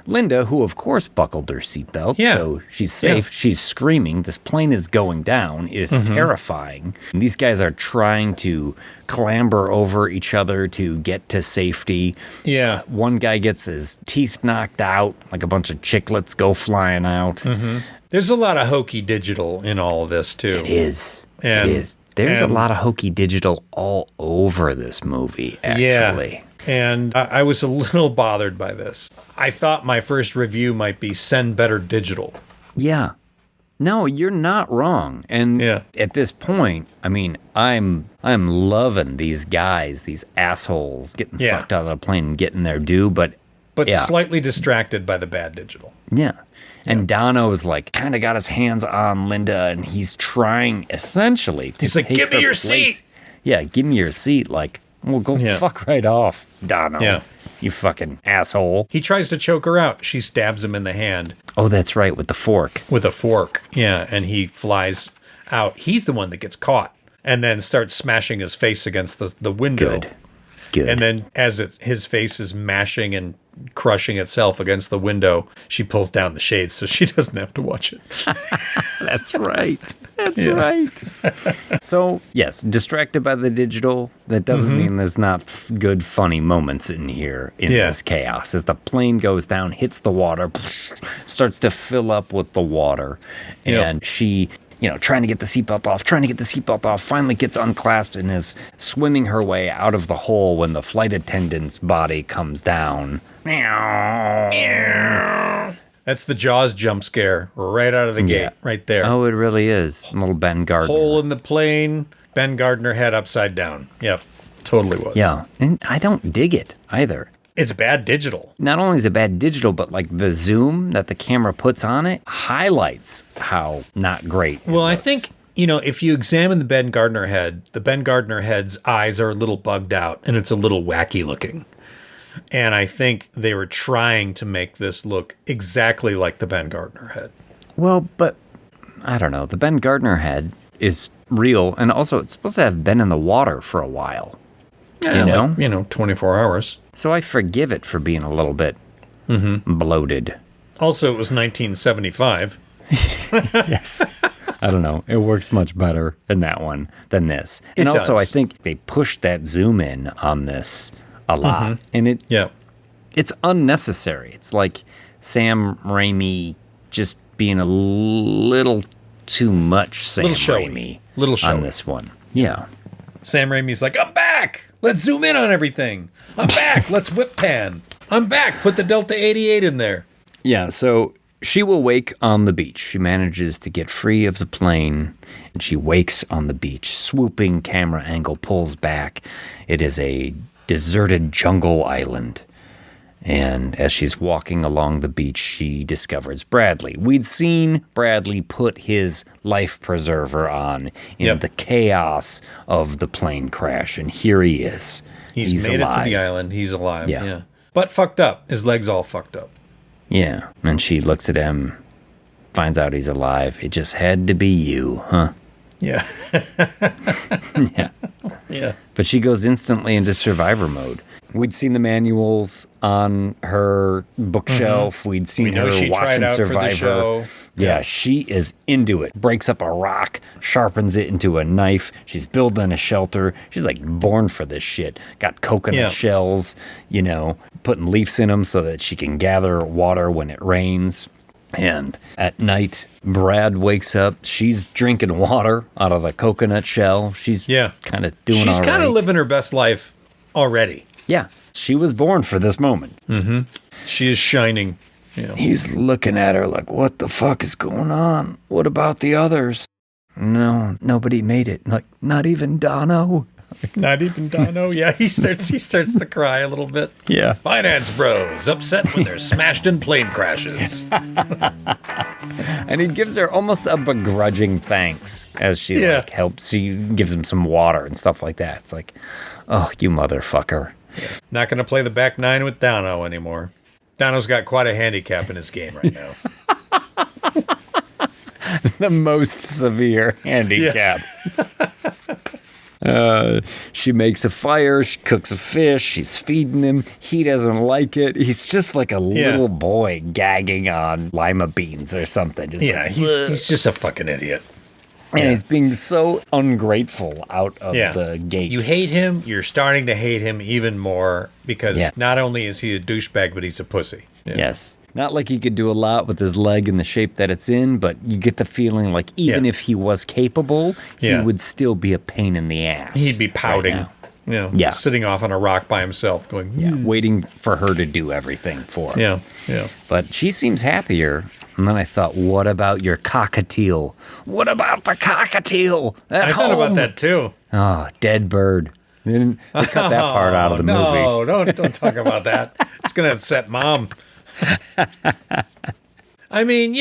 Linda, who of course buckled her seatbelt, so she's safe. She's screaming. This plane is going down. It is terrifying. And these guys are trying to clamber over each other to get to safety. Yeah. One guy gets his teeth knocked out, like a bunch of chiclets go flying out. Mm-hmm. There's a lot of hokey digital in all of this, too. It is. It is. There's a lot of hokey digital all over this movie, actually. Yeah. And I was a little bothered by this. I thought my first review might be send better digital. Yeah. No, you're not wrong. And at this point, I mean, I'm loving these guys, these assholes getting sucked out of the plane and getting their due, but slightly distracted by the bad digital. Yeah. And Dono's like kind of got his hands on Linda, and he's trying essentially to take give me her your place. seat. Yeah, give me your seat. Like, well, go fuck right off, Dono. Yeah. You fucking asshole. He tries to choke her out. She stabs him in the hand. Oh, that's right, with the fork. With a fork, yeah, and he flies out. He's the one that gets caught and then starts smashing his face against the window. Good. And then as his face is mashing and crushing itself against the window, she pulls down the shades so she doesn't have to watch it. That's right. That's right. So, yes, distracted by the digital. That doesn't mean there's not good, funny moments in here in this chaos. As the plane goes down, hits the water, starts to fill up with the water, and she... trying to get the seatbelt off, finally gets unclasped and is swimming her way out of the hole when the flight attendant's body comes down. That's the Jaws jump scare right out of the gate, right there. Oh, it really is. A little Ben Gardner. Hole in the plane, Ben Gardner head upside down. Yep, totally was. Yeah, and I don't dig it either. It's bad digital. Not only is it bad digital, but like the zoom that the camera puts on it highlights how not great. Well, I think, if you examine the Ben Gardner head's eyes are a little bugged out and it's a little wacky looking. And I think they were trying to make this look exactly like the Ben Gardner head. Well, but I don't know. The Ben Gardner head is real, and also it's supposed to have been in the water for a while. Yeah, 24 hours. So I forgive it for being a little bit bloated. Also, it was 1975. Yes. I don't know. It works much better in that one than this. And also, I think they pushed that zoom in on this a lot. And it's unnecessary. It's like Sam Raimi just being a little too much Sam Raimi on this one. Yeah. Sam Raimi's like, I'm back. Let's zoom in on everything. I'm back. Let's whip pan. I'm back. Put the Delta 88 in there. Yeah, so she will wake on the beach. She manages to get free of the plane, and she wakes on the beach. Swooping camera angle pulls back. It is a deserted jungle island. And as she's walking along the beach, she discovers Bradley. We'd seen Bradley put his life preserver on in the chaos of the plane crash, and here he is. He's made alive. It to the island. He's alive. Yeah. But fucked up. His leg's all fucked up. Yeah. And she looks at him, finds out he's alive. It just had to be you, huh? Yeah. Yeah. But she goes instantly into survivor mode. We'd seen the manuals on her bookshelf. We'd seen her watching Survivor. Yeah, she is into it. Breaks up a rock, sharpens it into a knife. She's building a shelter. She's like born for this shit. Got coconut shells, putting leaves in them so that she can gather water when it rains. And at night, Brad wakes up. She's drinking water out of the coconut shell. She's kind of doing all right. She's kind of living her best life already. Yeah, she was born for this moment. She is shining. Yeah. He's looking at her like, what the fuck is going on? What about the others? No, nobody made it. Like, not even Dono. Not even Dono. Yeah, he starts to cry a little bit. Yeah. Finance bros upset when they're smashed in plane crashes. And he gives her almost a begrudging thanks as she helps. She gives him some water and stuff like that. It's like, oh, you motherfucker. Yeah. Not going to play the back nine with Dono anymore. Dono's got quite a handicap in his game right now. The most severe handicap. She makes a fire, she cooks a fish, she's feeding him. He doesn't like it. He's just like a little boy gagging on lima beans or something. Just he's just a fucking idiot. And he's being so ungrateful out of the gate. You hate him, you're starting to hate him even more because not only is he a douchebag, but he's a pussy. Yeah. Yes. Not like he could do a lot with his leg in the shape that it's in, but you get the feeling like even if he was capable, he would still be a pain in the ass. He'd be pouting. Right sitting off on a rock by himself going, waiting for her to do everything for him. Yeah. But she seems happier. And then I thought, what about your cockatiel? What about the cockatiel at I home? thought about that too. Oh, dead bird. They cut that part out of the movie. No, don't talk about that. It's going to upset Mom. I mean,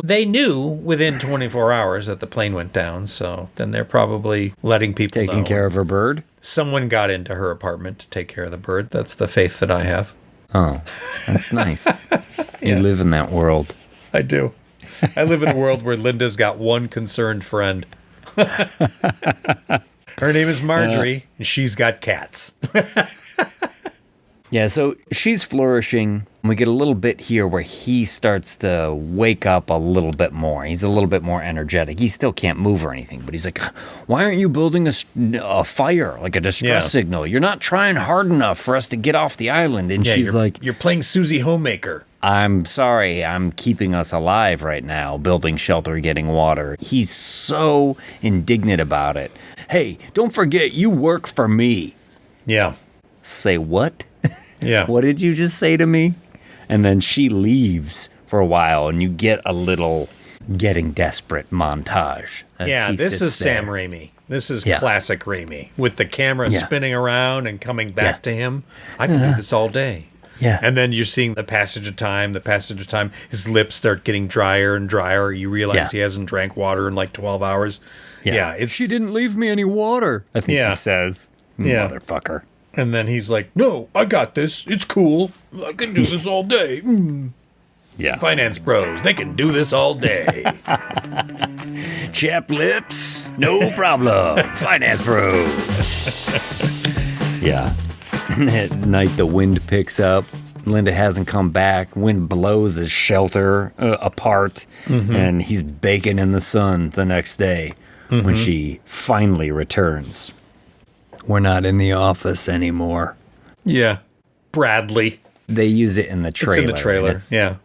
they knew within 24 hours that the plane went down, so then they're probably letting people know. Taking care of her bird? Someone got into her apartment to take care of the bird. That's the faith that I have. Oh, that's nice. You live in that world. I do. I live in a world where Linda's got one concerned friend. Her name is Marjorie, and she's got cats. Yeah, so she's flourishing. We get a little bit here where he starts to wake up a little bit more. He's a little bit more energetic. He still can't move or anything, but he's like, why aren't you building a fire, like a distress signal? You're not trying hard enough for us to get off the island. And she's like, you're playing Susie Homemaker. I'm sorry, I'm keeping us alive right now, building shelter, getting water. He's so indignant about it. Hey, don't forget, you work for me. Yeah. Say what? Yeah. What did you just say to me? And then she leaves for a while, and you get a little getting desperate montage. This is Sam Raimi. This is classic Raimi, with the camera spinning around and coming back to him. I can do this all day. Yeah. And then you're seeing the passage of time. His lips start getting drier and drier. You realize he hasn't drank water in like 12 hours. Yeah. She didn't leave me any water, I think he says. Motherfucker. And then he's like, no, I got this. It's cool. I can do this all day. Yeah. Finance bros, they can do this all day. Chap lips, no problem. Finance bros. Yeah. At night, the wind picks up. Linda hasn't come back. Wind blows his shelter apart. And he's baking in the sun the next day when she finally returns. We're not in the office anymore. Yeah. Bradley. They use it in the trailer. It's in the trailer.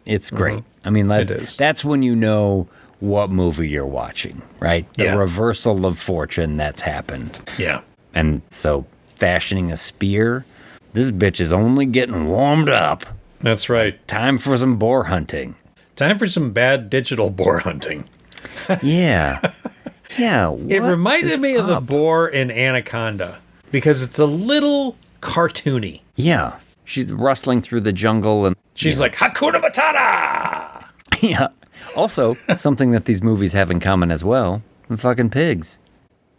It's great. I mean, that's when you know what movie you're watching, right? The reversal of fortune that's happened. Yeah. And so fashioning a spear, this bitch is only getting warmed up. That's right. Time for some boar hunting. Time for some bad digital boar hunting. Yeah. Yeah. It reminded me of the boar in Anaconda because it's a little cartoony. Yeah. She's rustling through the jungle and she's like, Hakuna Matata! Yeah. Also, something that these movies have in common as well, the fucking pigs.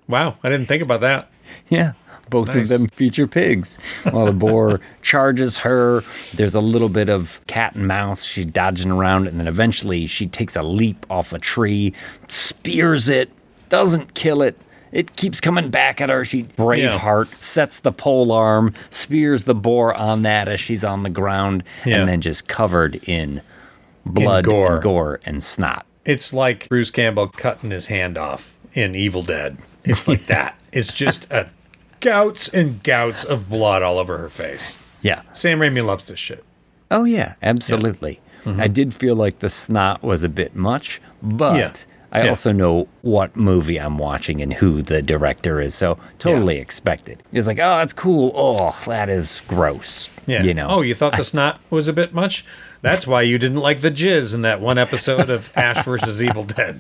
Wow, I didn't think about that. Yeah. Both of them feature pigs. While the boar charges her, there's a little bit of cat and mouse. She's dodging around, and then eventually she takes a leap off a tree, spears it, doesn't kill it. It keeps coming back at her. She Braveheart sets the pole arm, spears the boar on that as she's on the ground, and then just covered in blood and gore and snot. It's like Bruce Campbell cutting his hand off in Evil Dead. It's like that. It's just gouts and gouts of blood all over her face. Yeah. Sam Raimi loves this shit. Oh, yeah, absolutely. Yeah. I did feel like the snot was a bit much, but I also know what movie I'm watching and who the director is, so totally expected. It's like, oh, that's cool. Oh, that is gross. Yeah. You know. Oh, you thought the snot was a bit much? That's why you didn't like the jizz in that one episode of Ash versus Evil Dead.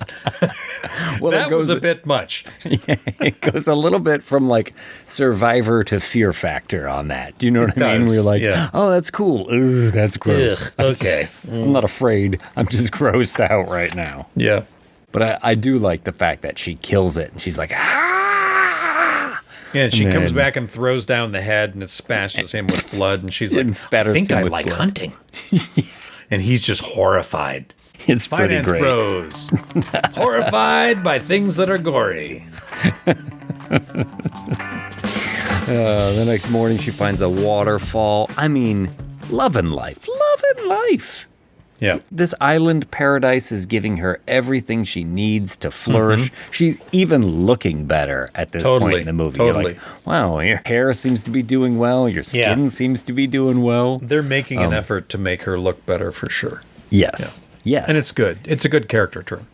Well, that was a bit much. Yeah, it goes a little bit from like Survivor to Fear Factor on that. Do you know what I mean? Where you're like, oh, that's cool. Ooh, that's gross. Ugh, okay. I'm not afraid. I'm just grossed out right now. Yeah. But I do like the fact that she kills it and she's like, ah! Yeah, and she comes back and throws down the head and it spashes him with blood. And she's like, I think I like hunting. And he's just horrified. It's pretty great. Bros. Horrified by things that are gory. The next morning she finds a waterfall. I mean, loving life. Loving life. Yeah. This island paradise is giving her everything she needs to flourish. She's even looking better at this point in the movie. You're like, wow, your hair seems to be doing well. Your skin seems to be doing well. They're making an effort to make her look better for sure. Yes. Yes. And it's good. It's a good character turn.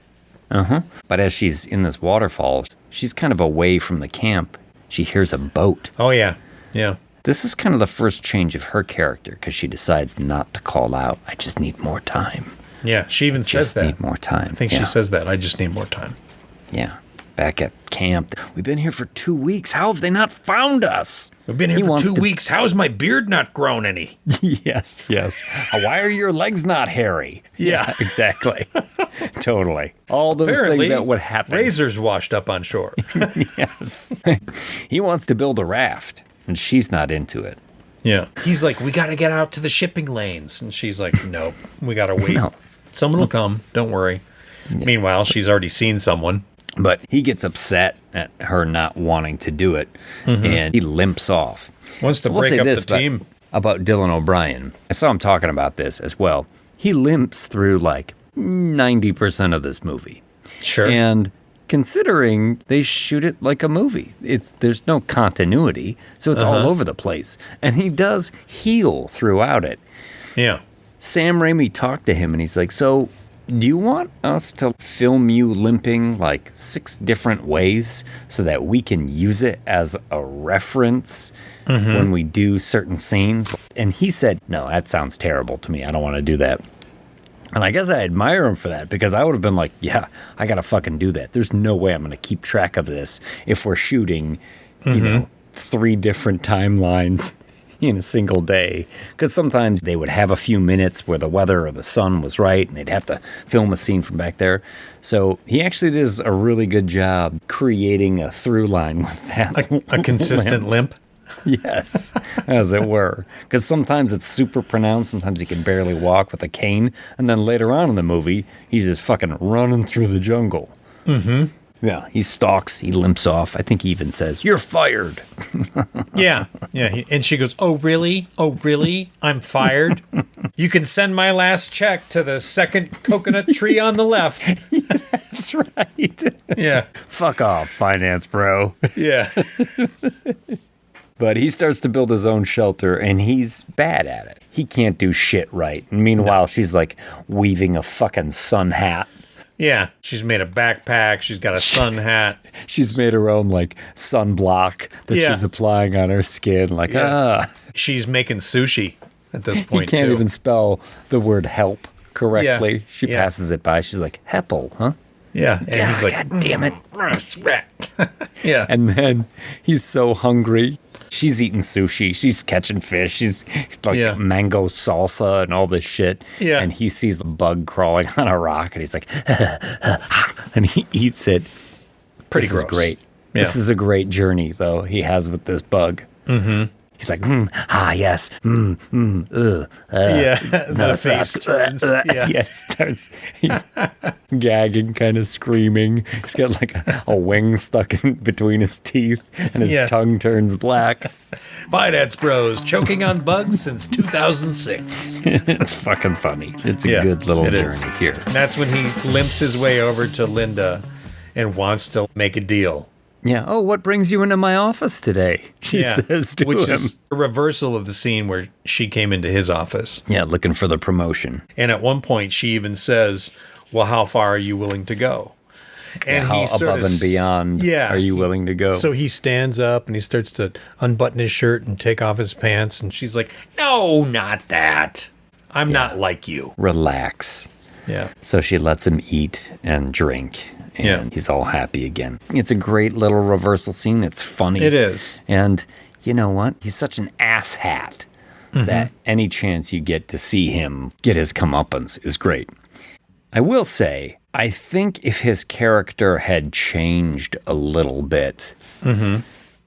But as she's in this waterfall, she's kind of away from the camp. She hears a boat. Oh, yeah. Yeah. This is kind of the first change of her character because she decides not to call out, I just need more time. Yeah, she even says that. Just need more time. I think she says that. I just need more time. Yeah. Back at camp. We've been here for 2 weeks. How have they not found us? We've been here for 2 weeks. How is my beard not grown any? Yes. Why are your legs not hairy? Yeah. Exactly. Totally. All those things that would happen. Razors washed up on shore. Yes. He wants to build a raft, and she's not into it. Yeah. He's like, we got to get out to the shipping lanes. And she's like, no, we got to wait. No. Someone will come. Don't worry. Yeah. Meanwhile, she's already seen someone. But he gets upset at her not wanting to do it, and he limps off. Wants to break up the team. About Dylan O'Brien. I saw him talking about this as well. He limps through like 90% of this movie. Sure. And considering they shoot it like a movie, there's no continuity, so it's all over the place. And he does heal throughout it. Yeah. Sam Raimi talked to him, and he's like, so do you want us to film you limping like 6 different ways so that we can use it as a reference when we do certain scenes? And he said, no, that sounds terrible to me. I don't want to do that. And I guess I admire him for that, because I would have been like, yeah, I got to fucking do that. There's no way I'm going to keep track of this if we're shooting, 3 different timelines in a single day. Because sometimes they would have a few minutes where the weather or the sun was right, and they'd have to film a scene from back there. So he actually does a really good job creating a through line with that. A consistent limp? Yes, as it were. Because sometimes it's super pronounced. Sometimes he can barely walk with a cane. And then later on in the movie, he's just fucking running through the jungle. Yeah, he stalks, he limps off. I think he even says, "You're fired." Yeah. And she goes, "Oh, really? Oh, really? I'm fired? You can send my last check to the second coconut tree on the left." That's right. Yeah. Fuck off, finance bro. Yeah. But he starts to build his own shelter, and he's bad at it. He can't do shit right. And meanwhile, she's like weaving a fucking sun hat. Yeah, she's made a backpack. She's got a sun hat. She's made her own, like, sunblock that she's applying on her skin. Like, She's making sushi at this point, He can't even spell the word help correctly. Yeah. She passes it by. She's like, Heppel, huh? Yeah, and he's like, God damn it. Yeah. And then he's so hungry. She's eating sushi. She's catching fish. She's like mango salsa and all this shit. Yeah. And he sees the bug crawling on a rock, and he's like, and he eats it. Pretty This gross. is great. Yeah. This is a great journey, though, he has with this bug. He's like, yes, Yeah, the face turns. Yes, he's gagging, kind of screaming. He's got like a wing stuck in between his teeth, and his tongue turns black. Finance bros choking on bugs since 2006. It's fucking funny. It's a good little journey here. And that's when he limps his way over to Linda and wants to make a deal. Yeah. Oh, what brings you into my office today? She says to him. Which is a reversal of the scene where she came into his office. Yeah, looking for the promotion. And at one point, she even says, well, how far are you willing to go? And how above and beyond are you willing to go? So he stands up and he starts to unbutton his shirt and take off his pants. And she's like, no, not that. I'm not like you. Relax. Yeah. So she lets him eat and drink. And he's all happy again. It's a great little reversal scene. It's funny. It is. And you know what? He's such an asshat that any chance you get to see him get his comeuppance is great. I will say, I think if his character had changed a little bit,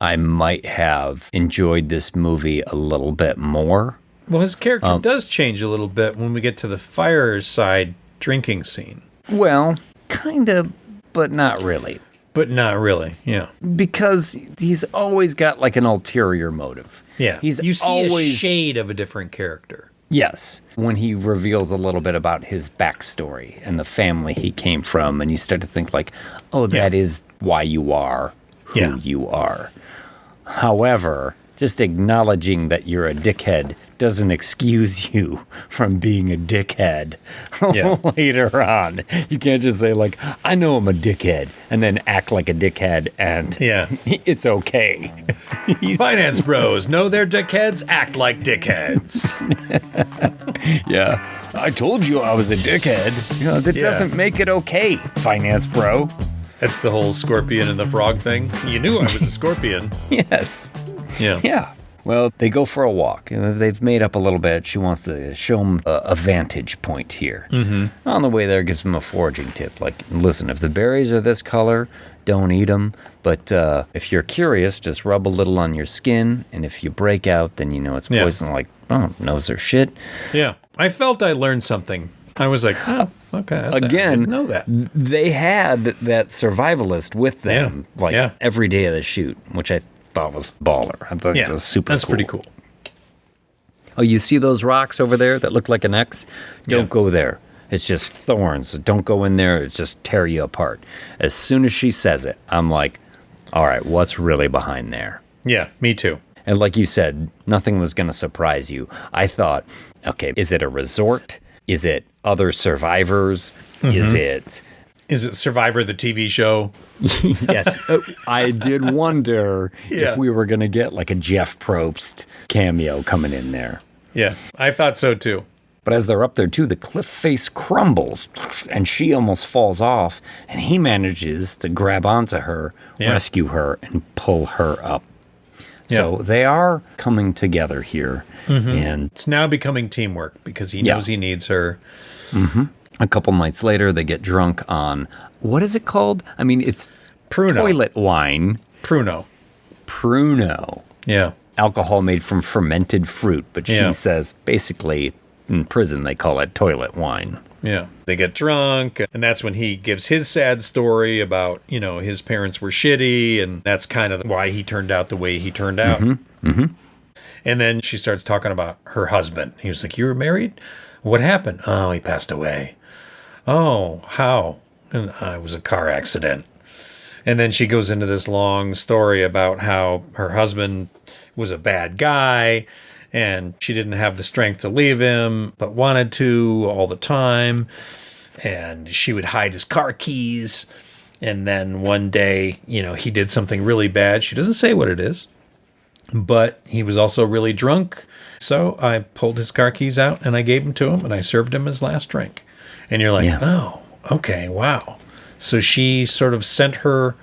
I might have enjoyed this movie a little bit more. Well, his character does change a little bit when we get to the fireside drinking scene. Well, kind of, but not really. But not really, yeah. Because he's always got like an ulterior motive. Yeah, you see a shade of a different character. Yes, when he reveals a little bit about his backstory and the family he came from, and you start to think like, oh, that is why you are who you are. However, just acknowledging that you're a dickhead doesn't excuse you from being a dickhead later on. You can't just say like, I know I'm a dickhead, and then act like a dickhead and it's okay. Finance bros know they're dickheads, act like dickheads. Yeah. I told you I was a dickhead. That doesn't make it okay, finance bro. That's the whole scorpion and the frog thing. You knew I was a scorpion. Yes. Yeah. Yeah. Well, they go for a walk. They've made up a little bit. She wants to show him a vantage point here. Mm-hmm. On the way there, gives him a foraging tip. Like, listen, if the berries are this color, don't eat them. But if you're curious, just rub a little on your skin. And if you break out, then you know it's poison. Like, oh, knows their shit. Yeah. I felt I learned something. I was like, oh, okay. Again, I didn't know that. They had that survivalist with them every day of the shoot, which I thought was baller. I thought it was super cool. That's pretty cool. Oh, you see those rocks over there that look like an X? Don't go there. It's just thorns. Don't go in there. It's just tear you apart. As soon as she says it, I'm like, all right, what's really behind there? Yeah, me too. And like you said, nothing was going to surprise you. I thought, okay, is it a resort? Is it other survivors? Mm-hmm. Is it Survivor, the TV show? Yes. I did wonder if we were going to get like a Jeff Probst cameo coming in there. Yeah, I thought so too. But as they're up there too, the cliff face crumbles and she almost falls off, and he manages to grab onto her, rescue her, and pull her up. So they are coming together here. Mm-hmm. And it's now becoming teamwork because he knows he needs her. Mm-hmm. A couple nights later, they get drunk on, what is it called? I mean, it's Pruno. Toilet wine. Pruno. Yeah. Alcohol made from fermented fruit, but she says basically in prison they call it toilet wine. Yeah. They get drunk, and that's when he gives his sad story about, his parents were shitty, and that's kind of why he turned out the way he turned out. Mm-hmm. Mm-hmm. And then she starts talking about her husband. He was like, you were married? What happened? Oh, he passed away. Oh, how? And it was a car accident. And then she goes into this long story about how her husband was a bad guy and she didn't have the strength to leave him, but wanted to all the time. And she would hide his car keys. And then one day, he did something really bad. She doesn't say what it is, but he was also really drunk. So I pulled his car keys out and I gave them to him and I served him his last drink. And you're like, oh, okay, wow. So she sort of sent her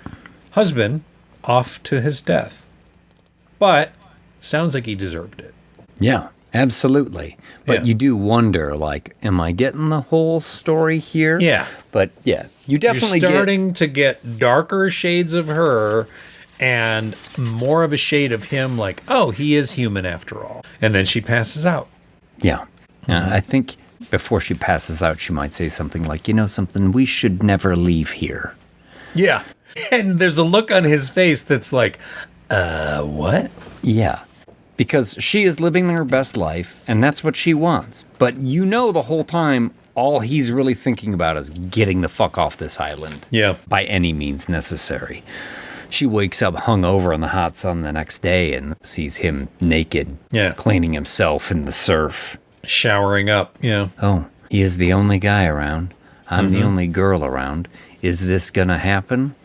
husband off to his death. But sounds like he deserved it. Yeah, absolutely. But you do wonder, like, am I getting the whole story here? Yeah. But yeah, you definitely You're starting to get darker shades of her and more of a shade of him, like, oh, he is human after all. And then she passes out. Yeah. I think before she passes out, she might say something like, something, we should never leave here. Yeah. And there's a look on his face that's like, what? Yeah. Because she is living her best life, and that's what she wants. But the whole time, all he's really thinking about is getting the fuck off this island. Yeah. By any means necessary. She wakes up hungover in the hot sun the next day and sees him naked, cleaning himself in the surf. Showering up, Oh, he is the only guy around. I'm the only girl around. Is this gonna happen?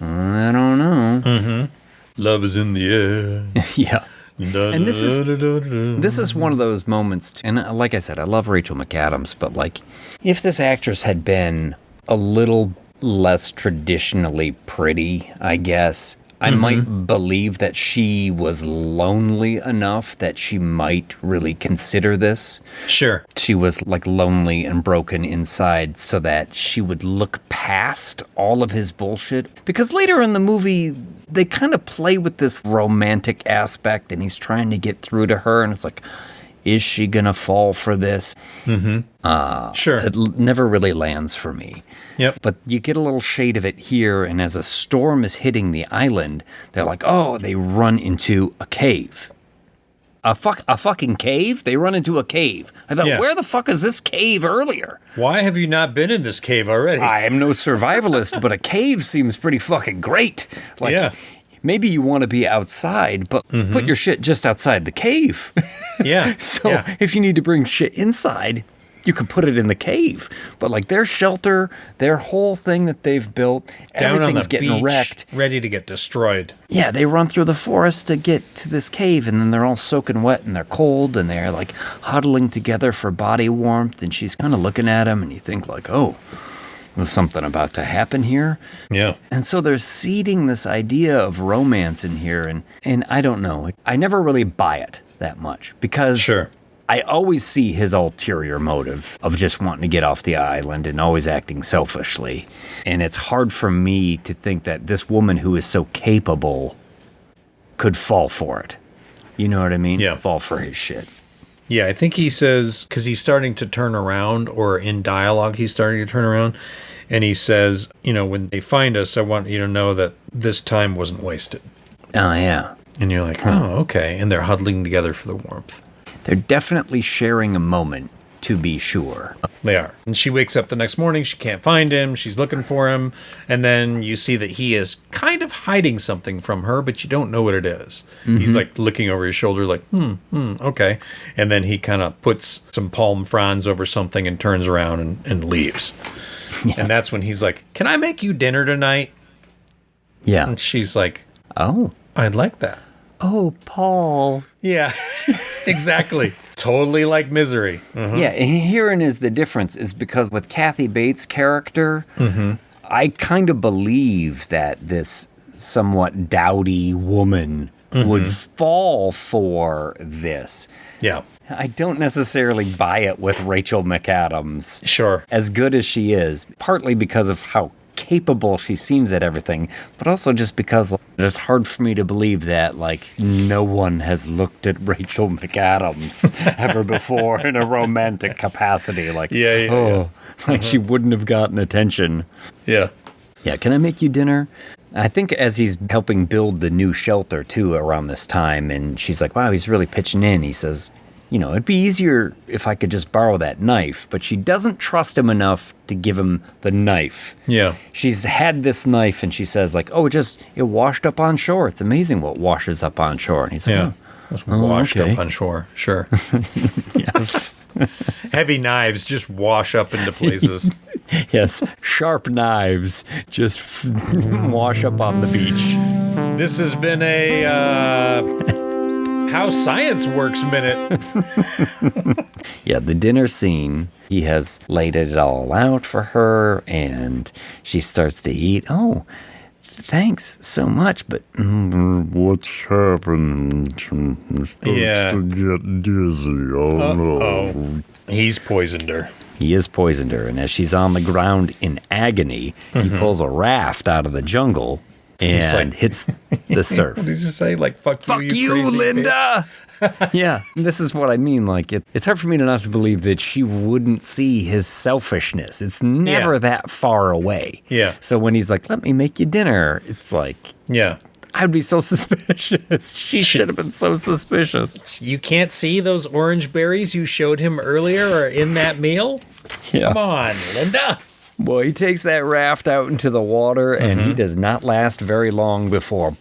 I don't know. Mm-hmm. Love is in the air. Yeah. And this is one of those moments, and like I said, I love Rachel McAdams, but like, if this actress had been a little less traditionally pretty, I guess, I might believe that she was lonely enough that she might really consider this. Sure. She was like lonely and broken inside so that she would look past all of his bullshit. Because later in the movie, they kind of play with this romantic aspect and he's trying to get through to her. And it's like, is she going to fall for this? Mm-hmm. Sure. It never really lands for me. Yep. But you get a little shade of it here, and as a storm is hitting the island, they're like, oh, they run into a cave. A fucking cave? They run into a cave. I thought, where the fuck is this cave earlier? Why have you not been in this cave already? I am no survivalist, but a cave seems pretty fucking great. Like, maybe you want to be outside, but put your shit just outside the cave. Yeah. So if you need to bring shit inside, you could put it in the cave. But like their shelter, their whole thing that they've built, down on everything's the getting beach, wrecked. ready to get destroyed. Yeah, they run through the forest to get to this cave, and then they're all soaking wet, and they're cold, and they're like huddling together for body warmth, and she's kind of looking at him, and you think like, oh, there's something about to happen here. Yeah. And so they're seeding this idea of romance in here, and I don't know. I never really buy it that much, because Sure. I always see his ulterior motive of just wanting to get off the island and always acting selfishly. And it's hard for me to think that this woman who is so capable could fall for it. You know what I mean? Yeah. Fall for his shit. Yeah, I think he says, because he's starting to turn around, or in dialogue he's starting to turn around, and he says, when they find us, I want you to know that this time wasn't wasted. Oh, yeah. And you're like, oh, okay. And they're huddling together for the warmth. They're definitely sharing a moment, to be sure. They are. And she wakes up the next morning. She can't find him. She's looking for him. And then you see that he is kind of hiding something from her, but you don't know what it is. Mm-hmm. He's like looking over his shoulder like, okay. And then he kind of puts some palm fronds over something and turns around and leaves. Yeah. And that's when he's like, can I make you dinner tonight? Yeah. And she's like, oh, I'd like that. Oh, Paul. Yeah, exactly. Totally like Misery. Mm-hmm. Yeah, and herein is the difference, is because with Kathy Bates' character, I kind of believe that this somewhat dowdy woman would fall for this. Yeah. I don't necessarily buy it with Rachel McAdams. Sure. As good as she is, partly because of how capable she seems at everything, but also just because it's hard for me to believe that no one has looked at Rachel McAdams ever before in a romantic capacity. She wouldn't have gotten attention. Yeah. Yeah, can I make you dinner? I think as he's helping build the new shelter too around this time, and she's like, wow, he's really pitching in. He says, it'd be easier if I could just borrow that knife, but she doesn't trust him enough to give him the knife. Yeah. She's had this knife, and she says, it washed up on shore. It's amazing what washes up on shore. And he's like, Just washed up on shore. Sure. Yes. Heavy knives just wash up into places. Yes. Sharp knives just wash up on the beach. This has been a How Science Works minute. Yeah, the dinner scene, he has laid it all out for her, and she starts to eat. Oh, thanks so much, but what's happened? Starts to get dizzy. Oh no. He's poisoned her. He is poisoned her, and as she's on the ground in agony, he pulls a raft out of the jungle and hits the surf. What does he say? Fuck you, crazy Linda! Yeah, this is what I mean. It's hard for me to not to believe that she wouldn't see his selfishness. It's never that far away. Yeah. So when he's like, let me make you dinner, it's yeah. I'd be so suspicious. She should have been so suspicious. You can't see those orange berries you showed him earlier or in that meal? Yeah. Come on, Linda. Well, he takes that raft out into the water, and he does not last very long before.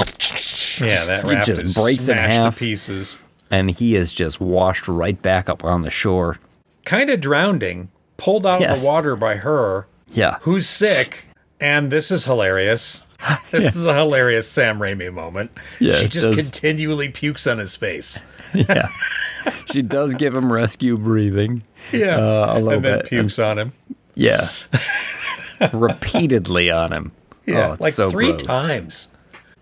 Yeah, that raft just is breaks in smashed half. to pieces. And he is just washed right back up on the shore. Kind of drowning, pulled out of the water by her. Yeah. Who's sick, and this is hilarious. This is a hilarious Sam Raimi moment. Yeah, she just continually pukes on his face. Yeah. She does give him rescue breathing. Yeah. A little and then bit. pukes on him. Yeah. Repeatedly on him. Yeah, oh, it's so 3 gross. times.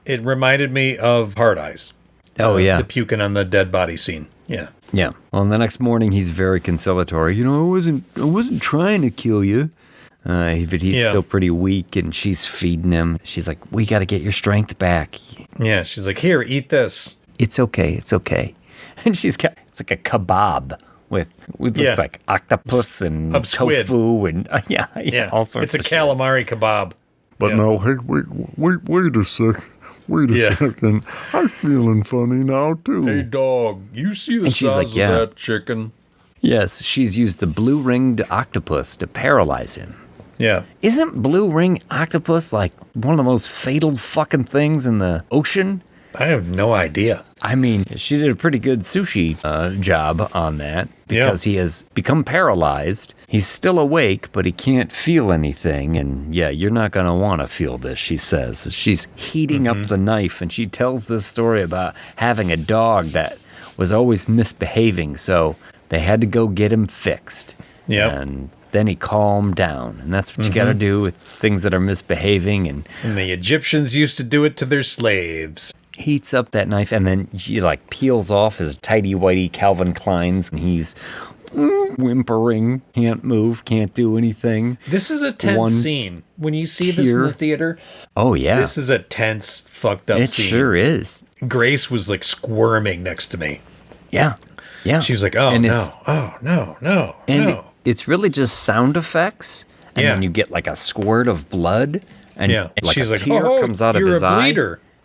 It reminded me of Hard Eyes. Oh, yeah. The puking on the dead body scene. Yeah. Yeah. Well, the next morning, he's very conciliatory. I wasn't trying to kill you. But he's still pretty weak, and she's feeding him. She's like, we got to get your strength back. Yeah, she's like, here, eat this. It's okay. It's okay. And it's like a kebab with looks like octopus and tofu and all sorts of It's a calamari kebab. But no, hey, wait a sec. Wait a second. I'm feeling funny now, too. Hey, dog, you see the size of that chicken? Yes, she's used the blue-ringed octopus to paralyze him. Yeah. Isn't blue ring octopus one of the most fatal fucking things in the ocean? I have no idea. I mean, she did a pretty good sushi job on that because he has become paralyzed. He's still awake, but he can't feel anything. And yeah, you're not going to want to feel this, she says. She's heating up the knife, and she tells this story about having a dog that was always misbehaving. So they had to go get him fixed. Yeah. And then he calmed down. And that's what you got to do with things that are misbehaving. And the Egyptians used to do it to their slaves. Heats up that knife, and then she like peels off his tighty-whitey Calvin Kleins, and he's whimpering, can't move, can't do anything. This is a tense scene. When you see this in the theater, oh yeah, this is a tense, fucked up scene. It sure is. Grace was like squirming next to me. Yeah. She was like, "Oh and no!" And it's really just sound effects, and then you get like a squirt of blood, and like she's a tear comes out of his eye.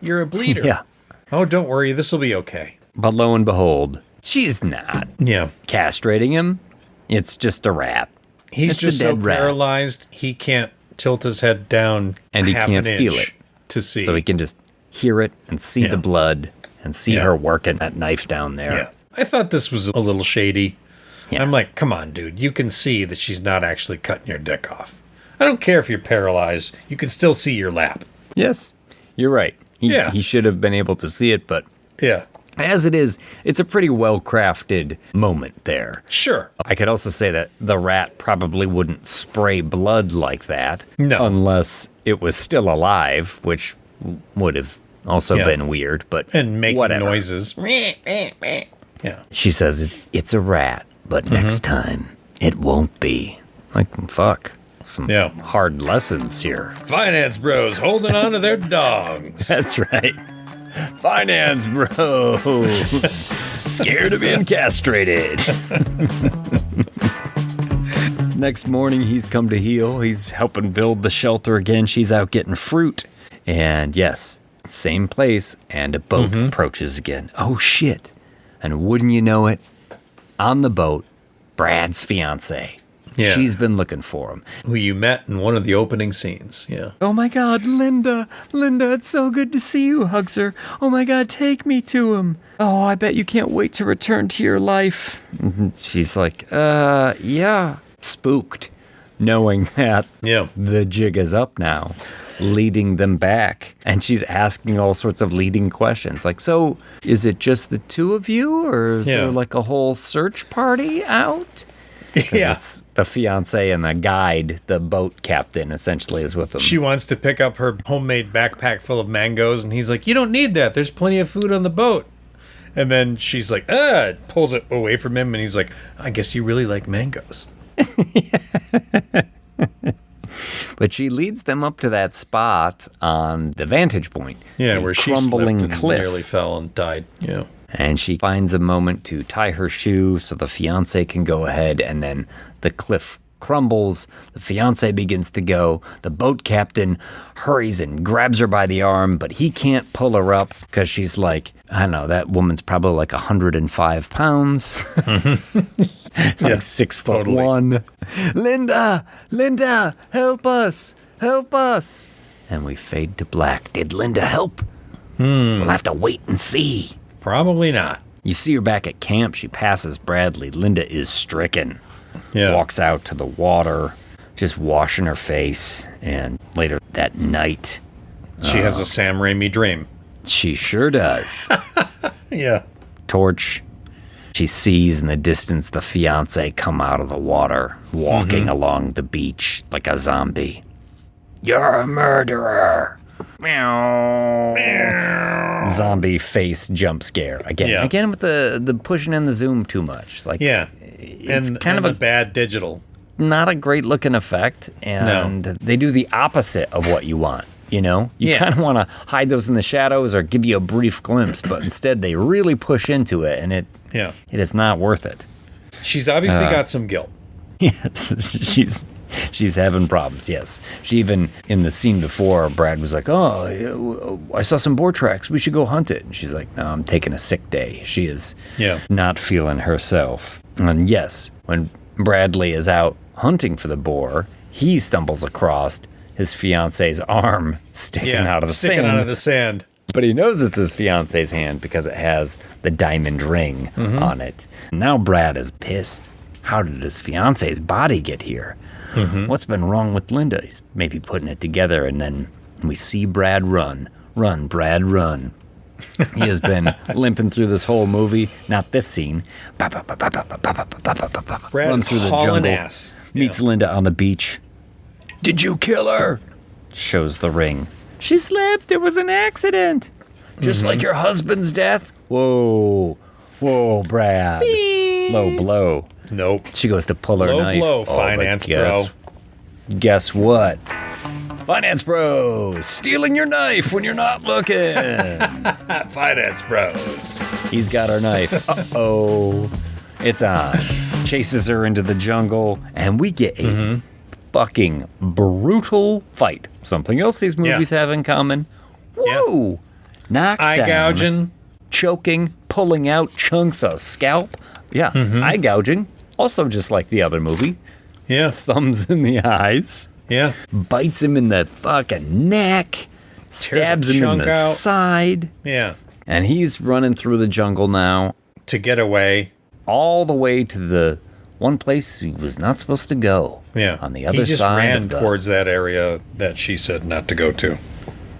You're a bleeder. Yeah. Oh, don't worry. This will be okay. But lo and behold, she's not. Yeah. Castrating him. It's just a rat. He's it's just a dead so rat. paralyzed, he can't tilt his head down and he can't feel it to see. So he can just hear it and see the blood and see her working that knife down there. Yeah. I thought this was a little shady. Yeah. I'm like, come on, dude. You can see that she's not actually cutting your dick off. I don't care if you're paralyzed. You can still see your lap. Yes. You're right. He should have been able to see it, but as it is, it's a pretty well-crafted moment there. Sure. I could also say that the rat probably wouldn't spray blood like that unless it was still alive, which would have also been weird, but and making whatever. noises. Yeah. She says it's a rat, but next time it won't be. Like, fuck. Some hard lessons here. Finance bros holding on to their dogs. That's right. Finance bros. Scared of being castrated. Next morning, he's come to heal. He's helping build the shelter again. She's out getting fruit. And yes, same place. And a boat approaches again. Oh, shit. And wouldn't you know it, on the boat, Brad's fiance. Yeah. She's been looking for him. Who you met in one of the opening scenes. Yeah. Oh my God, Linda, it's so good to see you, hugs her. Oh my God, take me to him. Oh, I bet you can't wait to return to your life. And she's like, yeah. Spooked, knowing that the jig is up now, leading them back. And she's asking all sorts of leading questions. Like, so is it just the two of you, or is there like a whole search party out? Yeah. It's the fiance and the guide, the boat captain, essentially, is with them. She wants to pick up her homemade backpack full of mangoes, and he's like, you don't need that. There's plenty of food on the boat. And then she's like, pulls it away from him, and he's like, I guess you really like mangoes. But she leads them up to that spot on the vantage point. Yeah, where she crumbling slipped and cliff. nearly fell and died. Yeah. And she finds a moment to tie her shoe so the fiancé can go ahead, and then the cliff crumbles. The fiancé begins to go. The boat captain hurries and grabs her by the arm, but he can't pull her up because she's like, I don't know, that woman's probably like 105 pounds. Like 6'1". Linda, help us. And we fade to black. Did Linda help? We'll have to wait and see. Probably not. You see her back at camp. She passes Bradley. Linda is stricken. Yeah. Walks out to the water, just washing her face. And later that night, she has a Sam Raimi dream. She sure does. Yeah. Torch. She sees in the distance the fiancé come out of the water, walking along the beach like a zombie. You're a murderer. Meow. Zombie face jump scare again with the pushing in the zoom too much. Like, it's kind of a bad digital, not a great looking effect, and they do the opposite of what you want. You know, you kind of want to hide those in the shadows or give you a brief glimpse, but instead they really push into it, and it is not worth it. She's obviously got some guilt. Yes, she's having problems. Yes, she even in the scene before, Brad was like, "Oh, I saw some boar tracks. We should go hunt it." And she's like, "No, I'm taking a sick day." She is not feeling herself. And yes, when Bradley is out hunting for the boar, he stumbles across his fiance's arm sticking out of the sand. Out of the sand. But he knows it's his fiance's hand because it has the diamond ring on it. Now Brad is pissed. How did his fiance's body get here? What's been wrong with Linda? He's maybe putting it together, and then we see Brad run. Run, Brad, run. He has been limping through this whole movie. Not this scene. Brad Runs is through the hauling jungle. ass. Meets Linda on the beach. Did you kill her? Shows the ring. She slipped. It was an accident. Just like your husband's death. Whoa. Whoa, Brad. Low blow. Nope. She goes to pull her Low knife. blow, but finance bro. Guess what? Finance bros stealing your knife when you're not looking. Finance bros. He's got her knife. Uh-oh. It's on. Chases her into the jungle, and we get a fucking brutal fight. Something else these movies have in common. Whoa. Knockdown. Eye gouging. Choking, pulling out chunks of scalp. Yeah, eye gouging. Also just like the other movie. Yeah. Thumbs in the eyes. Yeah. Bites him in the fucking neck. Stabs him in the side. Yeah. And he's running through the jungle now. To get away. All the way to the one place he was not supposed to go. Yeah. On the other he just side ran of the... towards that area that she said not to go to.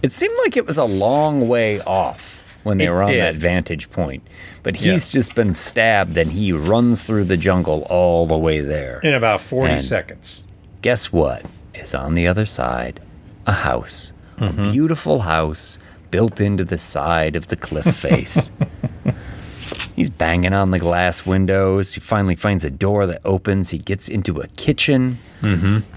It seemed like it was a long way off when they were on that vantage point. But he's just been stabbed, and he runs through the jungle all the way there. In about 40 seconds. Guess what is on the other side? A house. A beautiful house built into the side of the cliff face. He's banging on the glass windows. He finally finds a door that opens. He gets into a kitchen.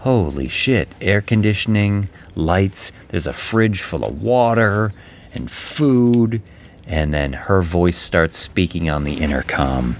Holy shit. Air conditioning, lights. There's a fridge full of water and food. And then her voice starts speaking on the intercom.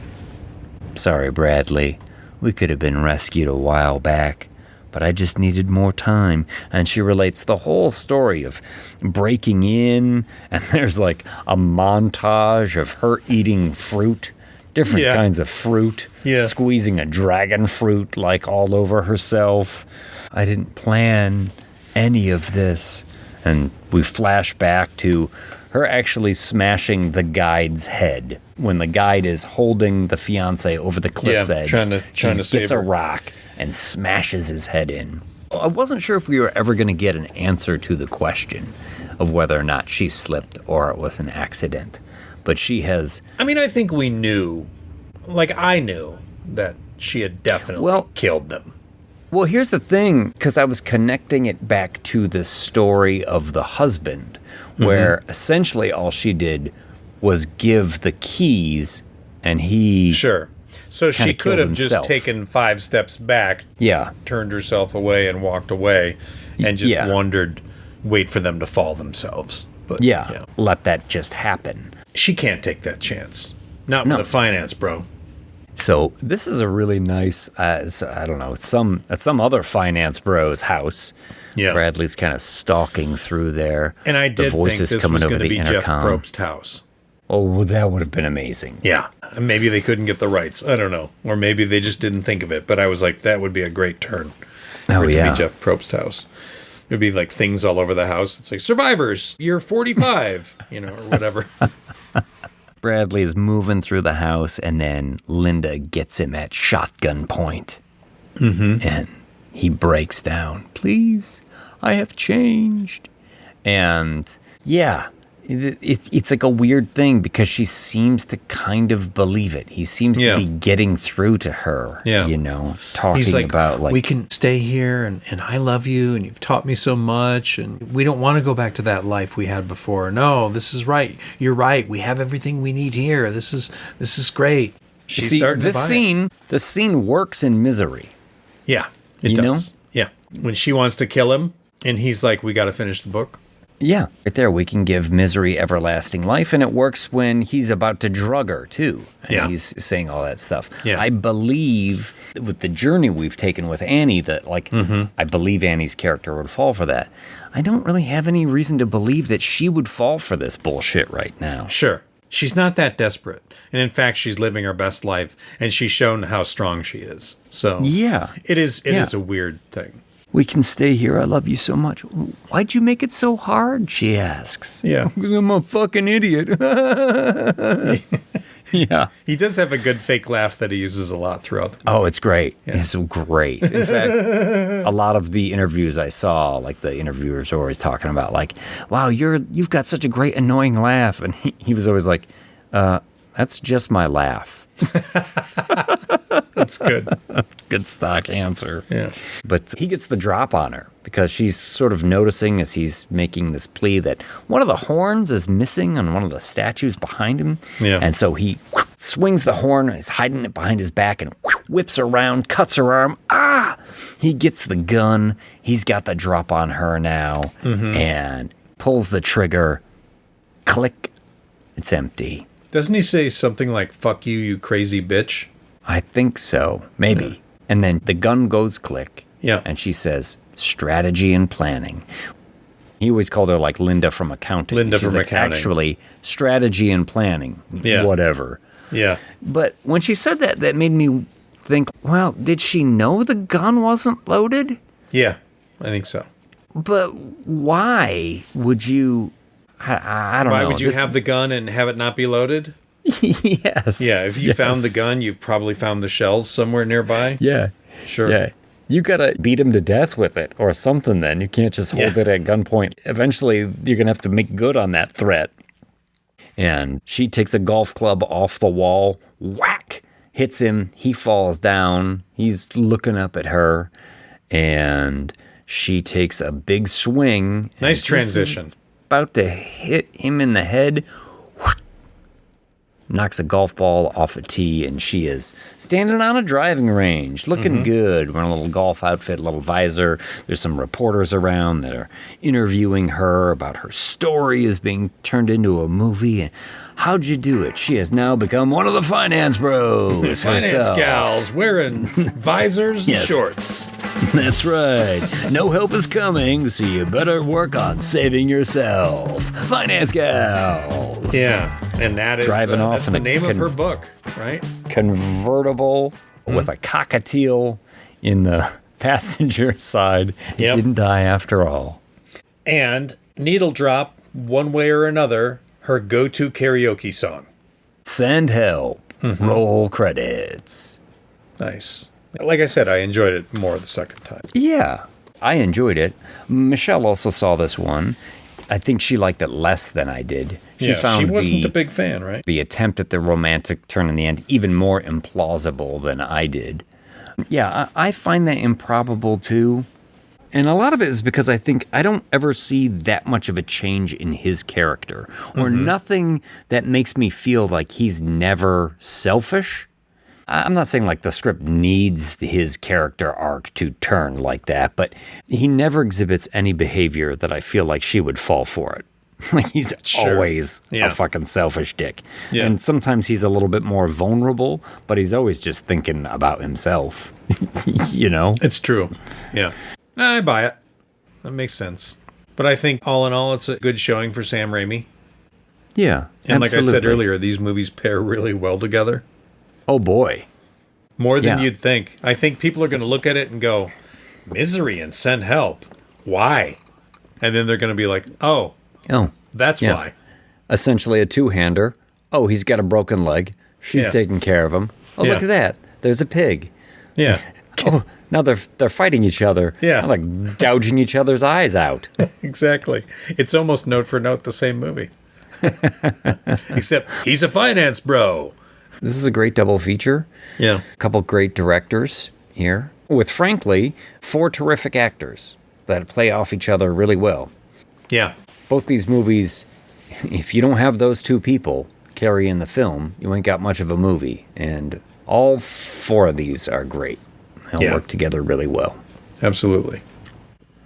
Sorry, Bradley. We could have been rescued a while back, but I just needed more time. And she relates the whole story of breaking in, and there's like a montage of her eating fruit, different kinds of fruit, squeezing a dragon fruit like all over herself. I didn't plan any of this. And we flash back to her actually smashing the guide's head when the guide is holding the fiance over the cliff's edge. trying to She save gets her. a rock and smashes his head in. I wasn't sure if we were ever going to get an answer to the question of whether or not she slipped or it was an accident. But she has... I mean, I think we knew, like I knew, that she had definitely killed them. Well, here's the thing, because I was connecting it back to the story of the husband, where essentially all she did was give the keys, and he... Sure. So she could have just taken 5 steps back, turned herself away and walked away, and just wondered, wait for them to fall themselves. But let that just happen. She can't take that chance. Not with a finance bro. So this is a really nice, I don't know, at some other finance bro's house. Yeah. Bradley's kind of stalking through there. And I did think this was going to be Jeff intercom. Probst's house. Oh, that would have been amazing. Yeah. Maybe they couldn't get the rights. I don't know. Or maybe they just didn't think of it. But I was like, that would be a great turn. For it to be Jeff Probst's house. It would be like things all over the house. It's like, survivors, you're 45, or whatever. Bradley's moving through the house, and then Linda gets him at shotgun point. And he breaks down. Please, I have changed. And it's like a weird thing because she seems to kind of believe it. He seems to be getting through to her, talking He's like, about like... we can stay here, and I love you, and you've taught me so much, and we don't want to go back to that life we had before. No, this is right. You're right. We have everything we need here. This is great. She's starting to buy it. This scene works in Misery. Yeah, it does. Yeah. When she wants to kill him, and he's like, we got to finish the book. Yeah, right there. We can give Misery everlasting life, and it works when he's about to drug her, too. And he's saying all that stuff. Yeah. I believe with the journey we've taken with Annie that, I believe Annie's character would fall for that. I don't really have any reason to believe that she would fall for this bullshit right now. Sure. She's not that desperate. And in fact, she's living her best life, and she's shown how strong she is. So it is a weird thing. We can stay here. I love you so much. Why'd you make it so hard? She asks. Yeah. I'm a fucking idiot. Yeah. He does have a good fake laugh that he uses a lot throughout the movie. Oh, it's great. Yeah. It's great. In fact, a lot of the interviews I saw, like the interviewers are always talking about, like, wow, you've got such a great annoying laugh. And he was always like, that's just my laugh. That's good. Good stock answer. Yeah. But he gets the drop on her because she's sort of noticing as he's making this plea that one of the horns is missing on one of the statues behind him. Yeah. And so he swings the horn, he's hiding it behind his back and whips around, cuts her arm. Ah! He gets the gun. He's got the drop on her now and pulls the trigger. Click. It's empty. Doesn't he say something like, fuck you, you crazy bitch? I think so. Maybe. Yeah. And then the gun goes click. Yeah. And she says, strategy and planning. He always called her like Linda from accounting. She's like, accounting. Actually, strategy and planning. Yeah. Whatever. Yeah. But when she said that, that made me think, well, did she know the gun wasn't loaded? Yeah, I think so. But why would you... I don't know. Why would you have the gun and have it not be loaded? Yes. Yeah, if you found the gun, you've probably found the shells somewhere nearby. Yeah. Sure. Yeah. You gotta beat him to death with it or something then. You can't just hold it at gunpoint. Eventually, you're gonna have to make good on that threat. And she takes a golf club off the wall, whack, hits him. He falls down. He's looking up at her. And she takes a big swing. Nice transition. About to hit him in the head, knocks a golf ball off a tee, and she is standing on a driving range, looking good, wearing a little golf outfit, a little visor. There's some reporters around that are interviewing her about her story is being turned into a movie. And how'd you do it? She has now become one of the finance bros. Finance gals wearing visors and shorts. That's right. No help is coming, so you better work on saving yourself. Finance gals. Yeah, and that is driving off that's the name of her book, right? Convertible with a cockatiel in the passenger side. It didn't die after all. And needle drop, one way or another, her go-to karaoke song. Send help. Roll credits. Nice. Like I said, I enjoyed it more the second time. Yeah, I enjoyed it. Michelle also saw this one. I think she liked it less than I did. She wasn't a big fan, right? The attempt at the romantic turn in the end even more implausible than I did. Yeah, I find that improbable too. And a lot of it is because I think I don't ever see that much of a change in his character or nothing that makes me feel like he's never selfish. I'm not saying like the script needs his character arc to turn like that, but he never exhibits any behavior that I feel like she would fall for it. Like he's always a fucking selfish dick. Yeah. And sometimes he's a little bit more vulnerable, but he's always just thinking about himself. You know? It's true. Yeah. I buy it. That makes sense. But I think all in all, it's a good showing for Sam Raimi. Yeah, and absolutely. Like I said earlier, these movies pair really well together. Oh, boy. More than you'd think. I think people are going to look at it and go, Misery and Send Help. Why? And then they're going to be like, oh, that's why. Essentially a two-hander. Oh, he's got a broken leg. She's taking care of him. Oh, look at that. There's a pig. Yeah. Oh, now they're fighting each other. Yeah. They're like gouging each other's eyes out. Exactly. It's almost note for note the same movie. Except he's a finance bro. This is a great double feature. Yeah. A couple great directors here. With, frankly, 4 terrific actors that play off each other really well. Yeah. Both these movies, if you don't have those 2 people carry in the film, you ain't got much of a movie. And all 4 of these are great. They'll work together really well. Absolutely.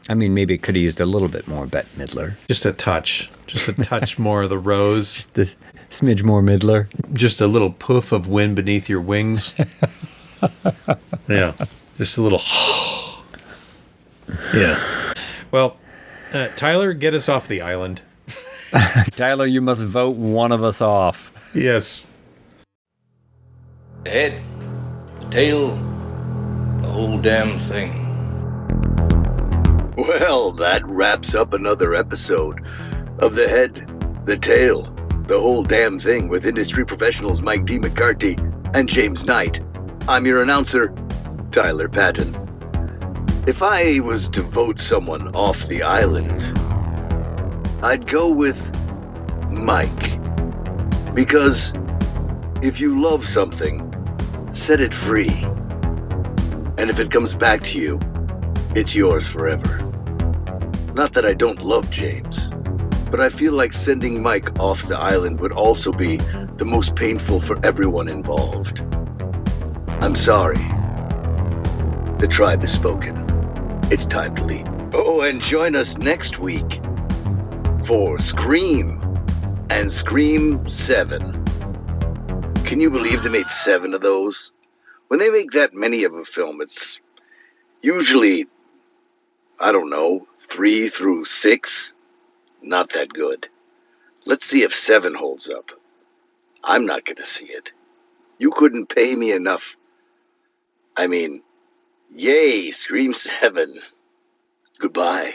I mean, maybe it could have used a little bit more Bette Midler. Just a touch. Just a touch more of the rose. Just this smidge more Midler. Just a little poof of wind beneath your wings. Yeah. Just a little. Yeah. Well, Tyler, get us off the island. Tyler, you must vote one of us off. Yes. The head, the tail, the whole damn thing. Well, that wraps up another episode of The Head, The Tail, The Whole Damn Thing with industry professionals Mike D. McCarthy and James Knight. I'm your announcer, Tyler Patton. If I was to vote someone off the island, I'd go with Mike. Because if you love something, set it free. And if it comes back to you, it's yours forever. Not that I don't love James, but I feel like sending Mike off the island would also be the most painful for everyone involved. I'm sorry. The tribe has spoken. It's time to leave. Oh, and join us next week for Scream and Scream 7. Can you believe they made 7 of those? When they make that many of a film, it's usually, 3 through 6. Not that good. Let's see if 7 holds up. I'm not going to see it. You couldn't pay me enough. Yay, Scream 7. Goodbye.